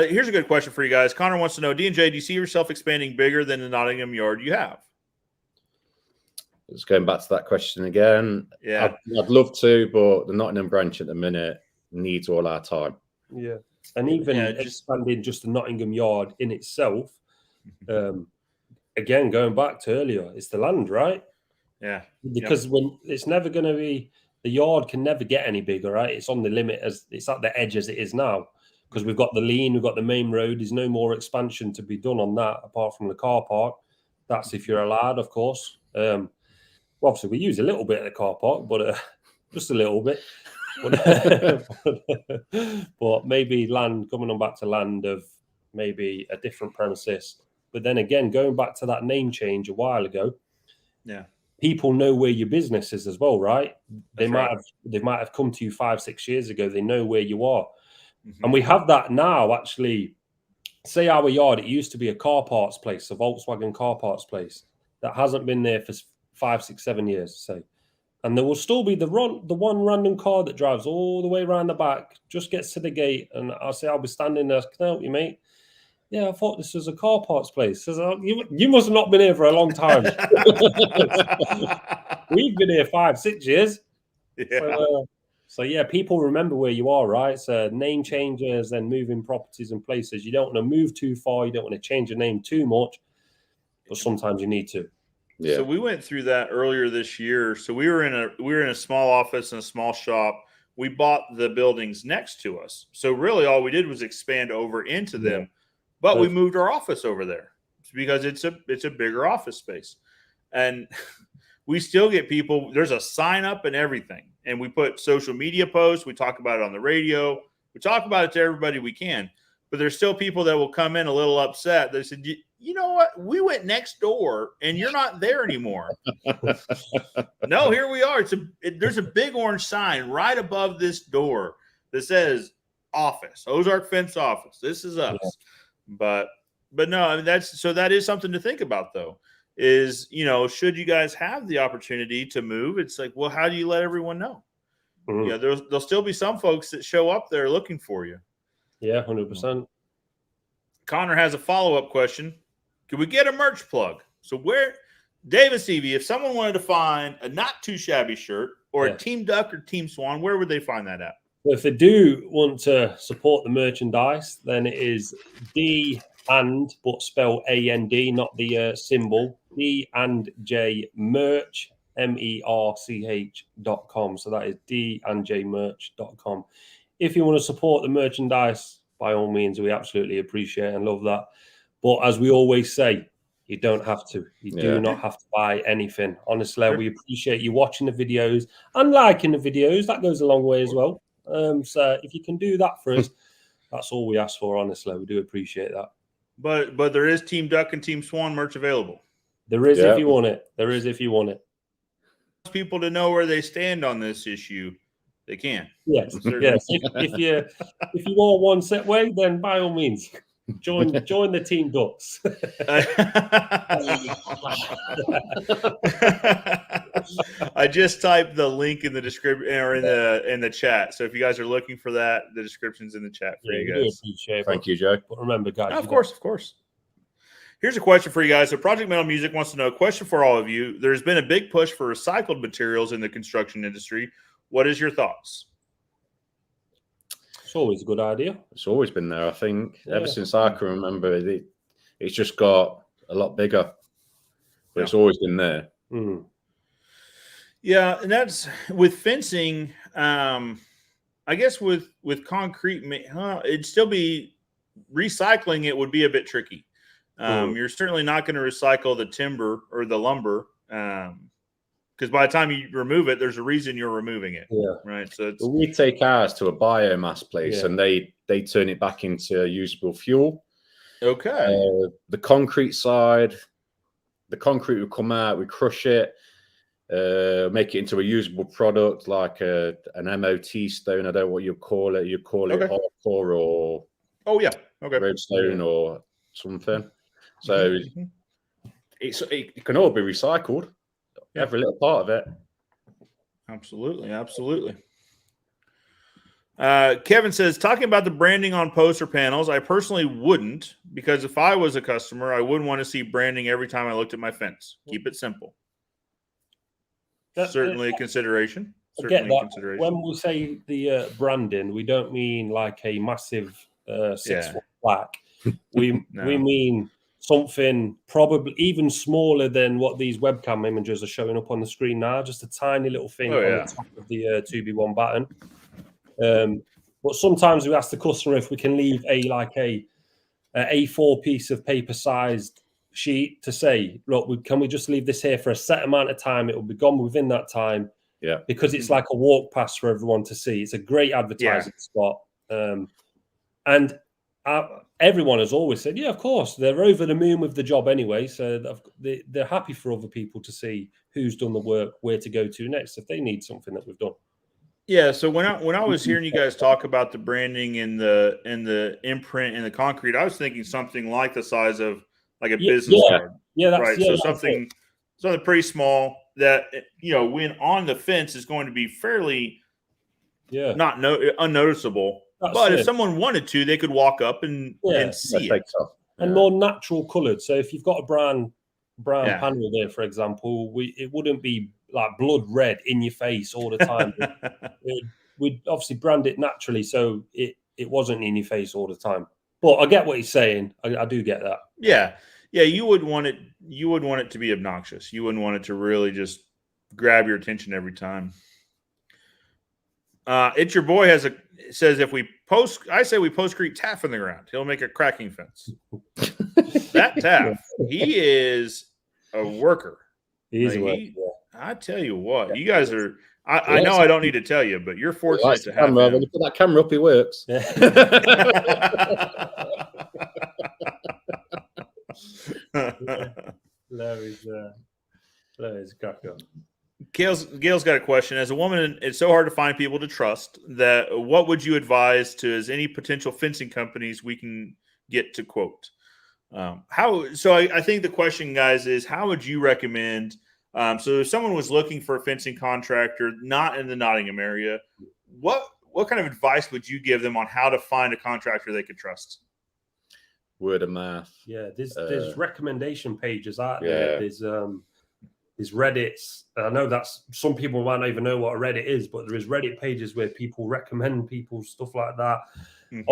Here's a good question for you guys. Connor wants to know, D&J, do you see yourself expanding bigger than the Nottingham yard you have? Just going back to that question again. Yeah, I'd love to, but the Nottingham branch at the minute needs all our time. Yeah. And even expanding just the Nottingham yard in itself, again, going back to earlier, it's the land, right? Yeah. Because when it's never going to be, the yard can never get any bigger, right? It's on the limit as it's at the edge as it is now. Because we've got the lean, we've got the main road. There's no more expansion to be done on that apart from the car park. That's if you're allowed, of course. Well, obviously, we use a little bit of the car park, but just a little bit. But maybe land, coming on back to land of maybe a different premises. But then again, going back to that name change a while ago, people know where your business is as well, right? They might have come to you 5-6 years ago. They know where you are. And we have that now, actually. Say our yard, it used to be a car parts place, a Volkswagen car parts place that hasn't been there for 5, 6, 7 years, say. And there will still be the one random car that drives all the way around the back, just gets to the gate, and I'll say, I'll be standing there, can I help you, mate? Yeah, I thought this was a car parts place. Says, you must have not been here for a long time. We've been here 5, 6 years. Yeah. So yeah, people remember where you are, right? So name changes and moving properties and places. You don't want to move too far. You don't want to change your name too much, but sometimes you need to. Yeah. So we went through that earlier this year. So we were in a small office and a small shop. We bought the buildings next to us. So really all we did was expand over into them, but we moved our office over there because it's a bigger office space. And we still get people, there's a sign up and everything. And we put social media posts. We talk about it on the radio. We talk about it to everybody we can. But there's still people that will come in a little upset. They said, you know what? We went next door and you're not there anymore. No, here we are. There's a big orange sign right above this door that says office, Ozark Fence office. This is us. Yeah. But no, I mean, that is something to think about though. Is, should you guys have the opportunity to move, it's like, well, how do you let everyone know? Yeah, there'll still be some folks that show up there looking for you. Yeah, 100%. Connor has a follow-up question. Can we get a merch plug? So where, Dave and Stevie, if someone wanted to find a not too shabby shirt or a Team Duck or Team Swan, where would they find that at? Well, if they do want to support the merchandise, then it is but spell AND, not the symbol, D&J merch, merch.com. So that is D&Jmerch.com. If you want to support the merchandise, by all means, we absolutely appreciate and love that. But as we always say, you don't have to. You do not have to buy anything. Honestly, we appreciate you watching the videos and liking the videos. That goes a long way as well. So if you can do that for us, that's all we ask for, honestly. We do appreciate that. But there is Team Duck and Team Swan merch available. There is if you want it. There is if you want it. People to know where they stand on this issue, they can. Yes. Yes. If you want one set way, then by all means, join the Team Ducks. I just typed the link in the description or in the chat. So if you guys are looking for that, the description's in the chat for you guys. Appreciate it. Thank you, Joe. But remember, guys, of course. Here's a question for you guys. So Project Metal Music wants to know, a question for all of you. There's been a big push for recycled materials in the construction industry. What is your thoughts? It's always a good idea. It's always been there, I think. Ever since I can remember, it's just got a lot bigger. But it's always been there. Mm. Yeah, and that's with fencing. I guess with concrete, it'd still be recycling it would be a bit tricky. You're certainly not going to recycle the timber or the lumber, because by the time you remove it, there's a reason you're removing it. Yeah. Right. So it's, Well, we take ours to a biomass place, and they turn it back into usable fuel. okay. The concrete side, the concrete will come out, we crush it, make it into a usable product like an MOT stone. I don't know what you call it. You call it hardcore or roadstone or something. So it can all be recycled. Every little part of it. Absolutely. Kevin says, talking about the branding on poster panels, I personally wouldn't, because if I was a customer, I wouldn't want to see branding every time I looked at my fence. Keep it simple. Certainly a consideration. Certainly a consideration. When we say the branding, we don't mean like a massive 6-foot plaque. We mean something probably even smaller than what these webcam images are showing up on the screen now. Just a tiny little thing on the top of the 2B1 button. But sometimes we ask the customer if we can leave a A4 piece of paper-sized sheet to say, look, can we just leave this here for a set amount of time? It will be gone within that time. Yeah, because it's like a walk past for everyone to see. It's a great advertising spot. And everyone has always said, yeah, of course, they're over the moon with the job anyway. So they're happy for other people to see who's done the work, where to go to next if they need something that we've done. Yeah. So when I was hearing you guys talk about the branding and the imprint and the concrete, I was thinking something like the size of like a business card. Yeah, that's right. Yeah, so something pretty small that, when on the fence is going to be fairly unnoticeable. But if someone wanted to, they could walk up and see it. And more natural coloured. So if you've got a brown panel there, for example, it wouldn't be like blood red in your face all the time. We'd obviously brand it naturally, so it wasn't in your face all the time. But I get what he's saying. I do get that. Yeah. You would want it. You would want it to be obnoxious. You wouldn't want it to really just grab your attention every time. It's your boy says if we postcrete Taff in the ground, he'll make a cracking fence. That Taff, he is a worker. He's a worker. I tell you what, you guys are. I know I don't need to tell you, but you're fortunate to have him. When you put that camera up, it works. Larry's cracker. Gail's got a question. As a woman, it's so hard to find people to trust. That what would you advise to as any potential fencing companies we can get to quote? I think the question, guys, is how would you recommend? So if someone was looking for a fencing contractor, not in the Nottingham area, what kind of advice would you give them on how to find a contractor they could trust? Word of mouth. Yeah, there's recommendation pages out there. There's Reddits. I know that's some people might not even know what a Reddit is, but there is Reddit pages where people recommend people, stuff like that. Mm-hmm.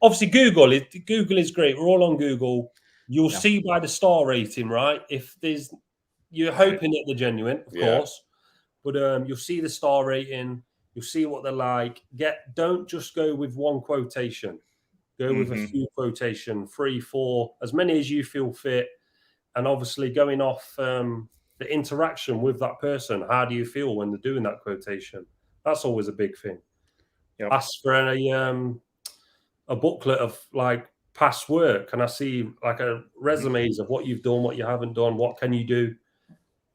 Obviously, Google is great. We're all on Google. You'll see by the star rating, right? If you're hoping that they're genuine, of course, but you'll see the star rating. You'll see what they're like. Don't just go with one quotation. Go with a few quotation, 3, 4, as many as you feel fit, and obviously going off the interaction with that person. How do you feel when they're doing that quotation? That's always a big thing. Yep. Ask for a booklet of like past work. Can I see like a resumes of what you've done, what you haven't done, what can you do?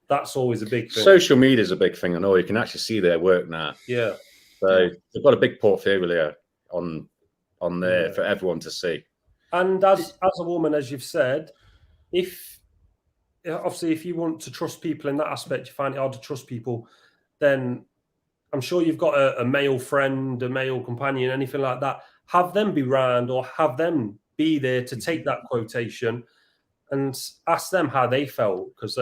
That's always a big thing. Social media is a big thing. I know you can actually see their work now. Yeah. So they've got a big portfolio on there for everyone to see. And as a woman, as you've said, if you want to trust people in that aspect, you find it hard to trust people, then I'm sure you've got a male friend, a male companion, anything like that. Have them be round or have them be there to take that quotation and ask them how they felt, because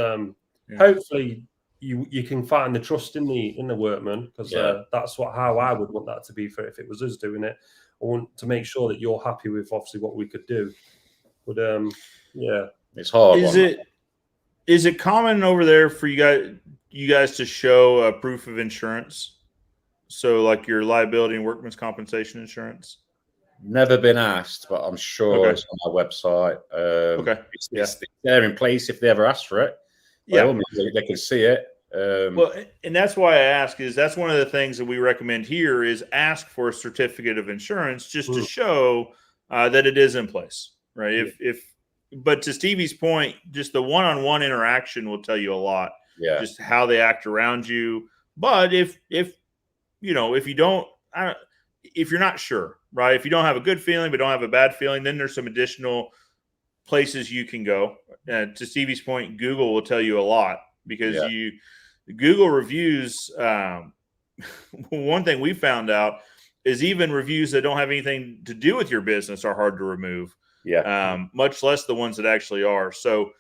hopefully you can find the trust in the workman, because that's how I would want that to be for if it was us doing it. I want to make sure that you're happy with obviously what we could do. But it's hard. Is it common over there for you guys to show a proof of insurance? So like your liability and workman's compensation insurance? Never been asked, but I'm sure Okay. it's on our website. Okay. It's there in place if they ever ask for it. By all means, they can see it. Well, and that's why I ask, is that's one of the things that we recommend here is ask for a certificate of insurance just to show that it is in place, right? But to Stevie's point, just the one-on-one interaction will tell you a lot. Yeah. Just how they act around you. But if you know, if you're not sure, right? If you don't have a good feeling but don't have a bad feeling, then there's some additional places you can go. To Stevie's point, Google will tell you a lot because Google reviews. One thing we found out is even reviews that don't have anything to do with your business are hard to remove. Yeah. Much less the ones that actually are. So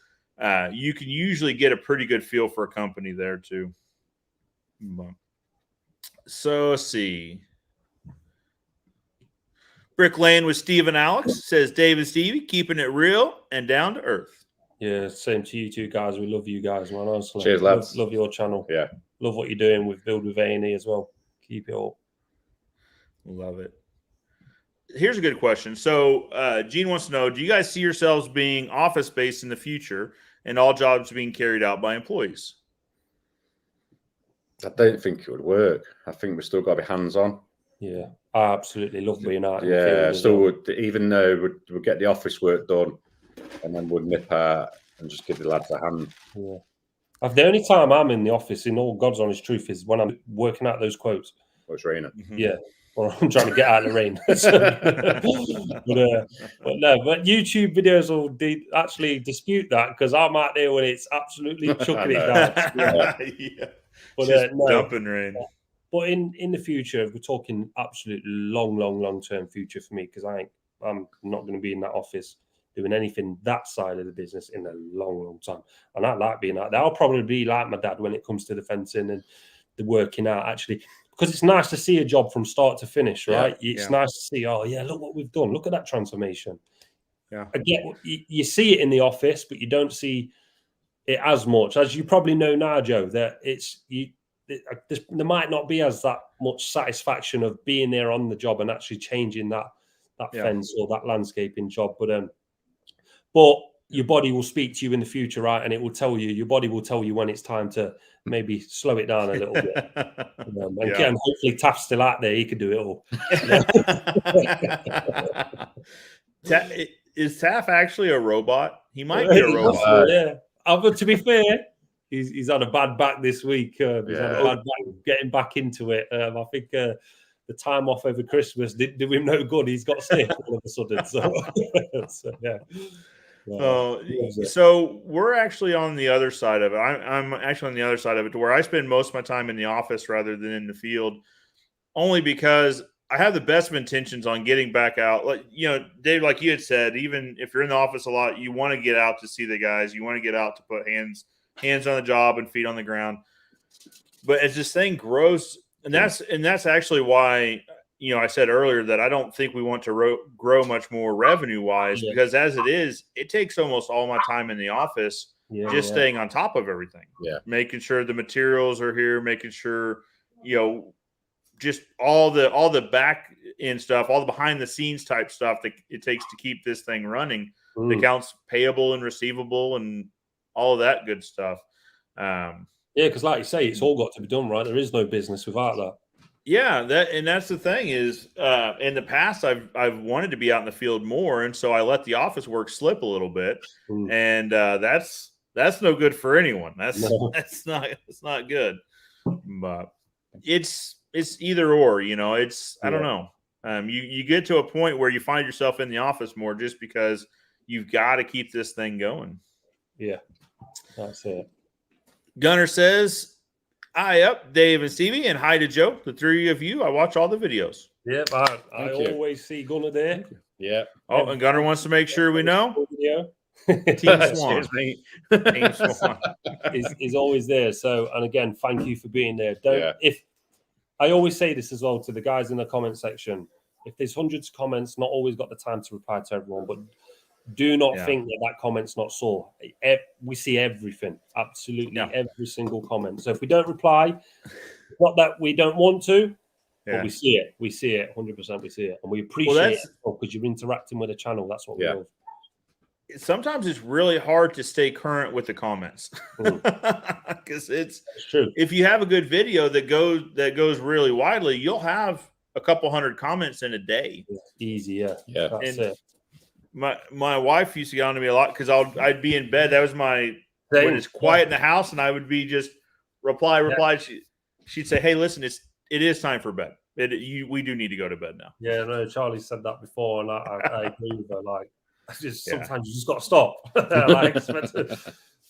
you can usually get a pretty good feel for a company there too. So let's see. Brick Lane with Steve and Alex says Dave and Stevie keeping it real and down to earth. Yeah, same to you two guys. We love you guys, man. Honestly, cheers, lads. Love your channel. Yeah, love what you're doing with Build with A&E as well. Keep it up. Love it. Here's a good question. So Gene wants to know, do you guys see yourselves being office-based in the future and all jobs being carried out by employees? I don't think it would work. I think we've still got to be hands-on. Yeah, I absolutely love being out. Yeah, still would, even though we'd get the office work done and then we'd nip out and just give the lads a hand. Yeah. The only time I'm in the office, in all God's honest truth, is when I'm working out those quotes. Well, it's raining. Yeah. Or I'm trying to get out of the rain. But YouTube videos will actually dispute that because I'm out there when it's absolutely chucking it down. Yeah. But dumping rain. But in the future, we're talking absolute long-term future for me because I'm not going to be in that office doing anything that side of the business in a long time. And I like being out there. I'll probably be like my dad when it comes to the fencing and the working out, actually. Because it's nice to see a job from start to finish, right? It's nice to see, oh, yeah, look what we've done. Look at that transformation. Yeah. I get you see it in the office, but you don't see it as much. As you probably know now, Joe, that there might not be as that much satisfaction of being there on the job and actually changing that fence or that landscaping job. But your body will speak to you in the future, right? And it will tell you, your body will tell you when it's time to maybe slow it down a little bit. And hopefully Taff's still out there. He could do it all. Is Taff actually a robot? He might be a robot. Yeah. But to be fair, he's had a bad back this week. He's had a bad back getting back into it. I think the time off over Christmas didn't do him no good. He's got sick all of a sudden. So yeah. So we're actually on the other side of it. I'm actually on the other side of it, to where I spend most of my time in the office rather than in the field, only because I have the best of intentions on getting back out. Like, you know, Dave, like you had said, even if you're in the office a lot, you want to get out to see the guys. You want to get out to put hands on the job and feet on the ground. But as this thing grows, and that's actually why, you know, I said earlier that I don't think we want to grow much more revenue-wise, because as it is, it takes almost all my time in the office staying on top of everything. Yeah. Making sure the materials are here, making sure, you know, just all the back end stuff, all the behind the scenes type stuff that it takes to keep this thing running, the accounts payable and receivable and all of that good stuff. Because like you say, it's all got to be done, right? There is no business without that. Yeah, that's the thing is, in the past I've wanted to be out in the field more, and so I let the office work slip a little bit, and that's no good for anyone. That's not good. But it's either or, you know. I don't know. You get to a point where you find yourself in the office more just because you've got to keep this thing going. Yeah, that's it. Gunner says, hi up, Dave and Stevie, and hi to Joe. The three of you, I watch all the videos. Yep, I always see Gunner there. Yeah. Oh, and Gunner wants to make sure we know. Team Swan. Team Swan is always there. So, and again, thank you for being there. If I always say this as well to the guys in the comment section, if there's hundreds of comments, not always got the time to reply to everyone, but do not think that comment's not saw. We see everything, absolutely every single comment. So if we don't reply, not that we don't want to, But we see it. We see it. 100%. We see it, and we appreciate it because you're interacting with the channel. That's what we love. Sometimes it's really hard to stay current with the comments because it's true. If you have a good video that goes really widely, you'll have a couple hundred comments in a day. It's easy, yeah. That's and it. My wife used to get on to me a lot because I'd be in bed. That was when it's quiet in the house, and I would be just reply. She'd say, "Hey, listen, it is time for bed. We do need to go to bed now." Yeah, no, Charlie said that before, and I agree with her. Like, sometimes you just got to stop.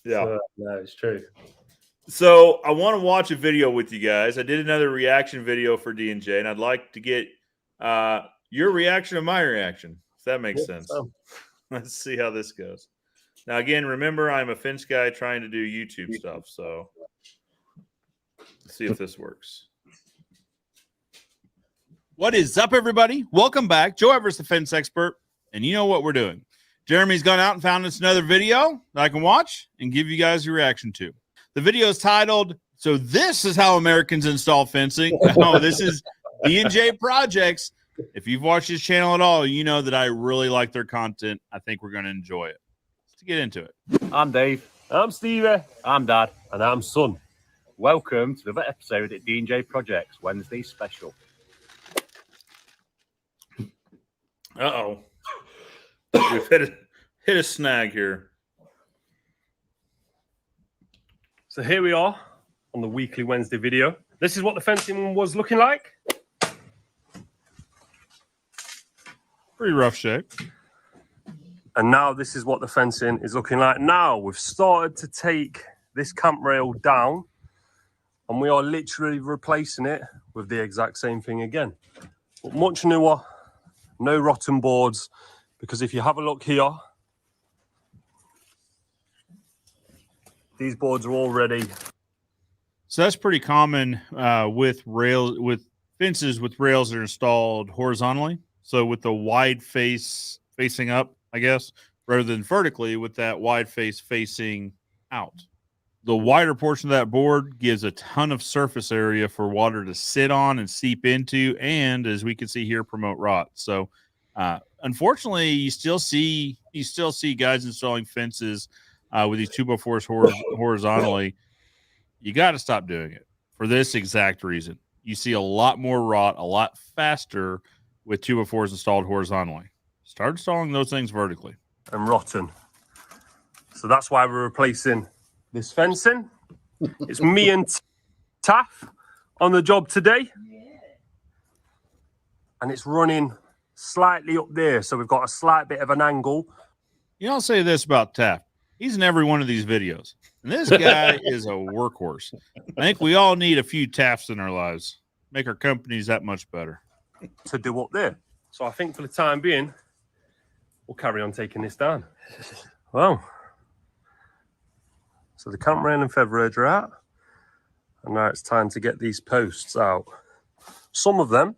So, no, it's true. So I want to watch a video with you guys. I did another reaction video for D&J, and I'd like to get your reaction to my reaction, if that makes sense. Let's see how this goes. Now, again, remember, I'm a fence guy trying to do YouTube stuff, so let's see if this works. What is up, everybody? Welcome back. Joe Everest, the fence expert, and you know what we're doing. Jeremy's gone out and found us another video that I can watch and give you guys a reaction to. The video is titled, "So This Is How Americans Install Fencing." Oh, this is D&J Projects. If you've watched his channel at all, you know that I really like their content. I think we're going to enjoy it. Let's get into it. I'm Dave. I'm Stevie. I'm Dad. And I'm Son. Welcome to another episode at D&J Projects Wednesday special. Uh-oh. We've hit a snag here. So here we are on the weekly Wednesday video. This is what the fencing was looking like. Pretty rough shape. And now this is what the fencing is looking like. Now we've started to take this camp rail down, and we are literally replacing it with the exact same thing again. But much newer, no rotten boards, because if you have a look here, these boards are all ready. So that's pretty common with fences with rails that are installed horizontally. So with the wide face facing up, I guess, rather than vertically with that wide face facing out. The wider portion of that board gives a ton of surface area for water to sit on and seep into, and as we can see here, promote rot. So unfortunately, you still see guys installing fences with these 2x4s horizontally. You got to stop doing it for this exact reason. You see a lot more rot, a lot faster with 2x4s installed horizontally. Start installing those things vertically. And rotten. So that's why we're replacing this fencing. It's me and Taff on the job today. And it's running slightly up there. So we've got a slight bit of an angle. You know, I'll say this about Taff. He's in every one of these videos. And this guy is a workhorse. I think we all need a few Taffs in our lives. Make our companies that much better. To do up there. So I think for the time being, we'll carry on taking this down. Well, so the camp rail and feather edge are out. And now it's time to get these posts out. Some of them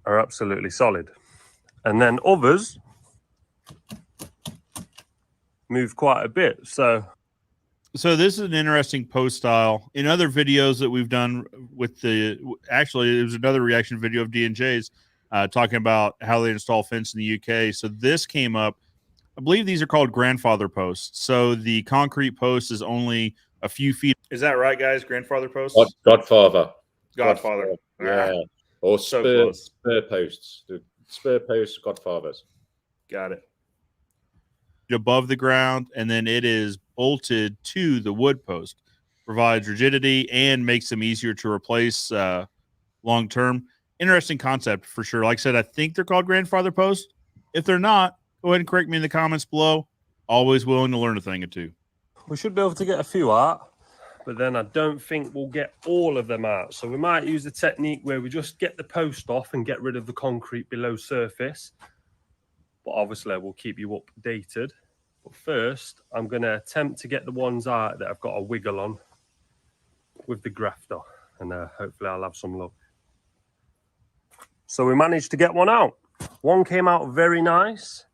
are absolutely solid. And then others move quite a bit. So this is an interesting post style. In other videos that we've done with actually, it was another reaction video of D&J's talking about how they install fence in the UK. So this came up. I believe these are called grandfather posts. So the concrete post is only a few feet. Is that right, guys? Grandfather posts? Godfather. Yeah. Or So spur posts. The spur posts, Godfathers. Got it. Above the ground, and then it is bolted to the wood post. Provides rigidity and makes them easier to replace long term. Interesting concept for sure. Like I said, I think they're called grandfather posts. If they're not, go ahead and correct me in the comments below. Always willing to learn a thing or two. We should be able to get a few out, but then I don't think we'll get all of them out. So we might use the technique where we just get the post off and get rid of the concrete below surface. But obviously, we'll keep you updated. But first, I'm going to attempt to get the ones out that I've got a wiggle on with the grafter. And hopefully, I'll have some luck. So we managed to get one out. One came out very nice.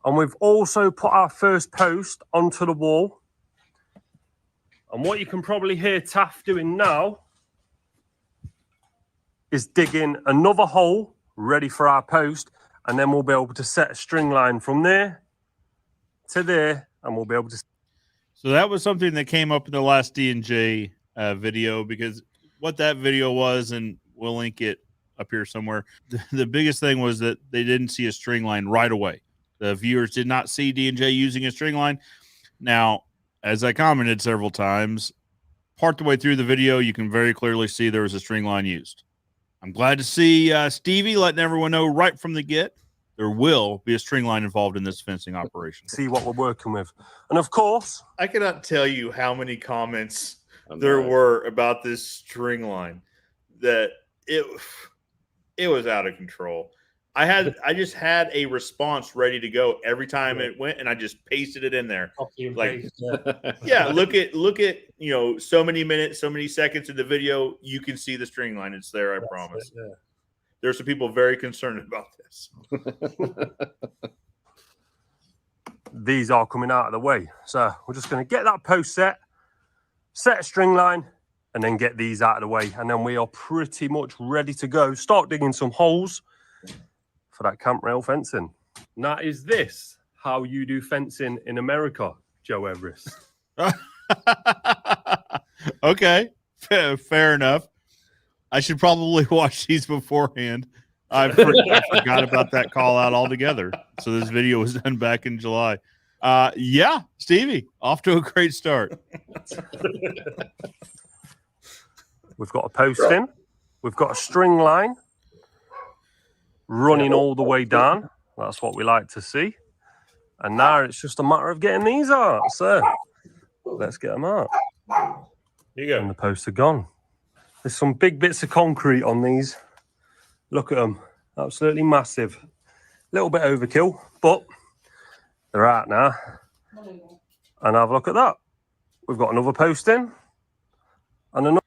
And we've also put our first post onto the wall. And what you can probably hear Taff doing now is digging another hole ready for our post, and then we'll be able to set a string line from there to there, and we'll be able to. So that was something that came up in the last D&J video, because what that video was, and we'll link it up here somewhere, the biggest thing was that they didn't see a string line right away. The viewers did not see D&J using a string line. Now, as I commented several times, part the way through the video, you can very clearly see there was a string line used. I'm glad to see Stevie letting everyone know right from the get there will be a string line involved in this fencing operation. See what we're working with. And of course, I cannot tell you how many comments there were about this string line, that it was out of control. I just had a response ready to go every time it went, and I just pasted it in there. Like, yeah, look at so many minutes, so many seconds of the video, you can see the string line. It's there, I promise. Yeah. There's some people very concerned about this. These are coming out of the way. So we're just going to get that post set a string line, and then get these out of the way. And then we are pretty much ready to go. Start digging some holes for that camp rail fencing. Now, is this how you do fencing in America, Joe Everest? Okay, fair enough. I should probably watch these beforehand. I forgot about that call out altogether. So this video was done back in July. Yeah, Stevie, off to a great start. We've got a post in. We've got a string line running all the way down. That's what we like to see. And now it's just a matter of getting these out. So let's get them out. Here you go. And the posts are gone. There's some big bits of concrete on these. Look at them. Absolutely massive. A little bit overkill, but they're out now. And have a look at that. We've got another post in. And another.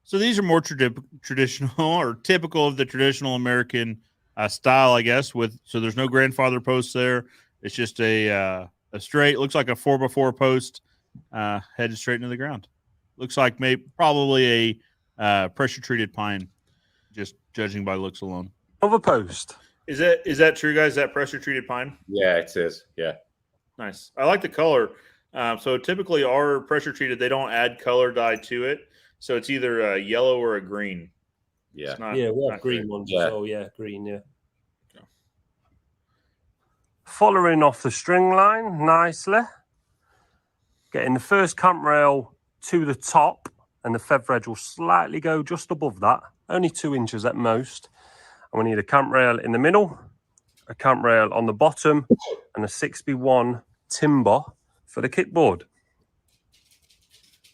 So these are more traditional or typical of the traditional American style, I guess. So there's no grandfather posts there. It's just a straight. Looks like a 4x4 post headed straight into the ground. Looks like probably a pressure treated pine, just judging by looks alone. Another post. Is that true, guys? That pressure treated pine? Yeah, it is. Yeah. Nice. I like the color. So typically our pressure treated, they don't add color dye to it. So it's either a yellow or a green. Yeah. We have green ones. Yeah. So yeah, green, yeah. Okay. Following off the string line nicely. Getting the first camp rail to the top, and the feather edge will slightly go just above that. Only 2 inches at most. And we need a camp rail in the middle, a camp rail on the bottom, and a 6x1 timber for the kickboard.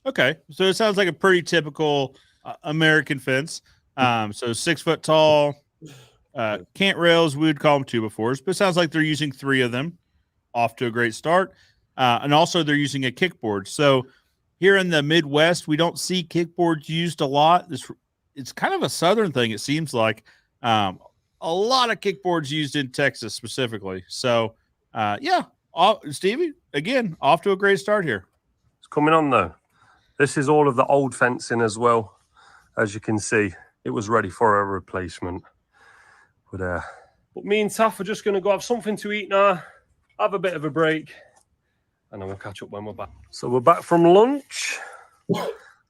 Okay, so it sounds like a pretty typical American fence. So 6 foot tall, cant rails, we would call them 2x4s, but it sounds like they're using 3 of them. Off to a great start. And also they're using a kickboard. So here in the Midwest, we don't see kickboards used a lot. It's kind of a Southern thing, it seems like. A lot of kickboards used in Texas specifically. So, Stevie, again, off to a great start here. It's coming on, though. This is all of the old fencing as well. As you can see, it was ready for a replacement. But me and Taff are just going to go have something to eat now, have a bit of a break, and then we'll catch up when we're back. So we're back from lunch.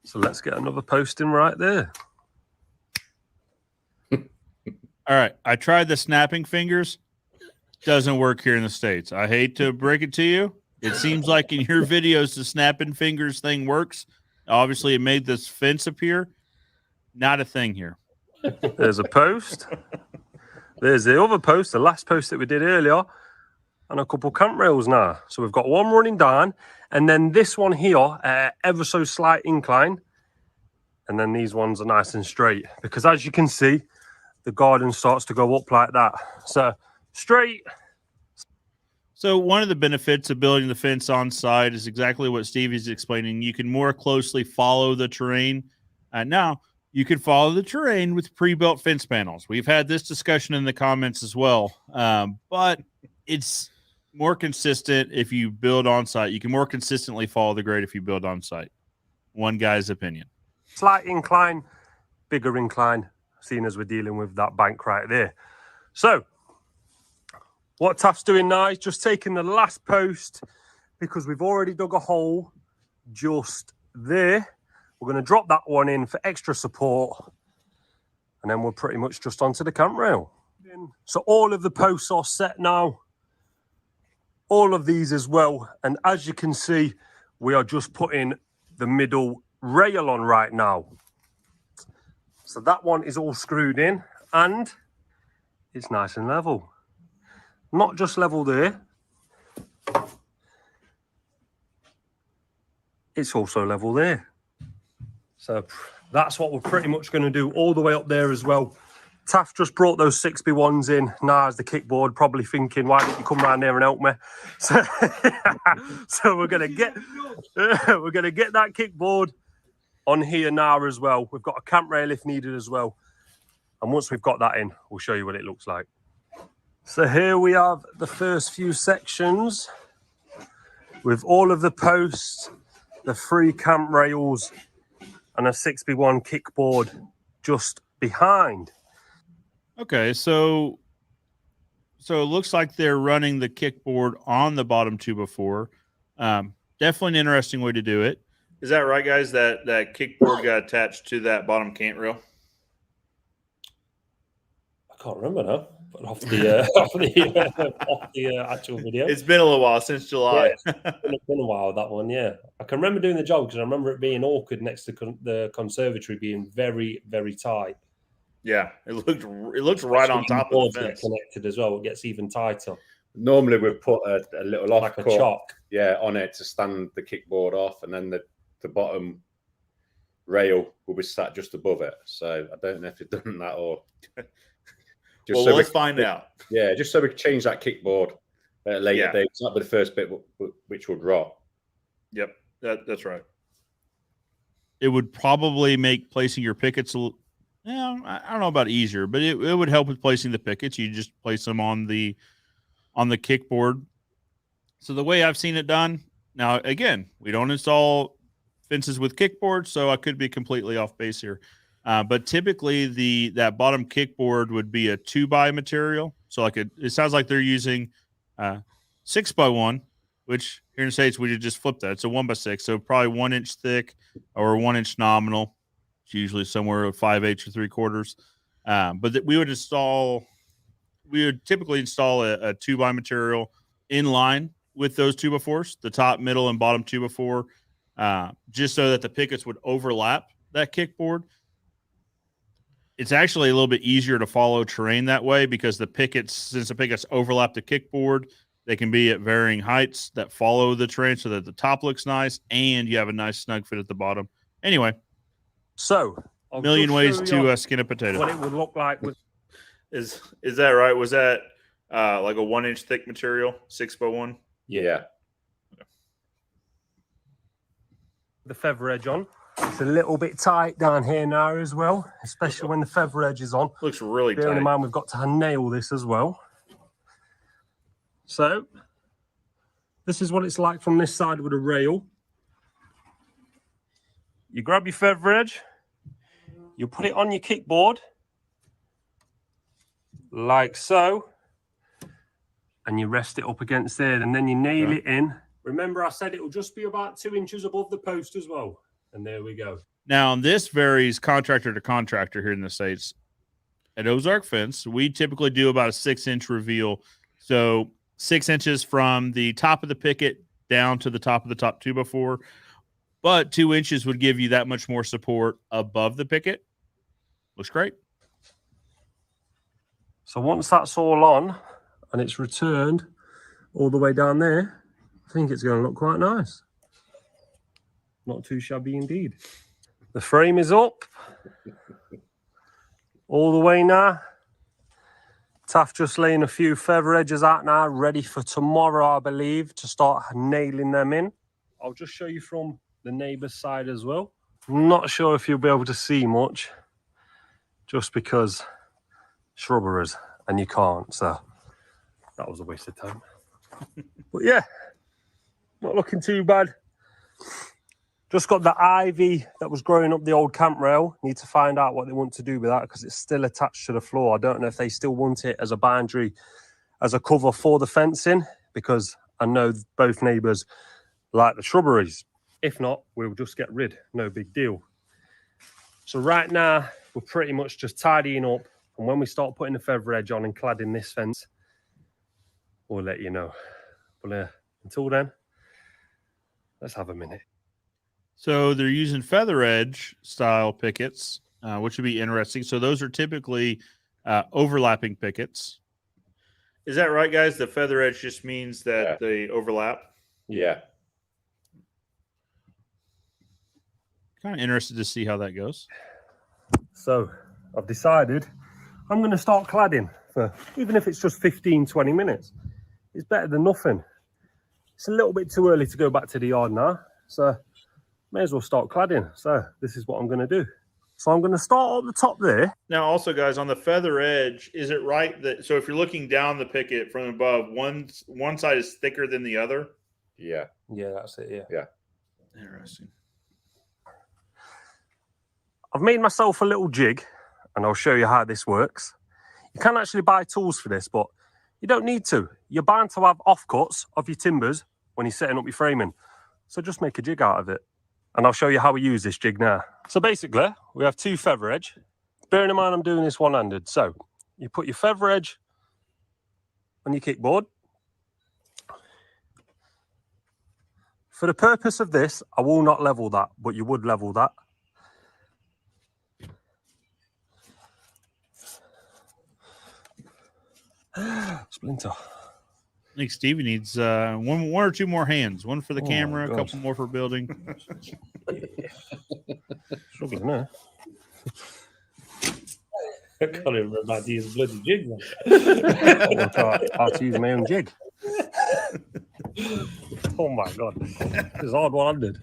So let's get another post in right there. All right. I tried the snapping fingers. Doesn't work here in the States. I hate to break it to you. It seems like in your videos, the snapping fingers thing works. Obviously, it made this fence appear. Not a thing here. There's a post. There's the other post, the last post that we did earlier, and a couple camp rails now. So we've got one running down, and then this one here, ever so slight incline. And then these ones are nice and straight, because as you can see, the garden starts to go up like that. So straight. So one of the benefits of building the fence on site is exactly what Stevie's explaining. You can more closely follow the terrain. Now, you can follow the terrain with pre-built fence panels. We've had this discussion in the comments as well, but it's more consistent if you build on site. You can more consistently follow the grade if you build on site. One guy's opinion. Slight incline, bigger incline, seeing as we're dealing with that bank right there. So what Taff's doing now is just taking the last post, because we've already dug a hole just there. We're going to drop that one in for extra support, and then we're pretty much just onto the camp rail. So all of the posts are set now, all of these as well. And as you can see, we are just putting the middle rail on right now. So that one is all screwed in and it's nice and level. Not just level there, it's also level there. So that's what we're pretty much going to do all the way up there as well. Taff just brought those 6B1s in now as the kickboard, probably thinking, why didn't you come around there and help me? So, so we're gonna get that kickboard on here now as well. We've got a camp rail if needed as well. And once we've got that in, we'll show you what it looks like. So here we have the first few sections with all of the posts, the 3 camp rails, and a 6B1 kickboard just behind. Okay, so it looks like they're running the kickboard on the bottom 2x4. Definitely an interesting way to do it. Is that right, guys? That kickboard got attached to that bottom cant rail? I can't remember now. But off the actual video. It's been a little while since July. Yeah, it's been a while, that one, yeah. I can remember doing the job because I remember it being awkward next to the conservatory being very, very tight. Yeah, it looks right on top of the fence. Connected as well, it gets even tighter. Normally we put a little off Like a cut, chalk. yeah, on it to stand the kickboard off, and then the bottom rail will be sat just above it. So I don't know if you've done that or. Well, so let's find out. Yeah, just so we can change that kickboard at a later date. That'll be the first bit which will drop. Yep, that's right. It would probably make placing your pickets I don't know about easier, but it would help with placing the pickets. You just place them on the kickboard. So the way I've seen it done, now again, we don't install fences with kickboards, so I could be completely off base here. But typically that bottom kickboard would be a 2x material. So it sounds like they're using 6x1, which here in the States we just flip that. It's a 1x6, so probably 1 inch thick or 1 inch nominal. It's usually somewhere 5/8 or 3/4. But we would typically install a 2x material in line with those 2x4s, the top, middle, and bottom 2x4, just so that the pickets would overlap that kickboard. It's actually a little bit easier to follow terrain that way because since the pickets overlap the kickboard, they can be at varying heights that follow the terrain so that the top looks nice and you have a nice snug fit at the bottom. Anyway, so a million ways to skin a potato. What it would look like is that right? Was that like a 1 inch thick material, 6x1? Yeah. The feather edge on. It's a little bit tight down here now as well, especially when the feather edge is on. Looks really tight. Bearing in mind, we've got to nail this as well. So this is what it's like from this side with a rail. You grab your feather edge, you put it on your kickboard, like so, and you rest it up against there, and then you nail it in. Remember, I said it will just be about 2 inches above the post as well. And there we go. Now, this varies contractor to contractor here in the States. At Ozark Fence, we typically do about a 6-inch reveal. So 6 inches from the top of the picket down to the top of the top 2x4. But 2 inches would give you that much more support above the picket. Looks great. So once that's all on and it's returned all the way down there, I think it's going to look quite nice. Not too shabby indeed. The frame is up all the way now. Taff just laying a few feather edges out now, ready for tomorrow, I believe, to start nailing them in. I'll just show you from the neighbour's side as well. I'm not sure if you'll be able to see much, just because shrubberies, and you can't, so that was a waste of time. But yeah, not looking too bad. Just got the ivy that was growing up the old camp rail. Need to find out what they want to do with that because it's still attached to the floor. I don't know if they still want it as a boundary, as a cover for the fencing, because I know both neighbours like the shrubberies. If not, we'll just get rid. No big deal. So right now, we're pretty much just tidying up. And when we start putting the feather edge on and cladding this fence, we'll let you know. But until then, let's have a minute. So they're using feather edge style pickets, which would be interesting. So those are typically overlapping pickets. Is that right, guys? The feather edge just means that they overlap? Yeah. Kind of interested to see how that goes. So I've decided I'm going to start cladding for, even if it's just 15, 20 minutes. It's better than nothing. It's a little bit too early to go back to the yard now. So may as well start cladding. So this is what I'm going to do. So I'm going to start at the top there. Now, also, guys, on the feather edge, is it right that, so if you're looking down the picket from above, one side is thicker than the other? Yeah. Yeah, that's it. Yeah. Interesting. I've made myself a little jig, and I'll show you how this works. You can actually buy tools for this, but you don't need to. You're bound to have offcuts of your timbers when you're setting up your framing. So just make a jig out of it. And I'll show you how we use this jig now. So basically, we have two feather edge. Bearing in mind I'm doing this one-handed. So you put your feather edge on your kickboard. For the purpose of this, I will not level that, but you would level that. Splinter. I think Stevie needs one or two more hands. One for the camera, a couple more for building. Struggling there. I can't even remember how to use a bloody jig, man. How to use my own jig. Oh my god. It's hard one-handed.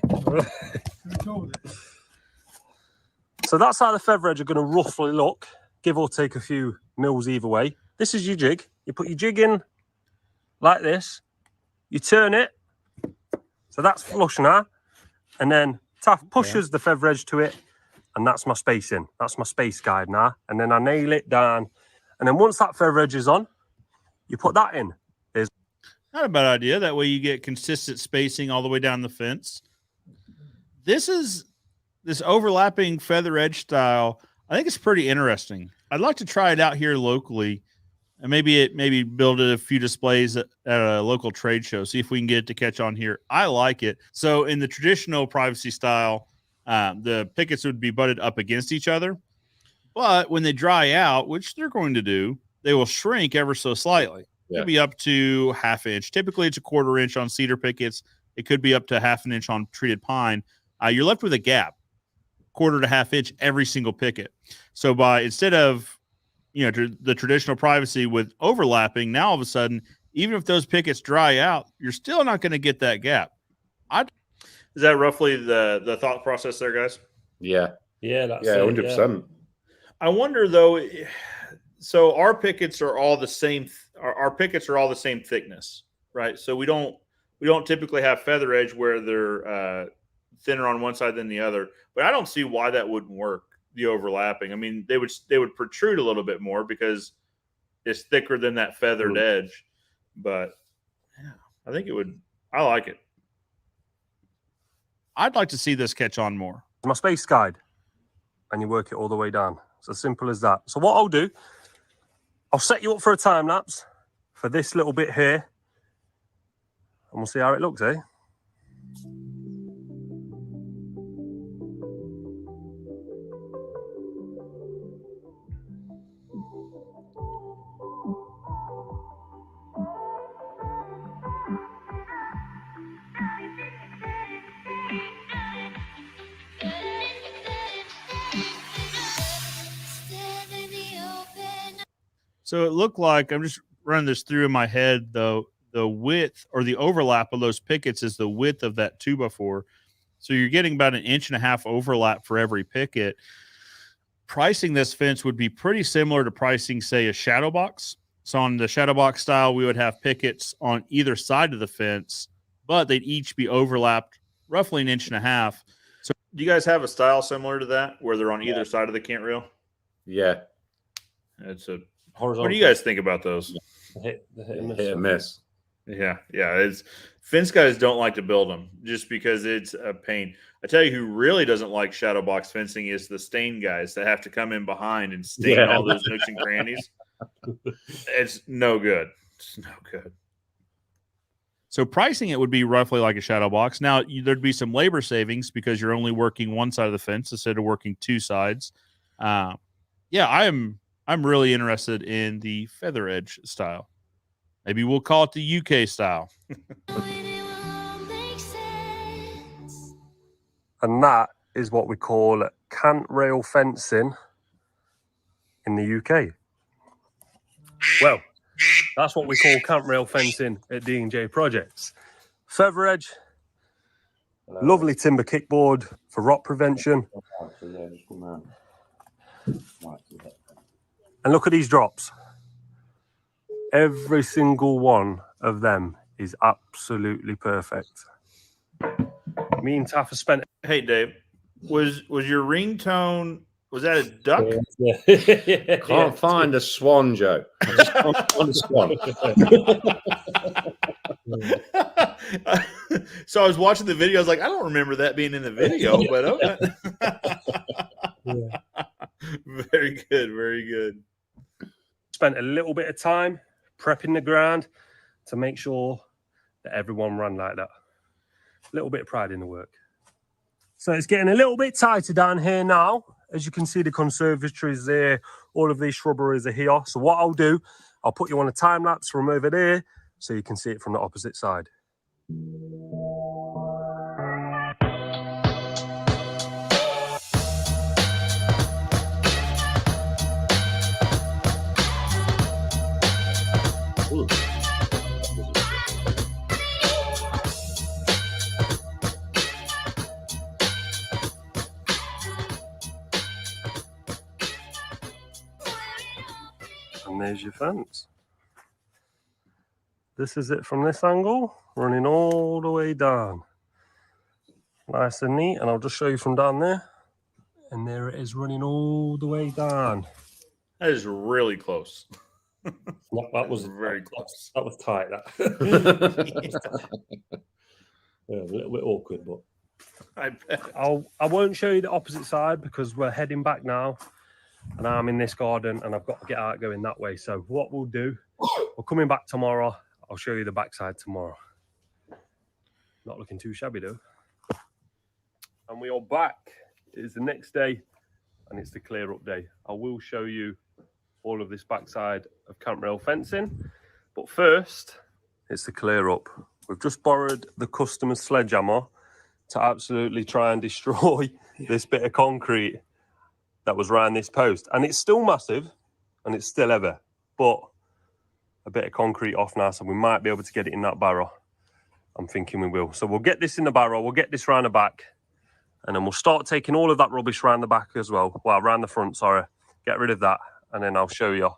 So that's how the feather edge are going to roughly look, give or take a few mils either way. This is your jig. You put your jig in like this. You turn it. So that's flush now. And then Taff pushes the feather edge to it. And that's my spacing. That's my space guide now. And then I nail it down. And then once that feather edge is on, you put that in. There's not a bad idea. That way you get consistent spacing all the way down the fence. This overlapping feather edge style, I think it's pretty interesting. I'd like to try it out here locally. And maybe build a few displays at a local trade show. See if we can get it to catch on here. I like it. So in the traditional privacy style, the pickets would be butted up against each other. But when they dry out, which they're going to do, they will shrink ever so slightly. Yeah. It could be up to ½ inch. Typically, it's a ½ inch on cedar pickets. It could be up to ½ inch on treated pine. You're left with a gap, 1/4 to ½ inch every single picket. So instead of the traditional privacy with overlapping, now all of a sudden, even if those pickets dry out, you're still not going to get that gap. Is that roughly the thought process there, guys? Yeah. Yeah, that's 100%. I wonder though. So our pickets are all the same. Our pickets are all the same thickness, right? So we don't typically have feather edge where they're thinner on one side than the other. But I don't see why that wouldn't work. The overlapping. I mean, they would protrude a little bit more because it's thicker than that feathered edge. But yeah, I think it would. I like it. I'd like to see this catch on more. My space guide, and you work it all the way down. It's as simple as that. So what I'll do, I'll set you up for a time lapse for this little bit here, and we'll see how it looks, eh? So it looked like, I'm just running this through in my head, though, the width or the overlap of those pickets is the width of that 2x4. So you're getting about 1.5 inches overlap for every picket. Pricing this fence would be pretty similar to pricing, say, a shadow box. So on the shadow box style, we would have pickets on either side of the fence, but they'd each be overlapped roughly an inch and a half. So, do you guys have a style similar to that, where they're on either side of the cant rail? Yeah. It's a. Horizontal. What do you guys think about those? Hit and miss. Hit and miss. Yeah. It's fence guys don't like to build them just because it's a pain. I tell you, who really doesn't like shadow box fencing is the stain guys that have to come in behind and stain all those nooks and crannies. It's no good. It's no good. So pricing it would be roughly like a shadow box. Now there'd be some labor savings because you're only working one side of the fence instead of working two sides. I'm really interested in the feather edge style. Maybe we'll call it the UK style. And that is what we call cant rail fencing in the UK. Well, that's what we call cant rail fencing at D&J Projects. Feather edge, lovely timber kickboard for rot prevention. And look at these drops. Every single one of them is absolutely perfect. Me and Taff have spent. Hey, Dave, was your ringtone, was that a duck? Can't find a swan, Joe. I just can't find a swan. So I was watching the video. I was like, I don't remember that being in the video, but okay. Very good. Very good. Spent a little bit of time prepping the ground to make sure that everyone ran like that. A little bit of pride in the work. So it's getting a little bit tighter down here now. As you can see, the conservatory is there. All of these shrubberies are here. So what I'll do, I'll put you on a time lapse from over there so you can see it from the opposite side. Ooh. And there's your fence. This is it from this angle, running all the way down. Nice and neat, and I'll just show you from down there. And there it is, running all the way down. That is really close. That was very close. That was tight. That. Yeah, a little bit awkward, but I bet. I won't show you the opposite side because we're heading back now, and I'm in this garden, and I've got to get out going that way. So what we'll do, we're coming back tomorrow. I'll show you the backside tomorrow. Not looking too shabby though. And we are back. It is the next day, and it's the clear up day. I will show you all of this backside of camp rail fencing, but first, it's the clear up. We've just borrowed the customer's sledgehammer to absolutely try and destroy this bit of concrete that was around this post. And it's still massive, and it's still heavy, but a bit of concrete off now, so we might be able to get it in that barrow. I'm thinking we will. So we'll get this in the barrow, we'll get this round the back, and then we'll start taking all of that rubbish round the back as well. Well, round the front, sorry. Get rid of that, and then I'll show you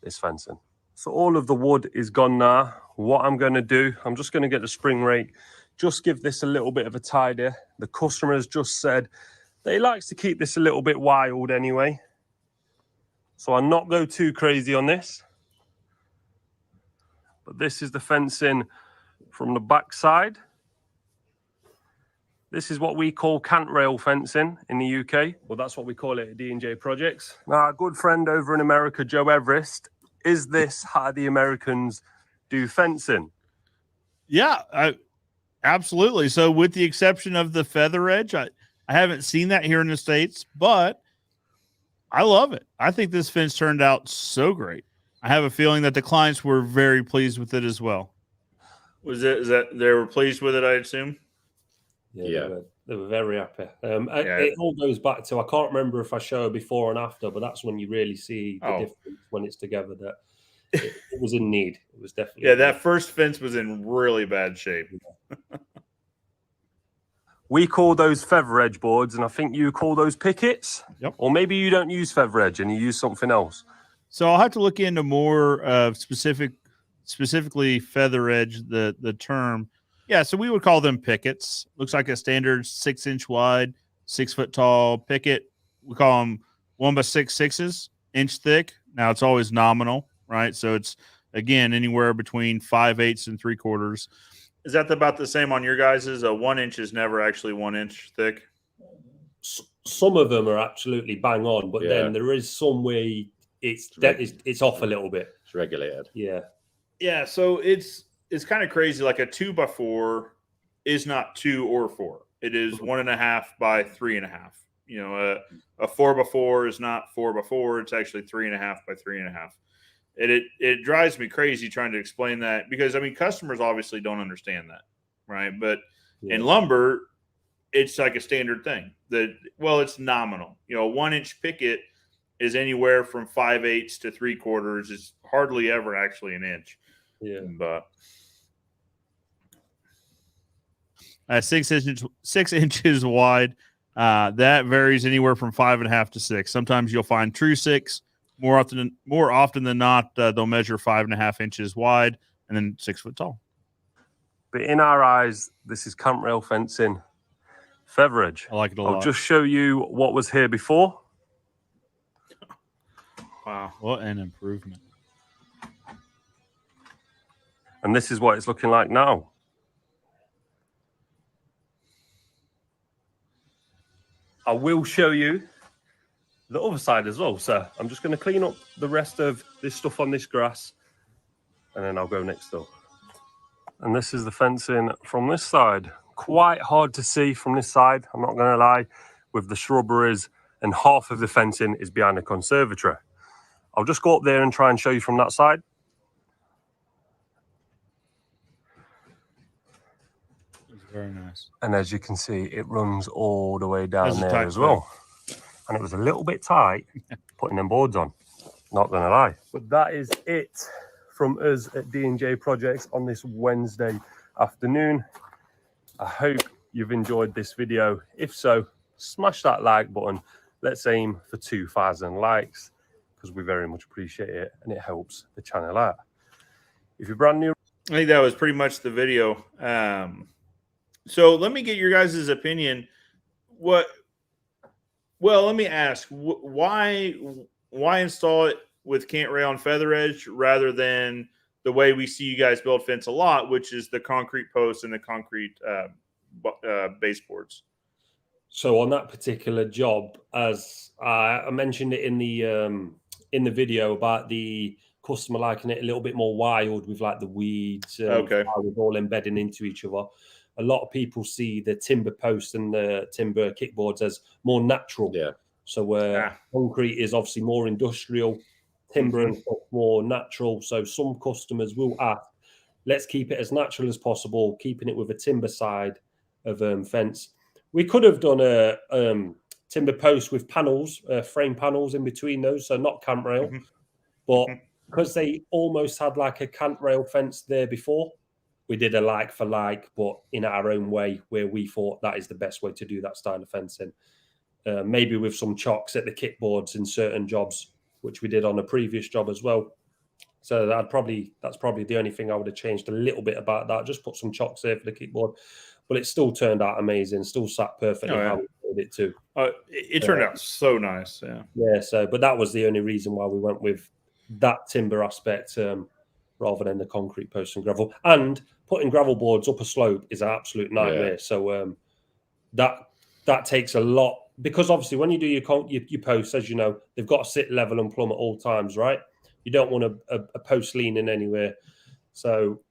this fencing. So all of the wood is gone now. What I'm going to do, I'm just going to get the spring rake, just give this a little bit of a tidy. The customer has just said that he likes to keep this a little bit wild anyway. So I'll not go too crazy on this. But this is the fencing from the back side. This is what we call cant rail fencing in the UK. Well, that's what we call it at D&J Projects. Now, our good friend over in America, Joe Everest, is this how the Americans do fencing? Yeah, absolutely. So with the exception of the feather edge, I haven't seen that here in the States, but I love it. I think this fence turned out so great. I have a feeling that the clients were very pleased with it as well. Is that they were pleased with it, I assume? Yeah. They were very happy. It all goes back to, I can't remember if I show before and after, but that's when you really see the difference when it's together, that it was in need. It was definitely. Yeah, that first fence was in really bad shape. We call those feather edge boards, and I think you call those pickets. Yep. Or maybe you don't use feather edge and you use something else. So I'll have to look into more specifically feather edge, the term. Yeah, so we would call them pickets. Looks like a standard 6-inch wide, 6 foot tall picket. We call them 1x6 inch thick. Now it's always nominal, right? So it's again anywhere between 5/8 and 3/4. Is that about the same on your guys's? A 1 inch is never actually 1 inch thick. Some of them are absolutely bang on, but then there is some way it's off a little bit. It's regulated. Yeah. Yeah, so it's kind of crazy. Like a 2x4 is not 2 or 4. It is 1.5 by 3.5. You know, a 4x4 is not 4x4. It's actually 3.5 by 3.5. And it drives me crazy trying to explain that because I mean customers obviously don't understand that, right? But in lumber, it's like a standard thing that it's nominal. You know, a 1 inch picket is anywhere from 5/8 to 3/4. It's hardly ever actually an inch. Yeah, but 6 inches wide. That varies anywhere from 5.5 to 6. Sometimes you'll find true 6. More often than not, they'll measure 5.5 inches wide and then 6 foot tall. but in our eyes, this is camp rail fencing, Featherage. I like it a lot. I'll just show you what was here before. Wow, what an improvement! And this is what it's looking like now. I will show you the other side as well. So I'm just going to clean up the rest of this stuff on this grass and then I'll go next door. And this is the fencing from this side. Quite hard to see from this side, I'm not going to lie, with the shrubberies, and half of the fencing is behind the conservatory. I'll just go up there and try and show you from that side. Very nice. And as you can see, it runs all the way down there as well. And it was a little bit tight putting them boards on, not gonna lie. But that is it from us at D&J Projects on this Wednesday afternoon. I hope you've enjoyed this video. If so, smash that like button. Let's aim for 2,000 likes because we very much appreciate it and it helps the channel out. If you're brand new, I think that was pretty much the video. So let me get your guys' opinion. Let me ask, why install it with cant rail and feather edge rather than the way we see you guys build fence a lot, which is the concrete posts and the concrete baseboards? So on that particular job, as I mentioned it in the video about the customer liking it a little bit more wild with like the weeds, with all embedding into each other. A lot of people see the timber posts and the timber kickboards as more natural. Yeah. So concrete is obviously more industrial, timber and stuff more natural. So some customers will ask, let's keep it as natural as possible, keeping it with a timber side of fence. We could have done a timber post with panels, frame panels in between those, so not camp rail. But because they almost had like a camp rail fence there before, we did a like for like, but in our own way, where we thought that is the best way to do that style of fencing. Maybe with some chocks at the kickboards in certain jobs, which we did on a previous job as well. So that's probably the only thing I would have changed a little bit about that. Just put some chocks there for the kickboard, but it still turned out amazing. Still sat perfectly how we did it too. It turned out so nice. Yeah. So, but that was the only reason why we went with that timber aspect rather than the concrete posts and gravel. And putting gravel boards up a slope is an absolute nightmare. Yeah. So that takes a lot, because obviously when you do your posts, as you know, they've got to sit level and plumb at all times, right? You don't want a post leaning anywhere. So,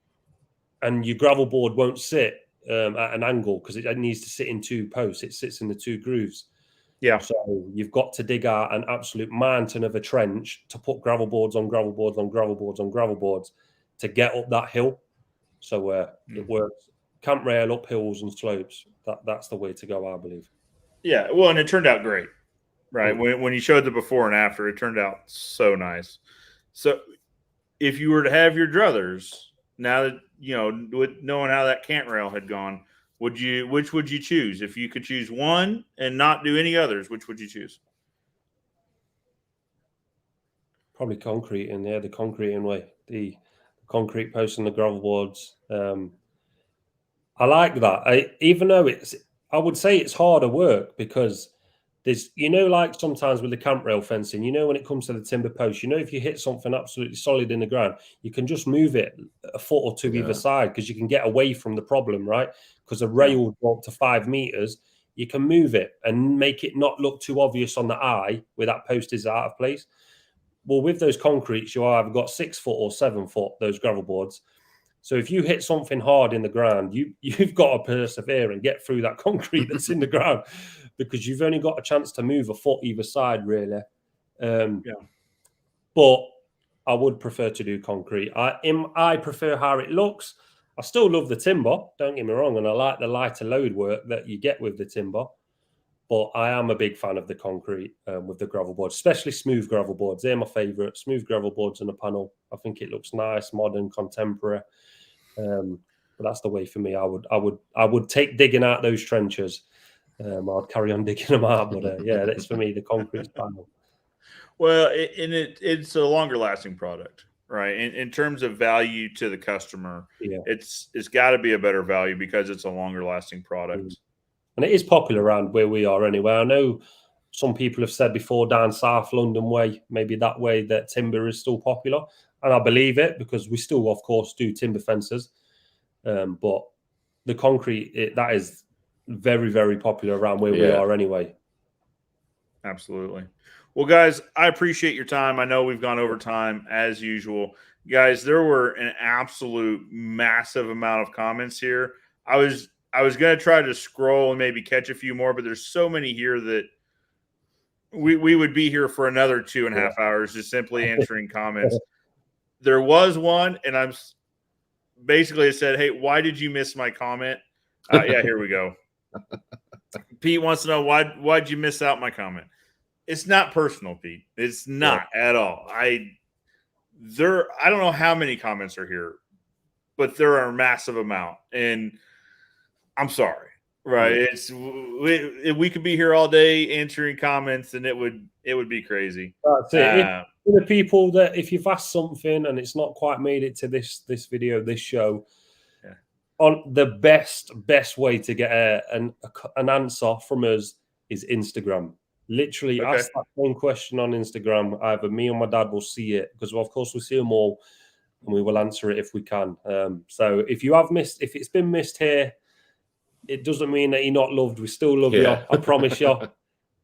and your gravel board won't sit at an angle because it needs to sit in two posts. It sits in the two grooves. Yeah. So you've got to dig out an absolute mountain of a trench to put gravel boards on gravel boards on gravel boards on gravel boards to get up that hill. So it works. Camp rail up hills and slopes. That's the way to go, I believe. Yeah. Well, and it turned out great, right? When you showed the before and after, it turned out so nice. So if you were to have your druthers, now that, knowing how that cant rail had gone, which would you choose? If you could choose one and not do any others, which would you choose? Probably concrete in there, the concrete in way. The concrete posts and the gravel boards. I like that. Even though I would say it's harder work because there's, like sometimes with the camp rail fencing, when it comes to the timber post, if you hit something absolutely solid in the ground, you can just move it a foot or two either side because you can get away from the problem, right? Because a rail will go up to 5 meters, you can move it and make it not look too obvious on the eye where that post is out of place. Well, with those concretes, you either got 6 foot or 7 foot, those gravel boards. So if you hit something hard in the ground, you've got to persevere and get through that concrete that's in the ground because you've only got a chance to move a foot either side, really. But I would prefer to do concrete. I prefer how it looks. I still love the timber, don't get me wrong, and I like the lighter load work that you get with the timber. But I am a big fan of the concrete with the gravel boards, especially smooth gravel boards. They're my favourite. Smooth gravel boards on a panel. I think it looks nice, modern, contemporary. But that's the way for me. I would take digging out those trenches. I'd carry on digging them out. But yeah, that's for me the concrete panel. Well, it's a longer lasting product, right? In terms of value to the customer, it's got to be a better value because it's a longer lasting product. And it is popular around where we are anyway. I know some people have said before down South London way, maybe that way, that timber is still popular. And I believe it because we still, of course, do timber fences. But the concrete, that is very, very popular around where we are anyway. Absolutely. Well, guys, I appreciate your time. I know we've gone over time as usual. Guys, there were an absolute massive amount of comments here. I was going to try to scroll and maybe catch a few more, but there's so many here that we would be here for another 2.5 hours just simply answering comments. There was one, and I'm basically said, hey, why did you miss my comment? Yeah, here we go. Pete wants to know why'd you miss out my comment? It's not personal, Pete. It's not at all. I don't know how many comments are here, but there are a massive amount, and I'm sorry. Right? We could be here all day answering comments, and it would be crazy. That's it. The people that if you've asked something and it's not quite made it to this video, this show, on the best way to get an answer from us is Instagram. Literally ask that same question on Instagram. Either me or my dad will see it because of course we see them all, and we will answer it if we can. So if it's been missed here, it doesn't mean that you're not loved. We still love you. I promise you.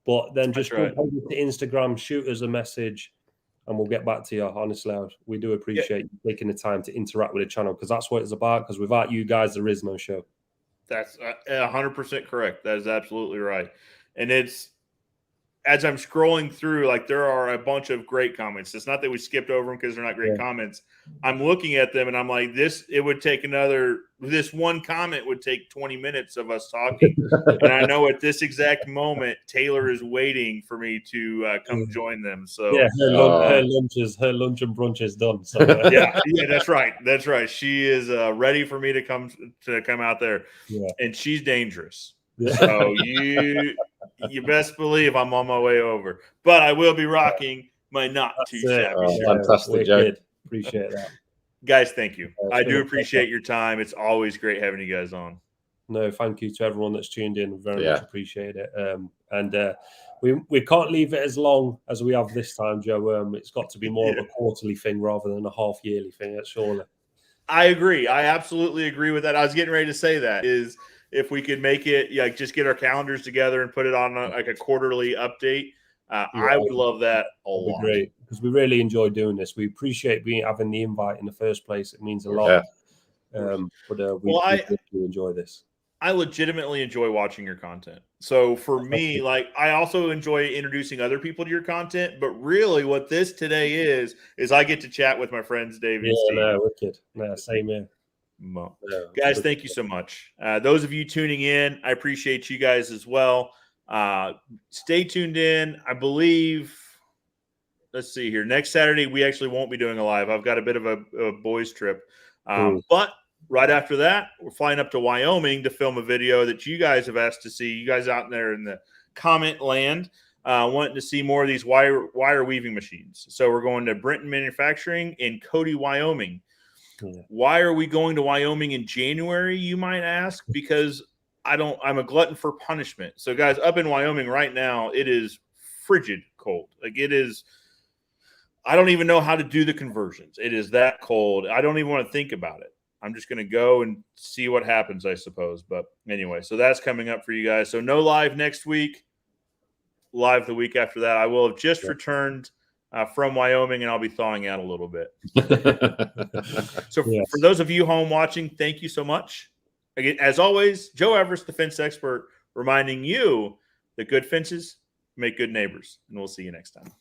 But then just go to Instagram, shoot us a message, and we'll get back to you. Honestly, we do appreciate you taking the time to interact with the channel because that's what it's about. Because without you guys, there is no show. That's 100% correct. That is absolutely right. And it's, as I'm scrolling through, like there are a bunch of great comments. It's not that we skipped over them because they're not great comments. I'm looking at them and I'm like, this one comment would take 20 minutes of us talking. And I know at this exact moment, Taylor is waiting for me to come join them. So her lunch and brunch is done. So yeah, that's right. That's right. She is ready for me to come out there, and she's dangerous. So you best believe I'm on my way over. But I will be rocking my not too shabby shirt. Fantastic, Joe. Appreciate that. Guys, thank you. I do appreciate your time. It's always great having you guys on. No, thank you to everyone that's tuned in. Very much appreciate it. And we can't leave it as long as we have this time, Joe. It's got to be more of a quarterly thing rather than a half-yearly thing, surely. I agree. I absolutely agree with that. I was getting ready to say that is if we could make it, just get our calendars together and put it on a quarterly update. I would love that a lot. Great, because we really enjoy doing this. We appreciate having the invite in the first place. It means a lot. But we really enjoy this. I legitimately enjoy watching your content. So for me, I also enjoy introducing other people to your content. But really, what this today is I get to chat with my friends Dave and Steve. Yeah, wicked. Yeah, same here. Guys, thank you so much. Those of you tuning in, I appreciate you guys as well. Stay tuned in. I believe, let's see here. Next Saturday, we actually won't be doing a live. I've got a bit of a boys trip. But right after that, we're flying up to Wyoming to film a video that you guys have asked to see. You guys out there in the comment land wanting to see more of these wire weaving machines. So we're going to Brenton Manufacturing in Cody, Wyoming. Why are we going to Wyoming in January, you might ask? Because I'm a glutton for punishment. So guys, up in Wyoming right now, it is frigid cold. Like it is, I don't even know how to do the conversions. It is that cold. I don't even want to think about it. I'm just going to go and see what happens, I suppose. But anyway, so that's coming up for you guys. So no live next week, live the week after that. I will have just returned from Wyoming, and I'll be thawing out a little bit. So for those of you home watching, thank you so much. Again, as always, Joe Everest, the fence expert, reminding you that good fences make good neighbors. And we'll see you next time.